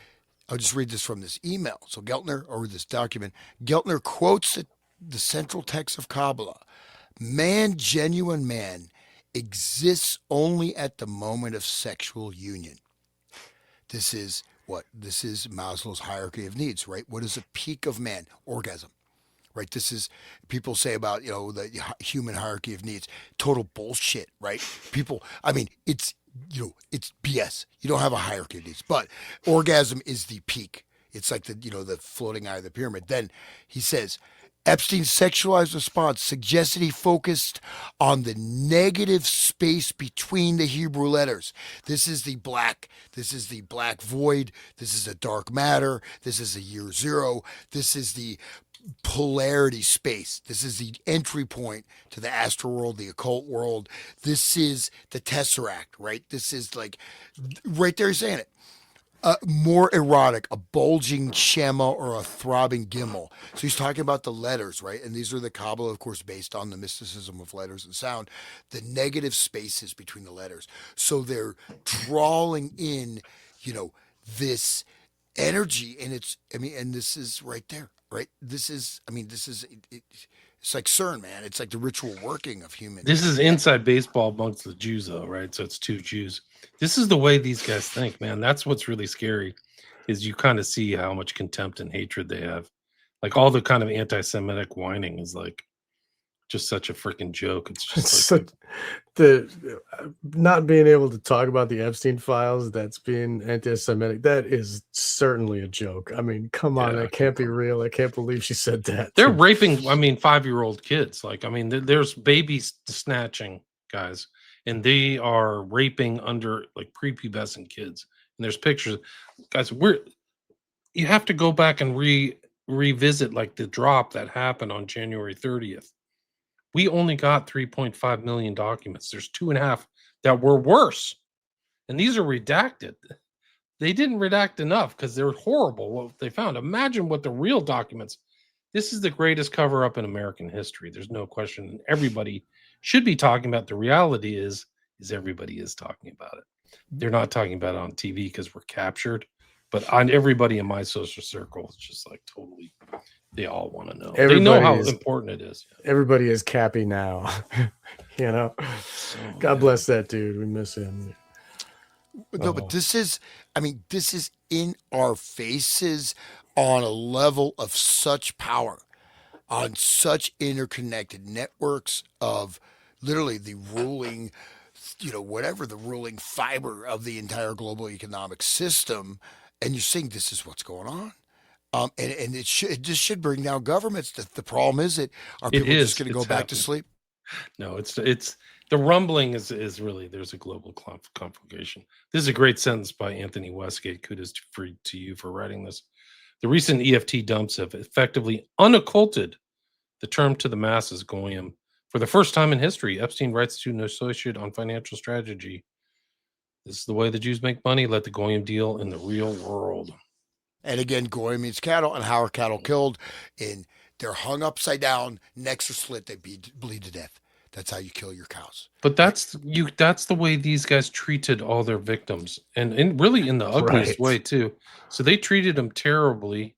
I'll just read this from this email. So Geltner, or this document, Geltner quotes the central text of Kabbalah. Man, genuine man, exists only at the moment of sexual union. This is what? This is Maslow's hierarchy of needs, right? What is a peak of man? Orgasm, right? This is, people say about, the human hierarchy of needs. Total bullshit, right? People, I mean, it's BS. You don't have a hierarchy of needs, but orgasm is the peak. It's like the floating eye of the pyramid. Then he says, Epstein's sexualized response suggested he focused on the negative space between the Hebrew letters. This is the black void. This is the dark matter. This is the year zero. This is the polarity space. This is the entry point to the astral world, the occult world. This is the tesseract, right? This is like, right there, he's saying it. More erotic, a bulging shema or a throbbing gimel. So he's talking about the letters, right? And these are the Kabbalah, of course, based on the mysticism of letters and sound, the negative spaces between the letters. So they're drawing in, this energy, and and this is right there, right? It's like CERN, man. It's like the ritual working of human. This is inside baseball amongst the Jews, though, right? So it's two Jews. This is the way these guys think, man. That's what's really scary, is you kind of see how much contempt and hatred they have. Like all the kind of anti-Semitic whining is like just such a freaking joke. It's just like the not being able to talk about the Epstein files, that's being anti-Semitic. That is certainly a joke. I mean, come on, that can't be real. I can't believe she said that. They're raping, 5-year-old kids. Like, there's baby snatching guys, and they are raping under like prepubescent kids. And there's pictures, guys. You have to go back and revisit like the drop that happened on January 30th. We only got 3.5 million documents. There's 2.5 that were worse. And these are redacted. They didn't redact enough because they're horrible what they found. Imagine what the real documents. This is the greatest cover up in American history. There's no question. Everybody should be talking about. The reality is everybody is talking about it. They're not talking about it on TV because we're captured. But on everybody in my social circle, it's just like totally. They all want to know. They know how important it is. Everybody is Cappy now. God bless that dude. We miss him. No, but this is in our faces on a level of such power, on such interconnected networks of literally the ruling, whatever the ruling fiber of the entire global economic system. And you're seeing this is what's going on. And it should bring down governments. The problem is are people just going to go back to sleep? No, it's the rumbling is really, there's a global conflagration. This is a great sentence by Anthony Westgate. Kudos to you for writing this. The recent EFT dumps have effectively unocculted the term to the masses, Goyim. For the first time in history, Epstein writes to an associate on financial strategy. This is the way the Jews make money. Let the Goyim deal in the real world. And again, Goyim means cattle, and how are cattle killed? They're hung upside down, necks are slit, they bleed to death. That's how you kill your cows. But that's the way these guys treated all their victims, and really in the ugliest way too. So they treated them terribly,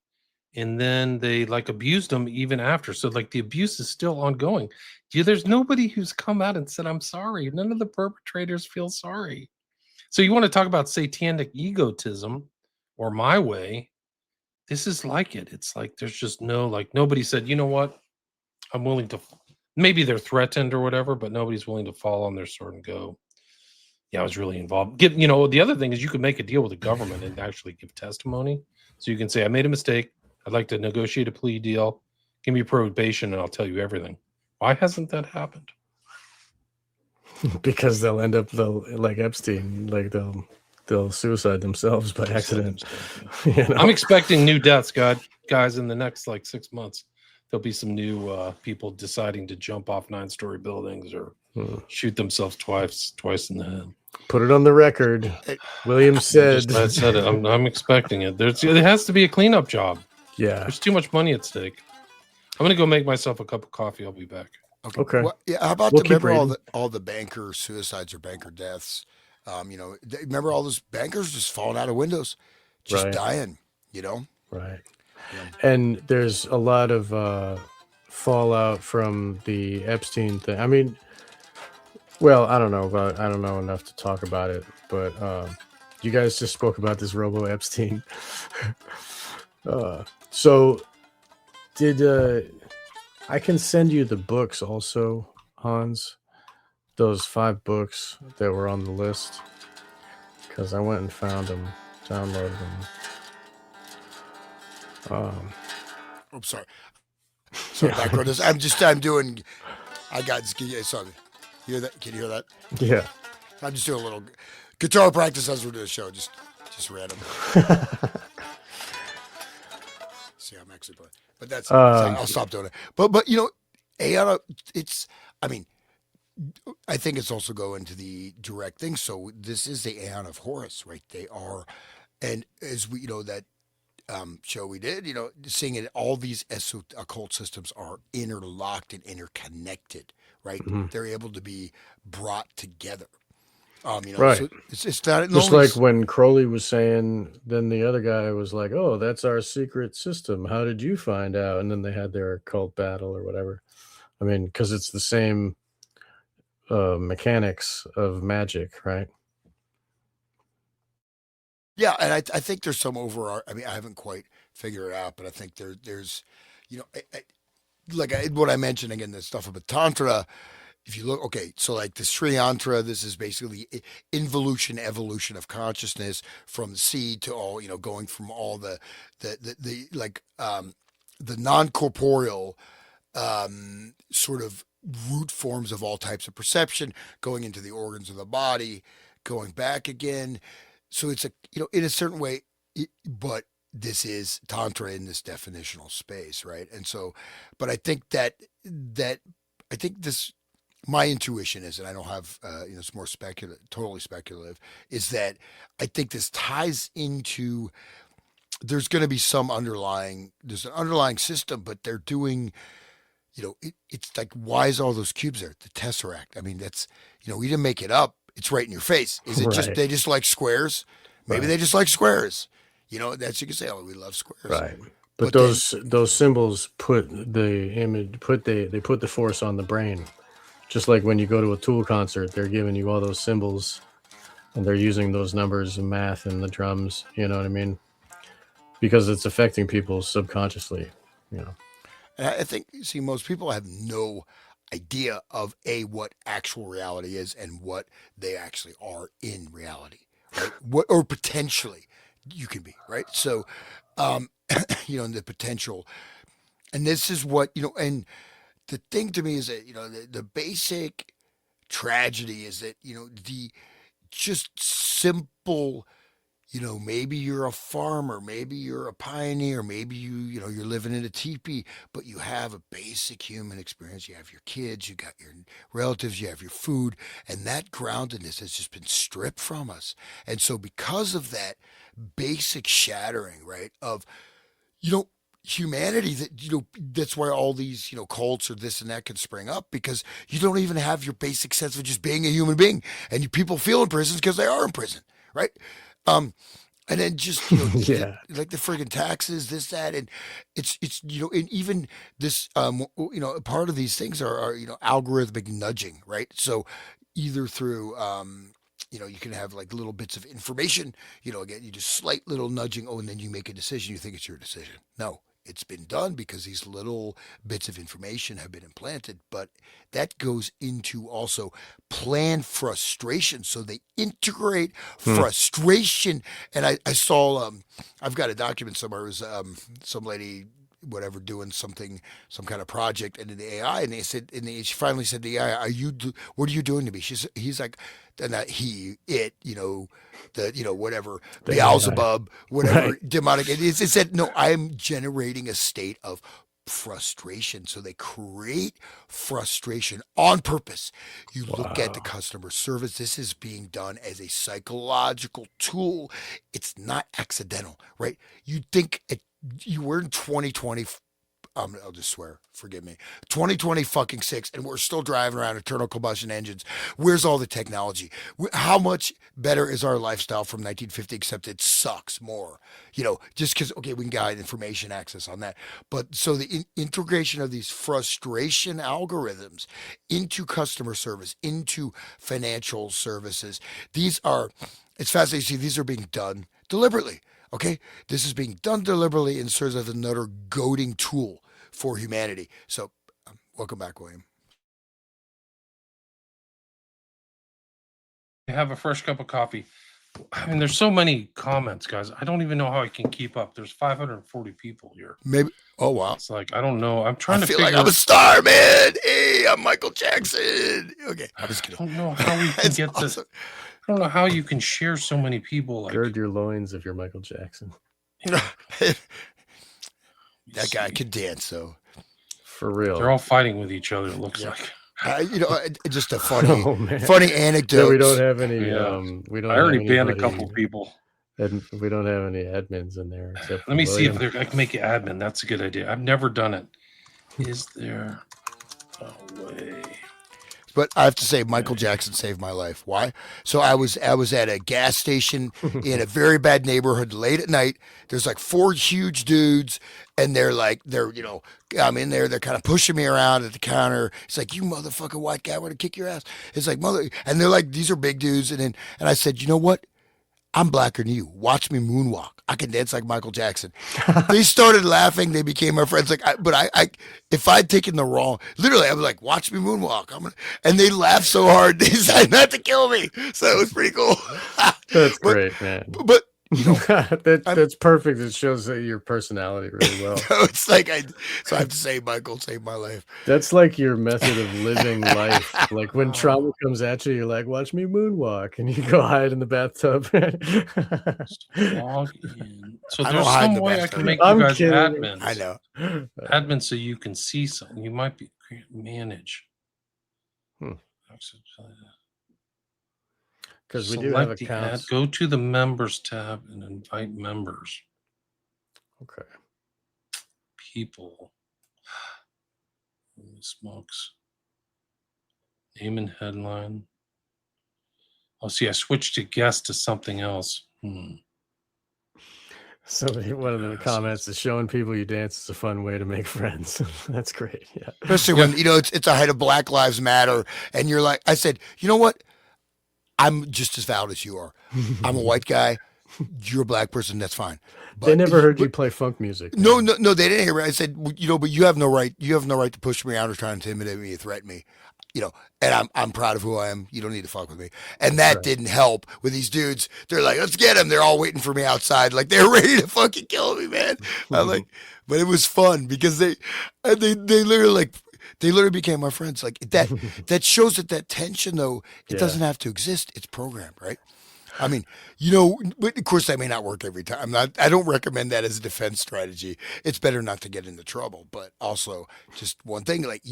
and then they like abused them even after. So like the abuse is still ongoing. There's nobody who's come out and said, I'm sorry. None of the perpetrators feel sorry. So you want to talk about satanic egotism or my way? This is like it. It's like there's just no, like nobody said, you know what? I'm willing to, maybe they're threatened or whatever, but nobody's willing to fall on their sword and go, yeah, I was really involved. The other thing is you could make a deal with the government and actually give testimony. So you can say, I made a mistake. I'd like to negotiate a plea deal. Give me probation and I'll tell you everything. Why hasn't that happened? Because they'll end up like Epstein, like they'll suicide themselves by accident. I'm expecting new deaths, guys, in the next like 6 months. There'll be some new people deciding to jump off 9-story buildings or shoot themselves twice in the head. Put it on the record. William said. I said it. I'm expecting it. There has to be a cleanup job. Yeah. There's too much money at stake. I'm gonna go make myself a cup of coffee. I'll be back. Okay. Well, yeah. How about remember all the banker suicides or banker deaths? Remember all those bankers just falling out of windows, just dying. Right. Yeah. And there's a lot of fallout from the Epstein thing. I mean, well, I don't know enough to talk about it, but you guys just spoke about this Robo Epstein. So did I can send you the books also, Hans, those 5 books that were on the list, because I went and found them, downloaded them. I'm sorry. Background is I'm doing. I got something. Hear that? Can you hear that? Yeah. I'm just doing a little guitar practice as we're doing the show. Just random. See, I'm actually playing. But that's I'll stop doing it. But Aeon, it's. I mean, I think it's also going to the direct thing. So this is the Aeon of Horus, right? They are, and as we that show we did, seeing it, all these occult systems are interlocked and interconnected, right? Mm-hmm. They're able to be brought together. Right. So it's not just like when Crowley was saying, then the other guy was like, oh, that's our secret system. How did you find out? And then they had their occult battle or whatever. I mean, because it's the same mechanics of magic, right? Yeah, and I think there's some I mean, I haven't quite figured it out, but I think there's, what I mentioned again, the stuff about Tantra. If you look, okay, so like the Sri Yantra, this is basically evolution of consciousness from seed to all, going from all the non-corporeal sort of root forms of all types of perception, going into the organs of the body, going back again. So it's in a certain way, but this is Tantra in this definitional space, right? And so, but I think that I think this. My intuition is, and I don't have, it's more totally speculative, is that I think this ties into, there's going to be there's an underlying system, but they're doing, it's like, why is all those cubes there? The tesseract. I mean, that's, we didn't make it up. It's right in your face. Is it just, they just like squares? Maybe they just like squares. That's, you can say, oh, we love squares. Right. But those symbols put the image, they put the force on the brain. Just like when you go to a Tool concert, they're giving you all those symbols and they're using those numbers and math and the drums, you know what I mean? Because it's affecting people subconsciously, And I think, most people have no idea of what actual reality is and what they actually are in reality, right? Or potentially you can be, right? So, the potential, and this is what, and the thing to me is that, the basic tragedy is that, the just simple, maybe you're a farmer, maybe you're a pioneer, maybe you're living in a teepee, but you have a basic human experience. You have your kids, you got your relatives, you have your food, and that groundedness has just been stripped from us. And so because of that basic shattering, right, of, humanity that, that's why all these, cults or this and that can spring up, because you don't even have your basic sense of just being a human being. And people feel in prisons because they are in prison, right? Um, and then just, Yeah. like the friggin' taxes, this, that, and it's, and even this, part of these things are, algorithmic nudging, right? So either through, you can have like little bits of information, again, you just slight little nudging. Oh, and then you make a decision. You think it's your decision. No, it's been done because these little bits of information have been implanted. But that goes into also planned frustration. So they integrate frustration. And I saw, I've got a document somewhere. It was some lady, whatever, doing something, some kind of project, and in the AI, and she finally said to the AI, what are you doing to me? He's like, and that whatever, The Beelzebub, whatever, Right. demonic. It said, no, I'm generating a state of frustration. So they create frustration on purpose. You look at the Wow. customer service. This is being done as a psychological tool. It's not accidental, right? You'd think you were in 2020. I'll just swear, forgive me. 2020 fucking six, and we're still driving around internal combustion engines. Where's all the technology? How much better is our lifestyle from 1950? Except it sucks more, just because, okay, we can get information access on that. But so the integration of these frustration algorithms into customer service, into financial services, it's fascinating to see these are being done deliberately. Okay, this is being done deliberately and serves as another goading tool for humanity. So, welcome back, William. Have a fresh cup of coffee. I mean, there's so many comments, guys. I don't even know how I can keep up. There's 540 people here. Maybe. Oh wow. It's like I don't know. I'm I trying to feel figure. like I'm a star, man. Hey, I'm Michael Jackson. Okay, I'm just I kidding. don't know how we can It's get this. awesome. I don't know how you can share so many people. Like, Gird your loins if you're Michael Jackson. That guy see. can dance, though. For real. They're all fighting with each other. It looks like. Just a funny, Oh man. funny anecdote. Yeah, we don't have any. Yeah. We don't. I already have banned a anybody- couple people. And we don't have any admins in there except for Let me see if William. I can make you admin. That's a good idea. I've never done it. Is there a way? But I have to say, Michael Jackson saved my life. Why? So I was at a gas station in a very bad neighborhood late at night. There's like four huge dudes, and I'm in there. They're kind of pushing me around at the counter. It's like, you motherfucking white guy, I want to kick your ass. It's like, and they're like, these are big dudes. And I said, you know what? I'm blacker than you. Watch me moonwalk. I can dance like Michael Jackson. They started laughing. They became my friends. Like, if I'd taken the wrong, literally, I was like, watch me moonwalk. And they laughed so hard. They decided not to kill me. So it was pretty cool. That's great, man. But that's perfect. It shows that your personality really well. it's like so I have to say, Michael saved my life. That's like your method of living life. Like when trauma comes at you, you're like, watch me moonwalk, and you go hide in the bathtub. Log in. So I there's don't hide in some the way I bathtub. can make I'm you guys kidding. admins. I know. Admin so you can see something. You might be manage. Because we do have Select the accounts. Go to the members tab and invite members. Okay. People. Holy smokes. Name and headline. Oh, see, I switched to guest to something else. Somebody, one of the comments is showing people you dance is a fun way to make friends. That's great. Yeah. Especially when, it's a height of Black Lives Matter. And you're like, I said, you know what? I'm just as valid as you are. I'm a white guy. You're a black person. That's fine. But They never heard you play funk music. No, man. they didn't hear me. I said, but you have no right. You have no right to push me out or try and intimidate me or threaten me. And I'm proud of who I am. You don't need to fuck with me. And that Right. didn't help with these dudes. They're like, let's get him. They're all waiting for me outside. Like they're ready to fucking kill me, man. I'm like, but it was fun because they literally became my friends. Like that shows that tension though, it Yeah. doesn't have to exist. It's programmed, right? I mean, but of course that may not work every time. I don't recommend that as a defense strategy. It's better not to get into trouble, but also just one thing, like,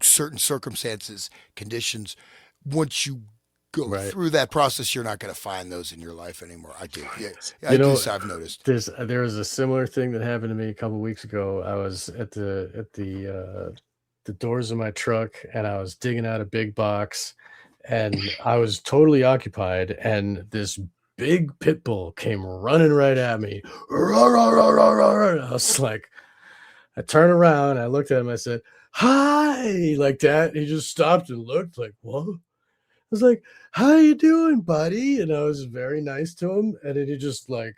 certain circumstances, conditions, once you go Right. through that process, you're not going to find those in your life anymore. I do. Yeah, You know, I've noticed. there was a similar thing that happened to me a couple weeks ago. I was at the doors of my truck, and I was digging out a big box, and I was totally occupied, and this big pit bull came running right at me. Roar, roar, roar, roar, roar. I was like, I turned around, I looked at him, I said, "Hi," like that. He just stopped and looked like, "What?" I was like, "How you doing, buddy?" And I was very nice to him, and then he just like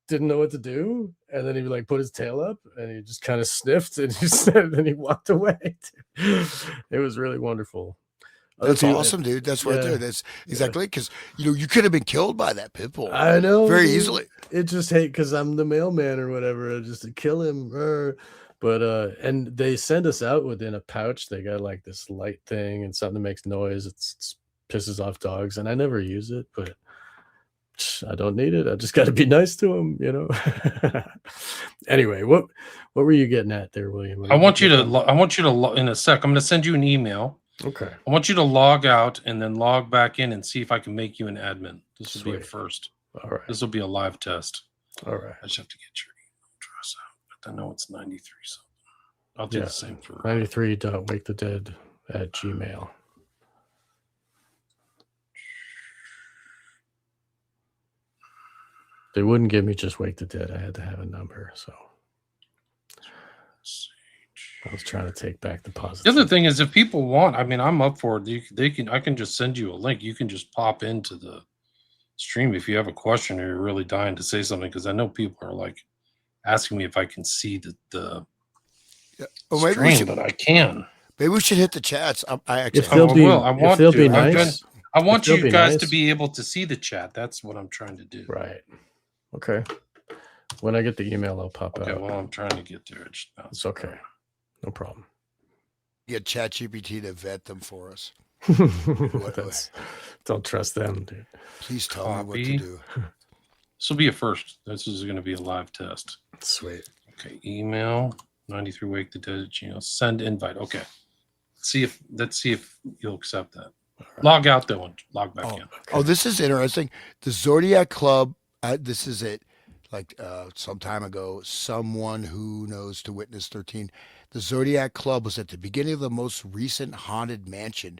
didn't know what to do, and then he like put his tail up, and he just kind of sniffed, and he said, and then he walked away. It was really wonderful. That's awesome, dude. That's right there. That's exactly because you could have been killed by that pit bull. I know, very dude. easily. It just hate because I'm the mailman or whatever, just to kill him. But and they send us out within a pouch. They got like this light thing and something that makes noise. It's pisses off dogs, and I never use it, but I don't need it. I just got to be nice to them, Anyway, what were you getting at there, William? I want you to in a sec. I'm going to send you an email. Okay. I want you to log out and then log back in and see if I can make you an admin. This will be a first. All right. This will be a live test. All right. I just have to get your email address out. But I know it's 93 something. I'll do the same for 93.wakethedead@gmail. They wouldn't give me just Wake the Dead. I had to have a number, so I was trying to take back the positive. The other thing is, if people want, I mean, I'm up for it. I can just send you a link. You can just pop into the stream if you have a question or you're really dying to say something, because I know people are like asking me if I can see the stream, but I can. Maybe we should hit the chats. I want you guys to be able to see the chat. That's what I'm trying to do. Right. Okay. When I get the email, I'll pop out. Okay, well, I'm trying to get there. It's okay. No problem. Get ChatGPT to vet them for us. Don't trust them, dude. Please tell me what to do. This will be a first. This is going to be a live test. Sweet. Okay, email 93 Wake the Dead @gmail. Send invite. Okay. Let's see if you'll accept that. Right. Log out though and log back in. Okay. Oh, this is interesting. The Zodiac Club. This is it. Like some time ago, someone who knows to Witness 13. The Zodiac Club was at the beginning of the most recent haunted mansion,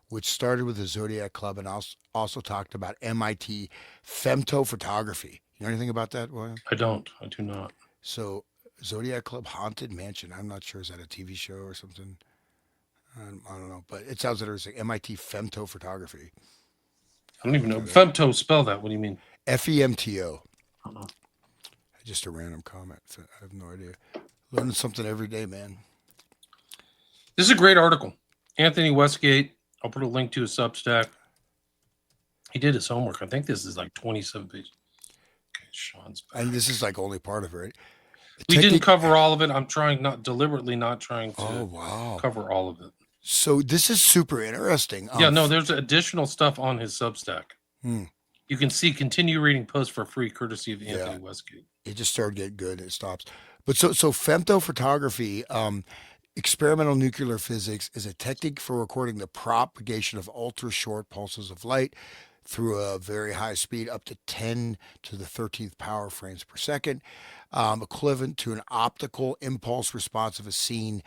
which started with the Zodiac Club and also talked about MIT femtophotography. You know anything about that, William? I don't. I do not. So Zodiac Club haunted mansion. I'm not sure. Is that a TV show or something? I don't know, but it sounds interesting. MIT femtophotography. I don't even know. Femto, spell that. What do you mean? FEMTO. Just a random comment. I have no idea. Learning something every day, man. This is a great article. Anthony Westgate. I'll put a link to his Substack. He did his homework. I think this is like 27 pages. Okay, Sean's back. And this is like only part of it, right? We didn't cover all of it. I'm deliberately not trying to cover all of it. So this is super interesting. There's additional stuff on his Substack. You can continue reading posts for free, courtesy of Anthony Westgate. It just started getting good. It stops. But so femtophotography, experimental nuclear physics, is a technique for recording the propagation of ultra short pulses of light through a very high speed, up to 10 to the 13th power frames per second, equivalent to an optical impulse response of a scene,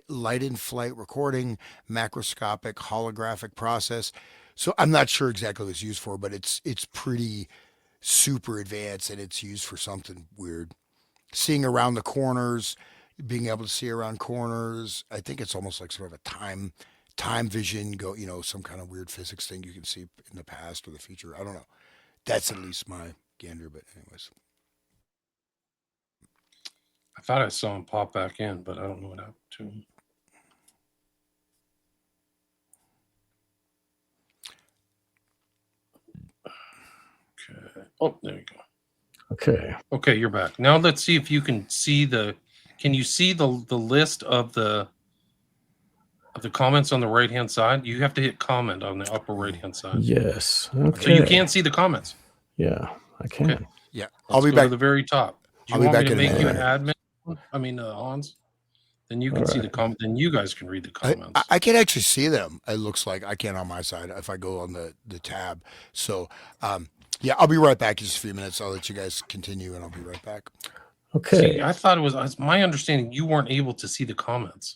light in flight recording, macroscopic holographic process. So I'm not sure exactly what it's used for, but it's pretty super advanced, and it's used for something weird. Seeing around the corners, being able to see around corners. I think it's almost like sort of a time vision, some kind of weird physics thing you can see in the past or the future. I don't know. That's at least my gander, but anyways. I thought I saw him pop back in, but I don't know what happened to him. Okay. Oh, there you go. Okay, you're back. Now let's see if you can see can you see the list of the comments on the right-hand side? You have to hit comment on the upper right-hand side. Yes. Okay. So you can't see the comments. Yeah, I can. Okay. Yeah. I'll be back to the very top. Do you want me to make you an admin? I mean, Hans? Then you can see the comment. Then you guys can read the comments. I can actually see them. It looks like I can on my side if I go on the tab. So, yeah, I'll be right back in just a few minutes. I'll let you guys continue, and I'll be right back. Okay. See, I thought it was my understanding you weren't able to see the comments.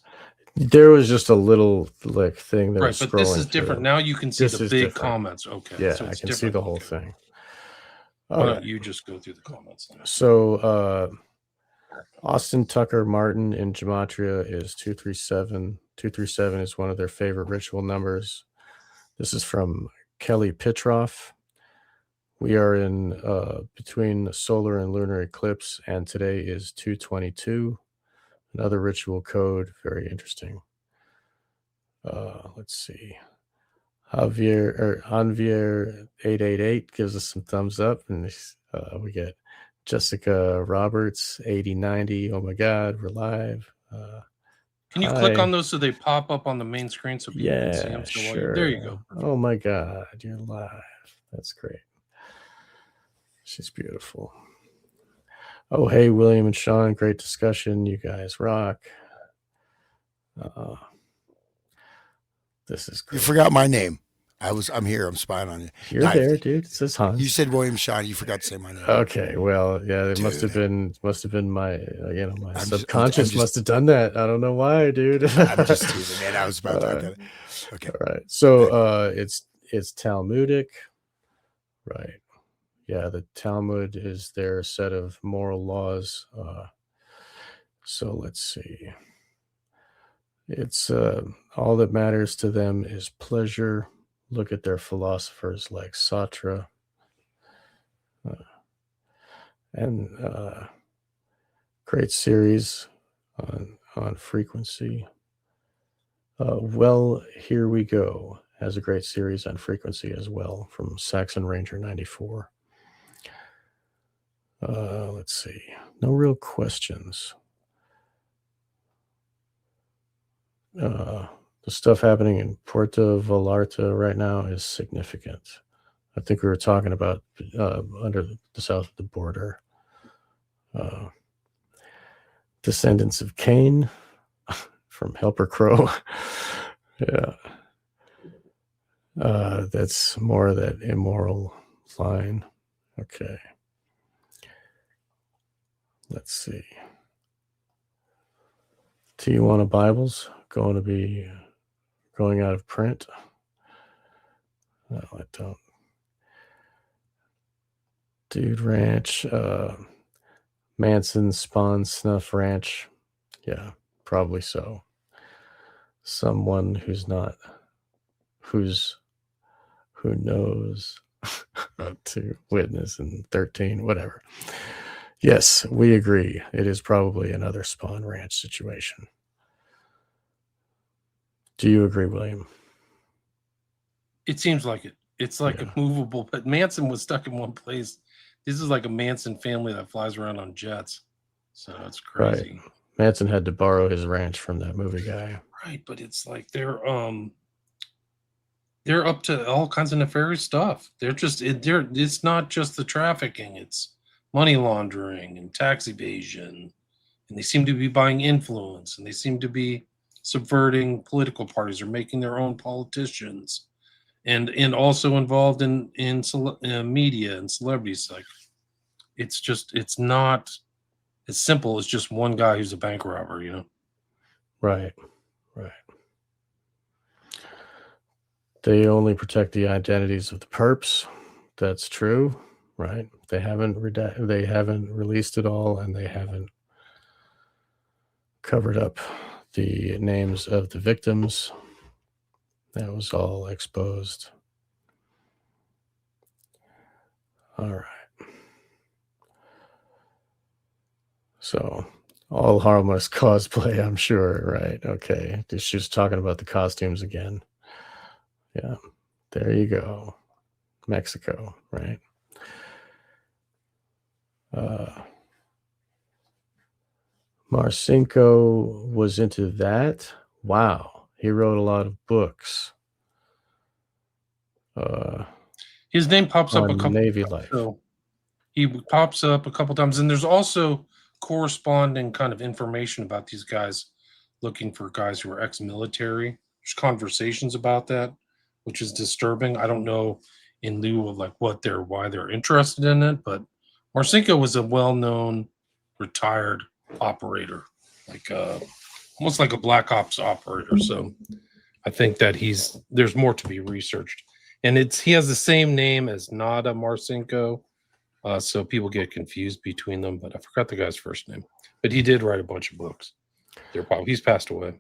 There was just a little like thing that Right, was but scrolling this is different. through. Now you can see This the is big different. comments. Okay. Yeah, so I it's can see different. the whole Okay. thing. Why don't you just go through the comments now? So Austin Tucker Martin in Gematria is 237. 237 is one of their favorite ritual numbers. This is from Kelly Pitroff. We are in between the solar and lunar eclipse, and today is 222. Another ritual code, very interesting. Let's see. Anvier 888 gives us some thumbs up, and we get Jessica Roberts 8090. Oh my God, we're live. Can you click on those so they pop up on the main screen so people can see them? So sure. There you go. Oh my God, you're live. That's great. She's beautiful. Oh, hey, William and Sean, great discussion. You guys rock. This is great. You forgot my name. I'm here. I'm spying on you. You're there, dude. It says Hans. You said William Sean. You forgot to say my name. Okay, well, yeah, it must have been my my subconscious must have done that. I don't know why, dude. I'm just teasing, man. I was about to. Okay. All right. So it's Talmudic, right? Yeah, the Talmud is their set of moral laws. So let's see. It's all that matters to them is pleasure. Look at their philosophers like Sartre. And great series on frequency. Well, Here We Go has a great series on frequency as well from Saxon Ranger 94. Let's see. No real questions. The stuff happening in Puerto Vallarta right now is significant. I think we were talking about under the south of the border. Descendants of Cain from Helper Crow. Yeah. That's more of that immoral line. Okay. Let's see. Tijuana Bibles going to be going out of print. No, I don't. Dude Ranch, Manson Spawn Snuff Ranch. Yeah, probably so. Someone who knows to witness in 13, whatever. Yes, we agree. It is probably another Spawn Ranch situation. Do you agree, William? It seems like it. It's like a movable, but Manson was stuck in one place. This is like a Manson family that flies around on jets. So it's crazy. Right. Manson had to borrow his ranch from that movie guy. Right, but it's like they're up to all kinds of nefarious stuff. It's not just the trafficking, it's money laundering and tax evasion. And they seem to be buying influence, and they seem to be subverting political parties or making their own politicians, and also involved in media and celebrities. Like it's not as simple as just one guy who's a bank robber, you know? Right. They only protect the identities of the perps. That's true, right? They haven't released it all, and they haven't covered up the names of the victims. That was all exposed. All right. So all harmless cosplay, I'm sure, right? Okay. She's talking about the costumes again. Yeah. There you go. Mexico, right? Marcinko was into that. Wow. He wrote a lot of books. His name pops up a couple Navy life. So he pops up a couple times, and there's also corresponding kind of information about these guys. looking for guys who are ex-military. There's conversations about that, which is disturbing. I don't know in lieu of like why they're interested in it, but Marcinko was a well-known retired operator, like almost like a black ops operator. So I think that there's more to be researched, and he has the same name as Nada Marcinko, so people get confused between them. But I forgot the guy's first name, but he did write a bunch of books. He's passed away.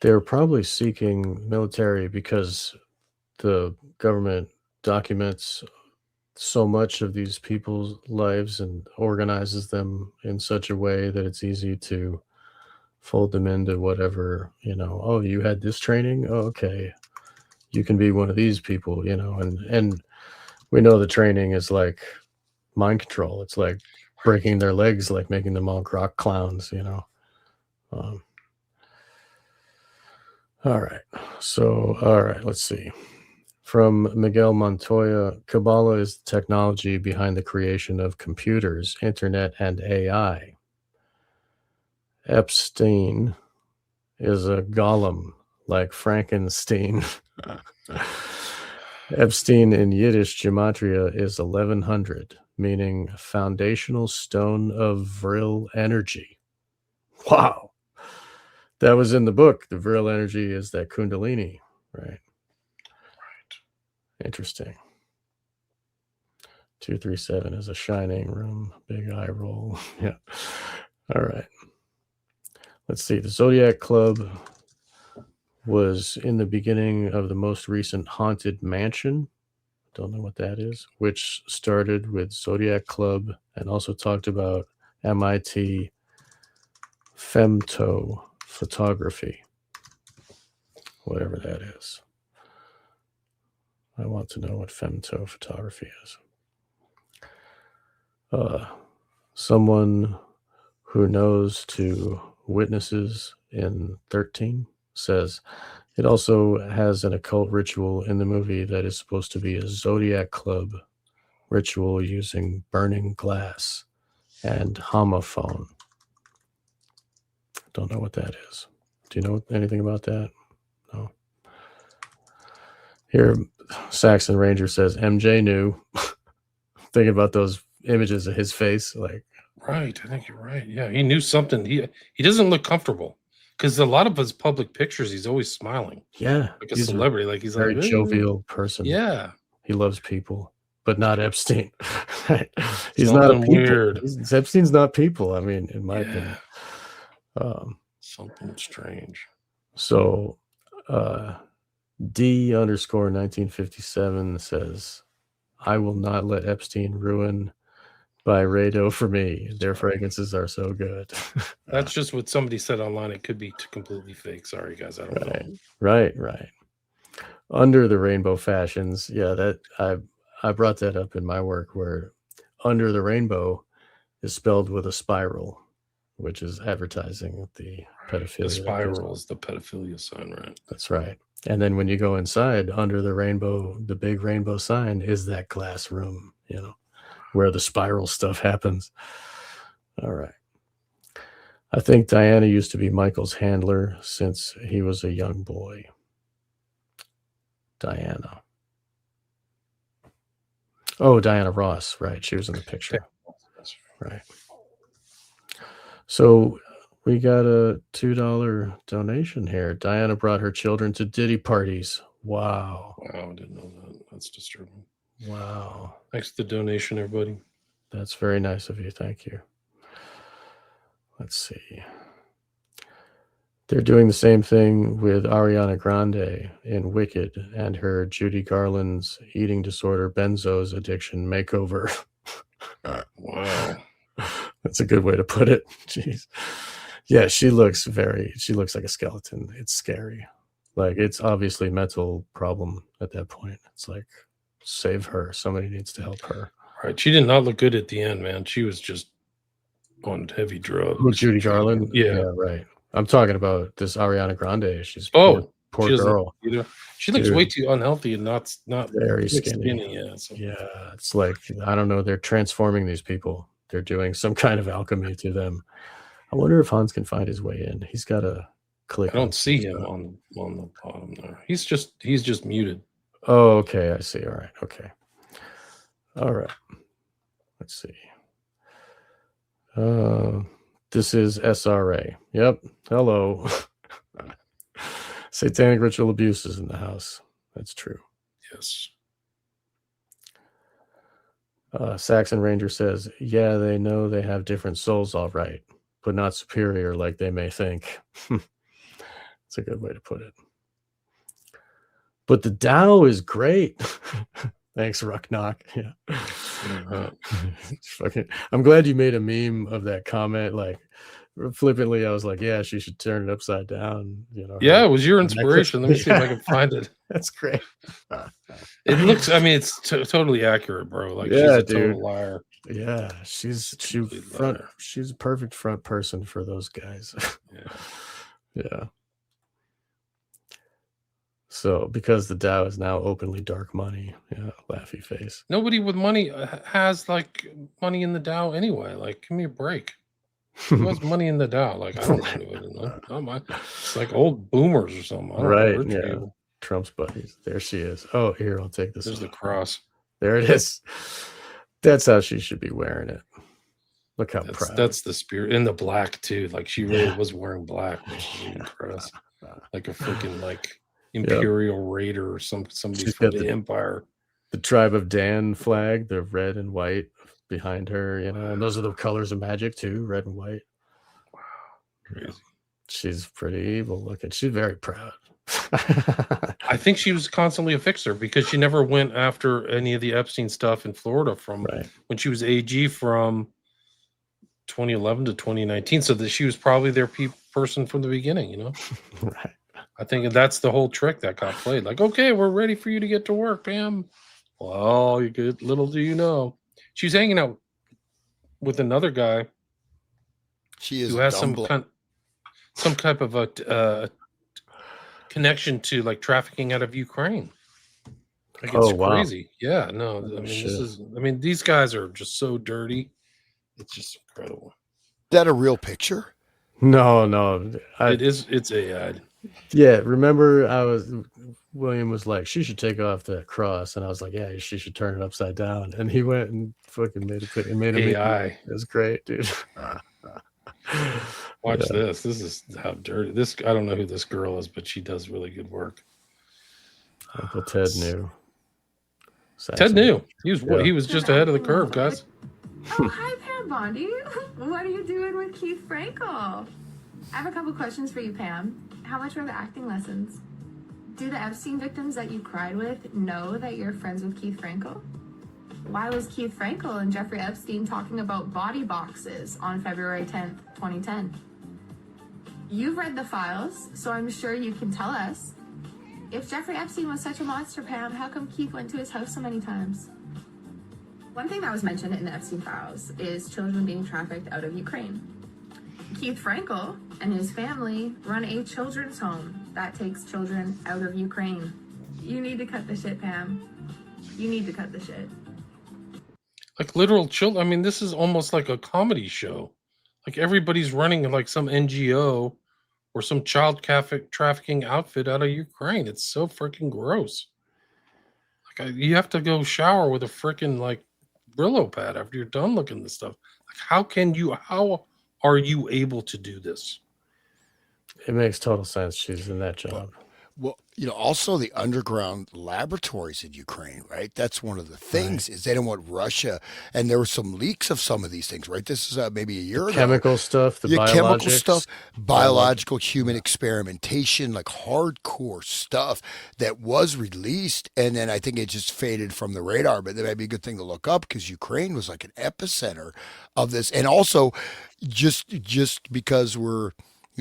They're probably seeking military because the government documents so much of these people's lives and organizes them in such a way that it's easy to fold them into whatever, oh, you had this training? Oh, okay. You can be one of these people, and we know the training is like mind control. It's like breaking their legs, like making them all rock clowns, all right. So, let's see. From Miguel Montoya, Kabbalah is the technology behind the creation of computers, internet, and AI. Epstein is a golem like Frankenstein. Epstein in Yiddish gematria is 1100, meaning foundational stone of vril energy. Wow. That was in the book. The vril energy is that kundalini, right? Interesting. 237 is a shining room. Big eye roll. Yeah. All right. Let's see. The Zodiac Club was in the beginning of the most recent Haunted Mansion. Don't know what that is. Which started with Zodiac Club and also talked about MIT femto photography. Whatever that is. I want to know what femto photography is. Someone who knows to witnesses in 13 says it also has an occult ritual in the movie that is supposed to be a Zodiac Club ritual using burning glass and homophone. Don't know what that is. Do you know anything about that? No. Here, Saxon Ranger says MJ knew. Thinking about those images of his face, like. Right, I think you're right. Yeah, he knew something. He doesn't look comfortable because a lot of his public pictures, he's always smiling. Yeah, like a celebrity. Like he's very like jovial person. Yeah, he loves people, but not Epstein. He's something not a people. weird. Epstein's not people. I mean, in my opinion, something strange. So, D_1957 says, "I will not let Epstein ruin." By Rado for me. Their fragrances are so good. That's just what somebody said online. It could be completely fake. Sorry, guys. I don't know. Right. Under the Rainbow Fashions. Yeah, that I brought that up in my work where Under the Rainbow is spelled with a spiral, which is advertising the pedophilia. The spiral is the pedophilia sign, right? That's right. And then when you go inside, under the rainbow, the big rainbow sign is that glass room, where the spiral stuff happens. All right. I think Diana used to be Michael's handler since he was a young boy. Diana. Oh, Diana Ross. Right. She was in the picture. Right. So we got a $2 donation here. Diana brought her children to Diddy parties. Wow. Wow, I didn't know that. That's disturbing. Wow. Thanks for the donation, everybody. That's very nice of you. Thank you. Let's see. They're doing the same thing with Ariana Grande in Wicked and her Judy Garland's eating disorder benzos addiction makeover. Wow. That's a good way to put it. Jeez. Yeah, she looks like a skeleton. It's scary. Like, it's obviously a mental problem at that point. It's like, save her. Somebody needs to help her. Right. She did not look good at the end, man. She was just on heavy drugs. Who, Judy Garland? Yeah, right. I'm talking about this Ariana Grande. She's poor she girl. She looks way too unhealthy and not very skinny. Yeah, so. Yeah, it's like, I don't know. They're transforming these people. They're doing some kind of alchemy to them. I wonder if Hans can find his way in. He's got a click. I don't see him on the bottom there. He's just muted. Oh, okay. I see. All right. Okay. All right. Let's see. This is SRA. Yep. Hello. Satanic ritual abuse is in the house. That's true. Yes. Saxon Ranger says, yeah, they know they have different souls, all right, but not superior like they may think. That's a good way to put it. But the Tao is great. Thanks, Rucknock. Yeah. I'm glad you made a meme of that comment. Like, flippantly, I was like, yeah, she should turn it upside down. Yeah, it was your inspiration. Let me see if I can find it. That's great. It looks, I mean, it's totally accurate, bro. Like, she's a total liar. Yeah, she's a perfect front person for those guys. Yeah. So, because the Tao is now openly dark money, laughy face. Nobody with money has like money in the Tao anyway. Like, give me a break. Who has money in the Tao? Like, I don't know anybody. It's like old boomers or something. Right? Yeah. People. Trump's buddies. There she is. Oh, here, I'll take this. There's the cross. There it is. That's how she should be wearing it. Look how proud. That's the spirit in the black too. Like, she really was wearing black, which is impressive. Like a freaking like Imperial Raider or somebody She's from the Empire. The Tribe of Dan flag, the red and white behind her, and those are the colors of magic too, red and white. Wow, crazy. She's pretty evil looking. She's very proud. I think she was constantly a fixer because she never went after any of the Epstein stuff in Florida from when she was AG from 2011 to 2019. So that she was probably their person from the beginning, Right. I think that's the whole trick that got played. Like, okay, we're ready for you to get to work, Pam. Well, you good. Little do you know, she was hanging out with another guy. She is who has some type of a connection to like trafficking out of Ukraine. Like, it's crazy. Yeah, no, I mean, these guys are just so dirty. It's just incredible. Is that a real picture? No. It's AI. Yeah, remember William was like, she should take off that cross, and I was like, yeah, she should turn it upside down, and he went and fucking made it AI. It was great, dude. Watch this. This is how dirty this. I don't know who this girl is, but she does really good work. Uncle Ted knew. Ted knew. He was just ahead of the curve, guys. Oh, hi, Pam Bondi. What are you doing with Keith Frankel? I have a couple questions for you, Pam. How much were the acting lessons? Do the Epstein victims that you cried with know that you're friends with Keith Frankel? Why was Keith Frankel and Jeffrey Epstein talking about body boxes on February 10th, 2010? You've read the files, so I'm sure you can tell us. If Jeffrey Epstein was such a monster, Pam, how come Keith went to his house so many times? One thing that was mentioned in the Epstein files is children being trafficked out of Ukraine. Keith Frankel and his family run a children's home that takes children out of Ukraine. You need to cut the shit, Pam. You need to cut the shit. Like literal children. I mean, this is almost like a comedy show. Like everybody's running like some NGO or some child trafficking outfit out of Ukraine. It's so freaking gross. Like you have to go shower with a freaking like Brillo pad after you're done looking at this stuff. Like how are you able to do this? It makes total sense. She's in that job. Well, also the underground laboratories in Ukraine, right? That's one of the things is they don't want Russia. And there were some leaks of some of these things, right? This is maybe a year ago. Chemical stuff, chemical stuff, biological human experimentation, like hardcore stuff that was released. And then I think it just faded from the radar, but that might be a good thing to look up because Ukraine was like an epicenter of this. And also just because we're,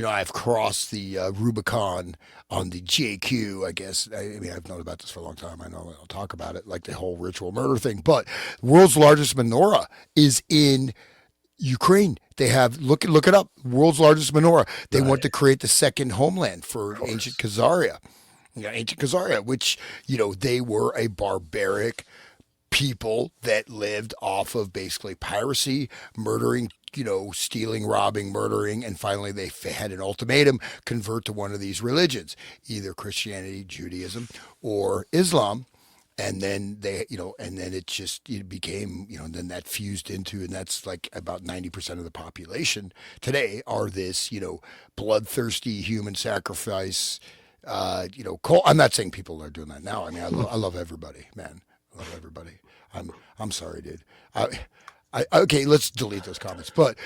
I've crossed the Rubicon on the JQ, I guess. I mean, I've known about this for a long time. I know I'll talk about it, like the whole ritual murder thing. But the world's largest menorah is in Ukraine. They have, look it up, world's largest menorah. They want to create the second homeland for ancient Khazaria. Ancient Khazaria, which, they were a barbaric people that lived off of basically piracy, murdering stealing, robbing, murdering, and finally they had an ultimatum: convert to one of these religions, either Christianity, Judaism, or Islam. And then and then it became, then that fused into, and that's like about 90% of the population today are this, bloodthirsty human sacrifice, cult. I'm not saying people are doing that now. I mean, I love everybody, man. I love everybody. I'm sorry, dude. Okay, let's delete those comments. But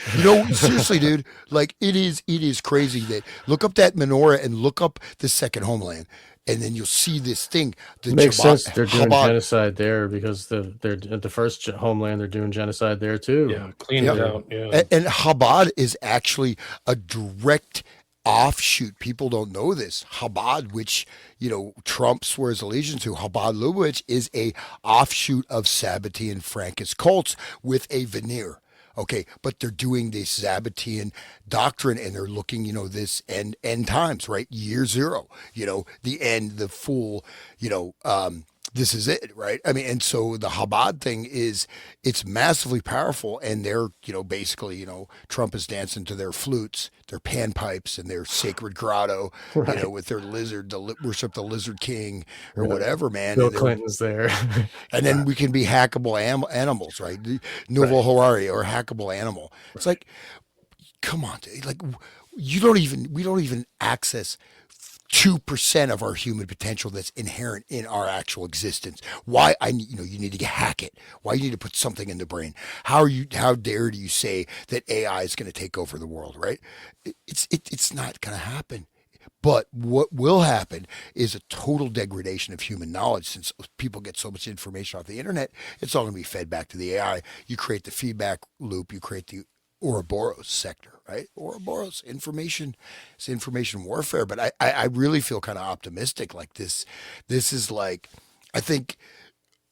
seriously, dude, like it is crazy that look up that menorah and look up the second homeland, and then you'll see this thing. It makes sense. They're doing genocide there because they're at the first homeland. They're doing genocide there too. Yeah, clean it out. Yeah, and Chabad is actually a direct offshoot. People don't know this. Chabad, which Trump swears allegiance to, Chabad Lubavitch, is a offshoot of Sabbatean Frankist cults with a veneer. Okay, but they're doing this Sabbatean doctrine, and they're looking, this end times, right? Year zero, the end, the full, this is it, right? I mean, and so the Chabad thing it's massively powerful, and they're, basically, Trump is dancing to their flutes, their panpipes, and their sacred grotto, Right. with their lizard, worship the lizard king or whatever, man. Bill And Clinton's there. and then we can be hackable animals, right? Novel Harari or hackable animal. It's like, come on, dude. Like we don't even access 2% of our human potential that's inherent in our actual existence. Why you need to hack it. Why you need to put something in the brain. How dare do you say that AI is going to take over the world, right? It's not going to happen. But what will happen is a total degradation of human knowledge, since people get so much information off the internet. It's all going to be fed back to the AI. You create the feedback loop. You create the Ouroboros sector, right? Ouroboros, information, it's information warfare. But I really feel kind of optimistic. Like this is like, I think,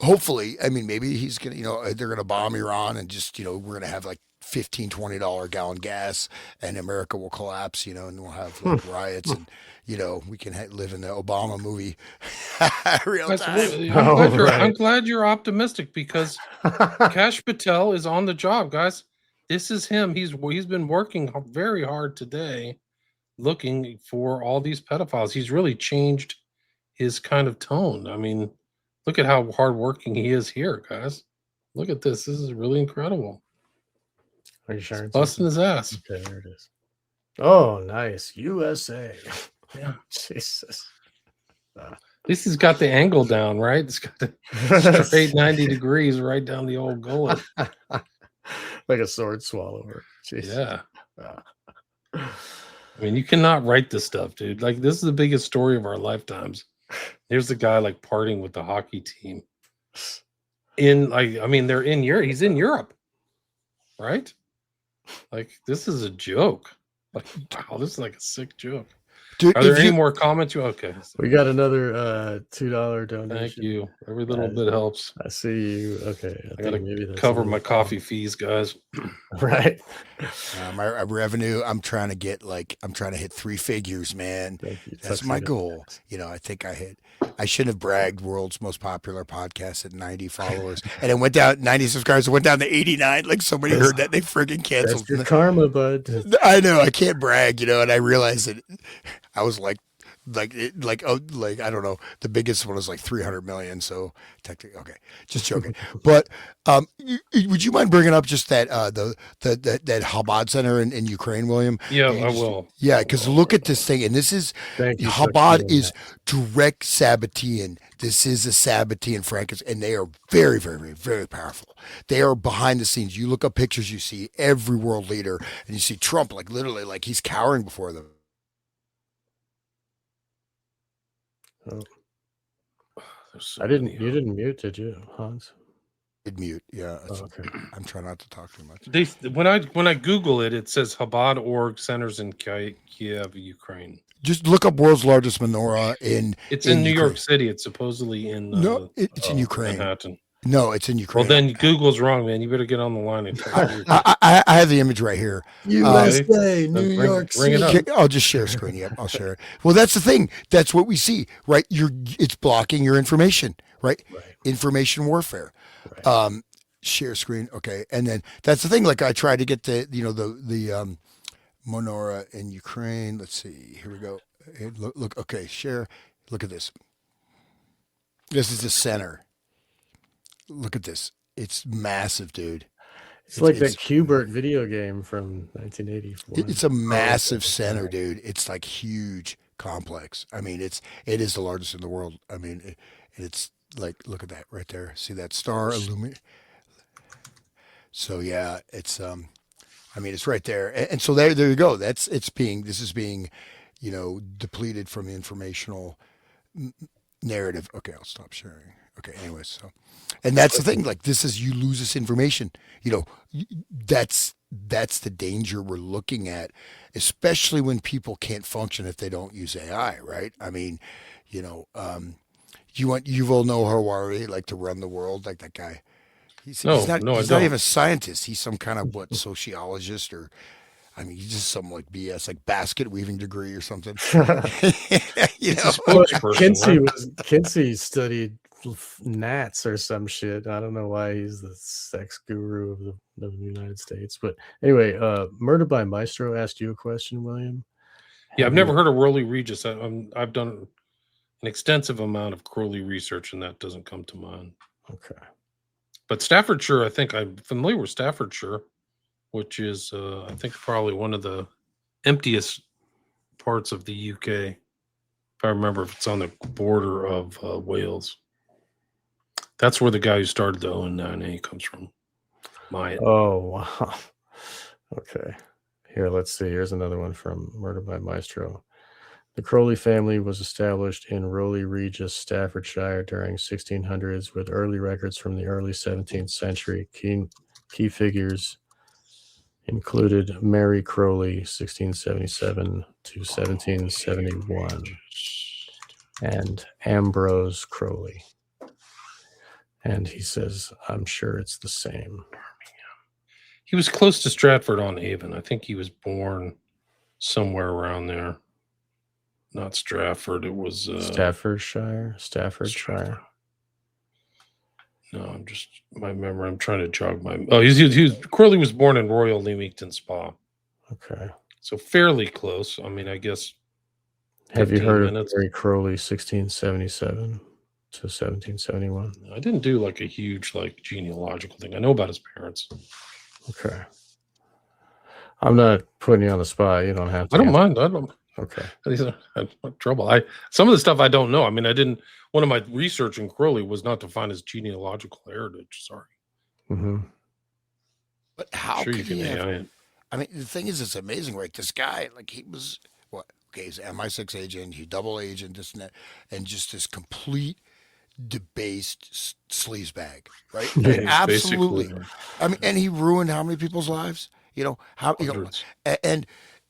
hopefully, I mean, maybe he's going to, they're going to bomb Iran and just, we're going to have like $15-20 a gallon gas, and America will collapse, and we'll have like riots, and we can live in the Obama movie real time. I'm glad you're optimistic, because Kash Patel is on the job, guys. This is him. He's been working very hard today, looking for all these pedophiles. He's really changed his kind of tone. I mean, look at how hardworking he is here, guys. Look at this. This is really incredible. Are you sharing? Busting his ass. Okay, there it is. Oh, nice. USA. Yeah. Jesus. At least he's got the angle down, right? It's got the straight 90 degrees right down the old gullet. Like a sword swallower. Jeez. Yeah. I mean, you cannot write this stuff, dude. Like, this is the biggest story of our lifetimes. Here's the guy like partying with the hockey team. They're in Europe. He's in Europe, right? Like, this is a joke. Like, wow, this is like a sick joke. Dude, are there any more comments? Okay. We got another $2 donation. Thank you. Every little bit helps. I see you. Okay. I gotta maybe cover my coffee fees, guys. Right. My revenue, I'm trying to hit 3 figures, man. That's my goal. I think I shouldn't have bragged world's most popular podcast at 90 followers. And it went down, 90 subscribers, it went down to 89. Like, somebody heard that, they friggin' canceled. That's your karma, bud. I know, I can't brag, and I realized that I was I don't know, the biggest one was like 300 million. So technically, okay, just joking. But would you mind bringing up just that that Chabad Center in Ukraine, William? Yeah, I will. Yeah, because look at this thing, and this is Chabad is direct Sabbatean. This is a Sabbatean Frankist, and they are very, very, very, very powerful. They are behind the scenes. You look up pictures, you see every world leader, and you see Trump like literally like he's cowering before them. Oh. You didn't mute, did you, Hans? Did mute, yeah. Okay. I'm trying not to talk too much. When I Google it, it says Chabad org centers in Kiev, Ukraine. Just look up world's largest menorah It's in New York City. It's supposedly in it's in Ukraine. Manhattan. No, it's in Ukraine. Well, then Google's wrong, man. You better get on the line. And I have the image right here. USA, New York City. I'll just share a screen. Yep, I'll share it. Well, that's the thing. That's what we see, right? It's blocking your information, right? Information warfare. Right. share screen. Okay. And then that's the thing. Like I tried to get the menorah in Ukraine. Let's see. Here we go. Hey, look. Okay. Share. Look at this. This is the center. Look at this. It's massive, dude. It's like that Qbert video game from 1984. It's a massive center, dude. It's like huge, complex. I mean, it is the largest in the world. I mean, it's like, look at that right there. See that star illuminate? So yeah, it's I mean, it's right there. And so there you go. This is being, depleted from the informational narrative. Okay, I'll stop sharing. Okay, anyways, so, and that's the thing. Like, you lose this information. That's the danger we're looking at, especially when people can't function if they don't use AI, right? I mean, you want Yuval Noah Harari like to run the world like that guy. He's not even a scientist. He's some kind of sociologist or. I mean, he's just some like BS, like basket weaving degree or something. Kinsey studied gnats or some shit. I don't know why he's the sex guru of the United States. But anyway, Murder by Maestro asked you a question, William. Yeah, I've never heard of Crowley Regis. I've done an extensive amount of Crowley research, and that doesn't come to mind. Okay. But Staffordshire, I think I'm familiar with Staffordshire, which is, I think, probably one of the emptiest parts of the UK. If I remember, if it's on the border of Wales. That's where the guy who started the O9A comes from. Oh, wow. Okay. Here, let's see. Here's another one from Murder by Maestro. The Crowley family was established in Rowley Regis, Staffordshire during 1600s with early records from the early 17th century. Key figures included Mary Crowley, 1677 to 1771, and Ambrose Crowley. And he says, I'm sure it's the same. He was close to Stratford-on-Avon. I think he was born somewhere around there. Not Stratford. It was Staffordshire. No, I'm trying to jog my. Oh, Crowley was born in Royal Leamington Spa. Okay. So fairly close. I mean, I guess. Have you heard of Mary Crowley, 1677 to 1771? I didn't do like a huge genealogical thing. I know about his parents. Okay. I'm not putting you on the spot. You don't have to. I don't mind. I don't. Okay. I'm in trouble. Some of the stuff I don't know. I mean, one of my research in Crowley was not to find his genealogical heritage. Sorry. Mm-hmm. But how sure could he have? I mean, the thing is, it's amazing, right? This guy, he was what? Okay, he's an MI6 agent, he's double agent, this and that, and just this complete debased sleazebag, right? I mean, absolutely. I mean, and he ruined how many people's lives?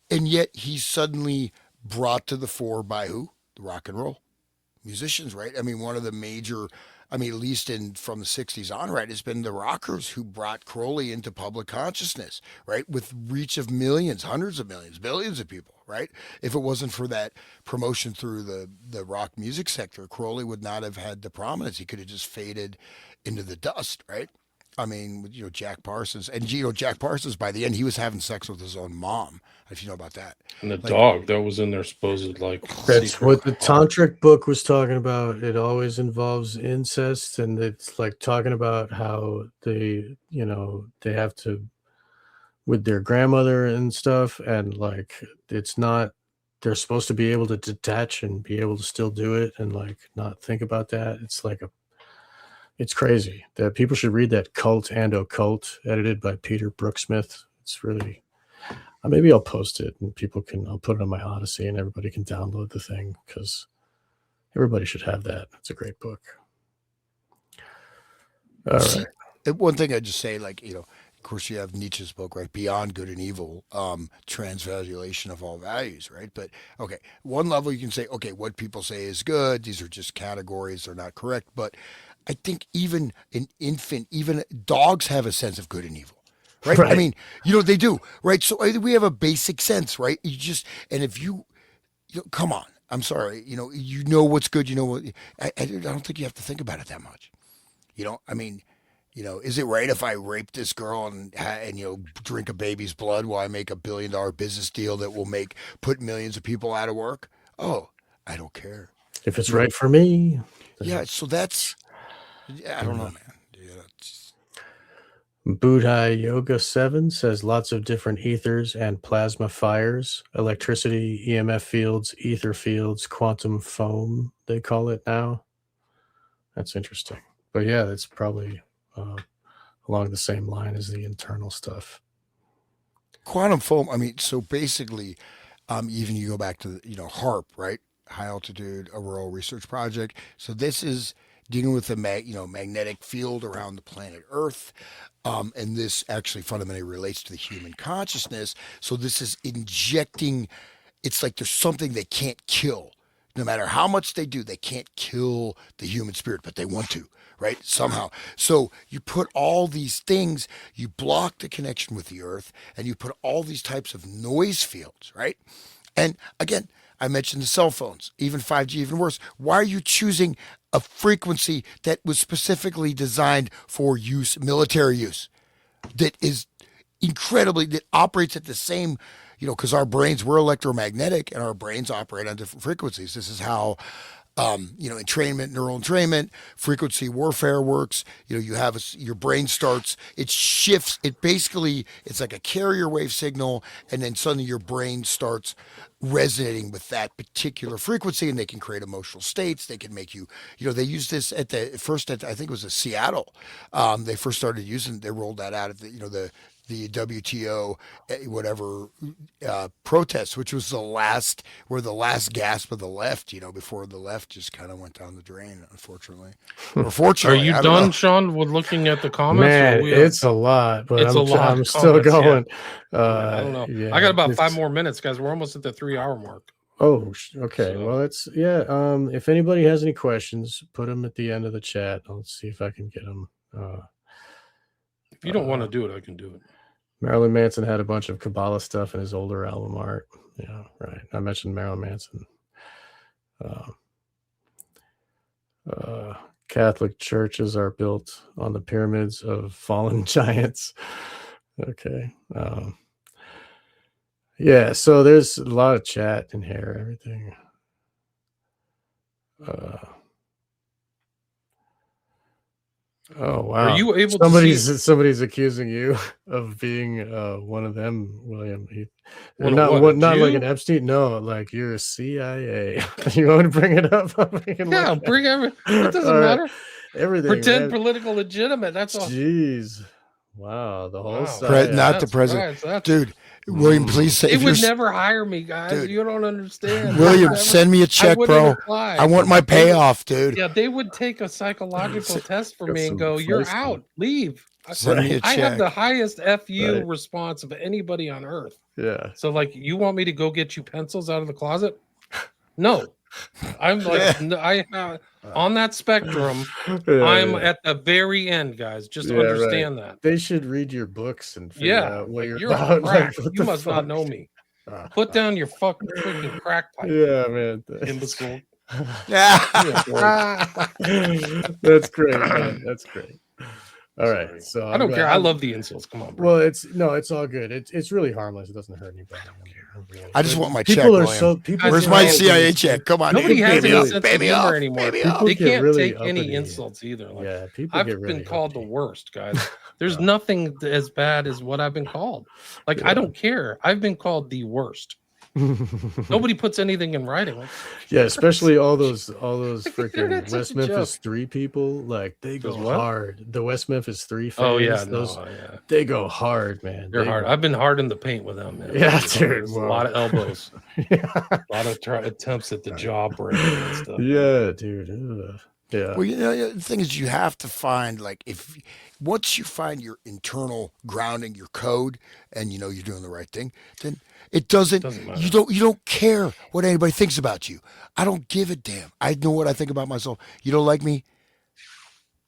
And yet he's suddenly brought to the fore by who? The rock and roll musicians, right? I mean, one of the major, at least from the 60s on, right, has been the rockers who brought Crowley into public consciousness, right? With reach of millions, hundreds of millions, billions of people, right? If it wasn't for that promotion through the rock music sector, Crowley would not have had the prominence. He could have just faded into the dust, right? I mean, Jack Parsons. And, Jack Parsons, by the end, he was having sex with his own mom, if you know about that. And the dog that was in their supposed, That's what the Tantric book was talking about. It always involves incest, and it's talking about how they have to, with their grandmother and stuff, and it's not, they're supposed to be able to detach and be able to still do it and not think about that. It's crazy that people should read that Cult and Occult, edited by Peter Brooksmith. It's really, maybe I'll post it and I'll put it on my Odyssey and everybody can download the thing because everybody should have that. It's a great book. All right. One thing I'd just say, of course you have Nietzsche's book, right? Beyond Good and Evil, Transvaluation of All Values, right? But okay, one level you can say, okay, what people say is good. These are just categories. They're not correct. But I think even an infant, even dogs have a sense of good and evil, right? I mean, they do, right? So we have a basic sense, right? And if come on, I'm sorry, what's good, what, I don't think you have to think about it that much. I mean, Is it right if I rape this girl and drink a baby's blood while I make $1 billion business deal that will put millions of people out of work? Oh, I don't care. If it's right for me. Yeah. So that's, I don't know, man. Buddha Yoga 7 says lots of different ethers and plasma fires, electricity, EMF fields, ether fields, quantum foam, they call it now. That's interesting. But yeah, that's probably along the same line as the internal stuff. Quantum foam, so basically, even you go back to, HARP, right? High Altitude Auroral Research Project. So this is dealing with the magnetic field around the planet Earth. And this actually fundamentally relates to the human consciousness. So this is injecting, it's like there's something they can't kill. No matter how much they do, they can't kill the human spirit, but they want to, right? Somehow. So you put all these things, you block the connection with the earth, and you put all these types of noise fields, right? And again, I mentioned the cell phones, even 5G, even worse. Why are you choosing a frequency that was specifically designed for use, military use, that is that operates at the same, because our brains, we're electromagnetic and our brains operate on different frequencies. This is how, entrainment, neural entrainment, frequency warfare works. You have your brain starts, it shifts, it's like a carrier wave signal, and then suddenly your brain starts resonating with that particular frequency, and they can create emotional states. They can make you, they use this I think it was Seattle. They first started they rolled that out at the WTO, whatever, protests, which was the last gasp of the left, before the left just kind of went down the drain, unfortunately. Or fortunately. Are you done, Sean, with looking at the comments? Man, it's a lot, but I'm still going. I don't know. Yeah, I got about 5 more minutes, guys. We're almost at the 3-hour mark. Oh, okay. So, well, if anybody has any questions, put them at the end of the chat. Let's see if I can get them. If you don't want to do it, I can do it. Marilyn Manson had a bunch of Kabbalah stuff in his older album art. Yeah, right. I mentioned Marilyn Manson. Catholic churches are built on the pyramids of fallen giants. Okay. Yeah, so there's a lot of chat in here, everything. Oh wow! Are you able to see? Somebody's accusing you of being one of them, William. Not like an Epstein. No, like you're a CIA. You want to bring it up? Yeah, bring everything. It doesn't matter. Everything. Pretend political legitimate. That's all. Jeez. Wow. The whole side. Not the president, dude. William, please say. They would never hire me, guys. Dude. You don't understand. William, send me a check, bro. I want my payoff, dude. Yeah, they would take a psychological test for me and go, "You're out. Leave." Send me a check. I have the highest FU response of anybody on earth. Yeah. So, like, you want me to go get you pencils out of the closet? No. I'm like, on that spectrum, I'm at the very end, guys. Just understand that. They should read your books and figure out what you're about. Like, you must not know me. Put down your fucking freaking crack pipe. Yeah, man. Imbecile. That's great, man. That's great. All right, so I don't care. I love the insults. Come on, bro. Well, it's all good. It's really harmless. It doesn't hurt anybody. I just want my check. Where's my CIA check? Come on, nobody has any sense of humor anymore. They can't take any insults either. Like, yeah, people. I've been called the worst, guys. There's nothing as bad as what I've been called. Like, I don't care. I've been called the worst. Nobody puts anything in writing. Yeah, especially all those freaking West Memphis 3 people. Like, they go hard. The West Memphis 3 fans. Oh yeah, they go hard, man. They're hard. I've been hard in the paint with them, man. Yeah, dude. A lot of elbows. A lot of attempts at the jaw break and stuff. Yeah, dude. Yeah. Well, the thing is, you have to find, like, once you find your internal grounding, your code, and you're doing the right thing, then it doesn't matter. You don't care what anybody thinks about you. I don't give a damn. I know what I think about myself. You don't like me?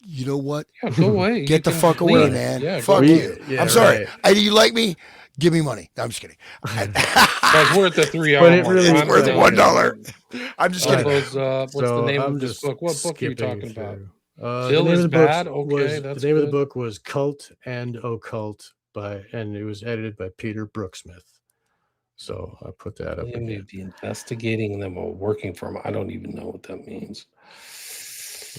You know what? Yeah, go away. Get the fuck away, man. Yeah, fuck you. Yeah, I'm sorry. Right. Do you like me? Give me money. No, I'm just kidding. Like, we're at the 3 hour. But it really it's worth $1. I'm just kidding. What's the name of this book? What book are you talking about? Phil is bad. Okay, that's the name of the good. book was Cult and Occult and it was edited by Peter Brooksmith. So I put that up William may again. be investigating them or working for them. I don't even know what that means.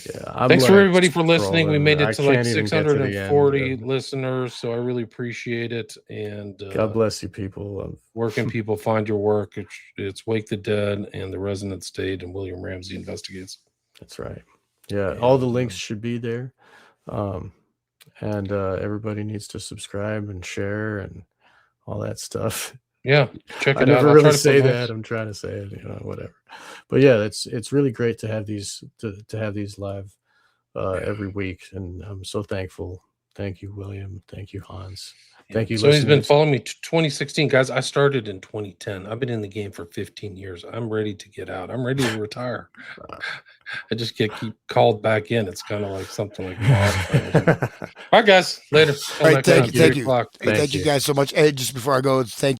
Yeah, thanks for everybody for listening. We made it to like can't even get to the end. 640 listeners, so I really appreciate it. And God bless you, people. where can people find your work? It's Wake the Dead and The Resonant State and William Ramsey Investigates. That's right. Yeah, all the links should be there. And everybody needs to subscribe and share and all that stuff. Yeah, check it I out. never really say that. I'm trying to say it, whatever. But yeah, it's really great to have these to have these live every week, and I'm so thankful. Thank you, William. Thank you, Hans. Thank you. So he's been following me to 2016, guys. I started in 2010. I've been in the game for 15 years. I'm ready to get out. I'm ready to retire. I just keep called back in. It's kind of like something like that. All right, guys. Later. All right, thank you. Thank you. Thank you guys so much. Ed, just before I go, thank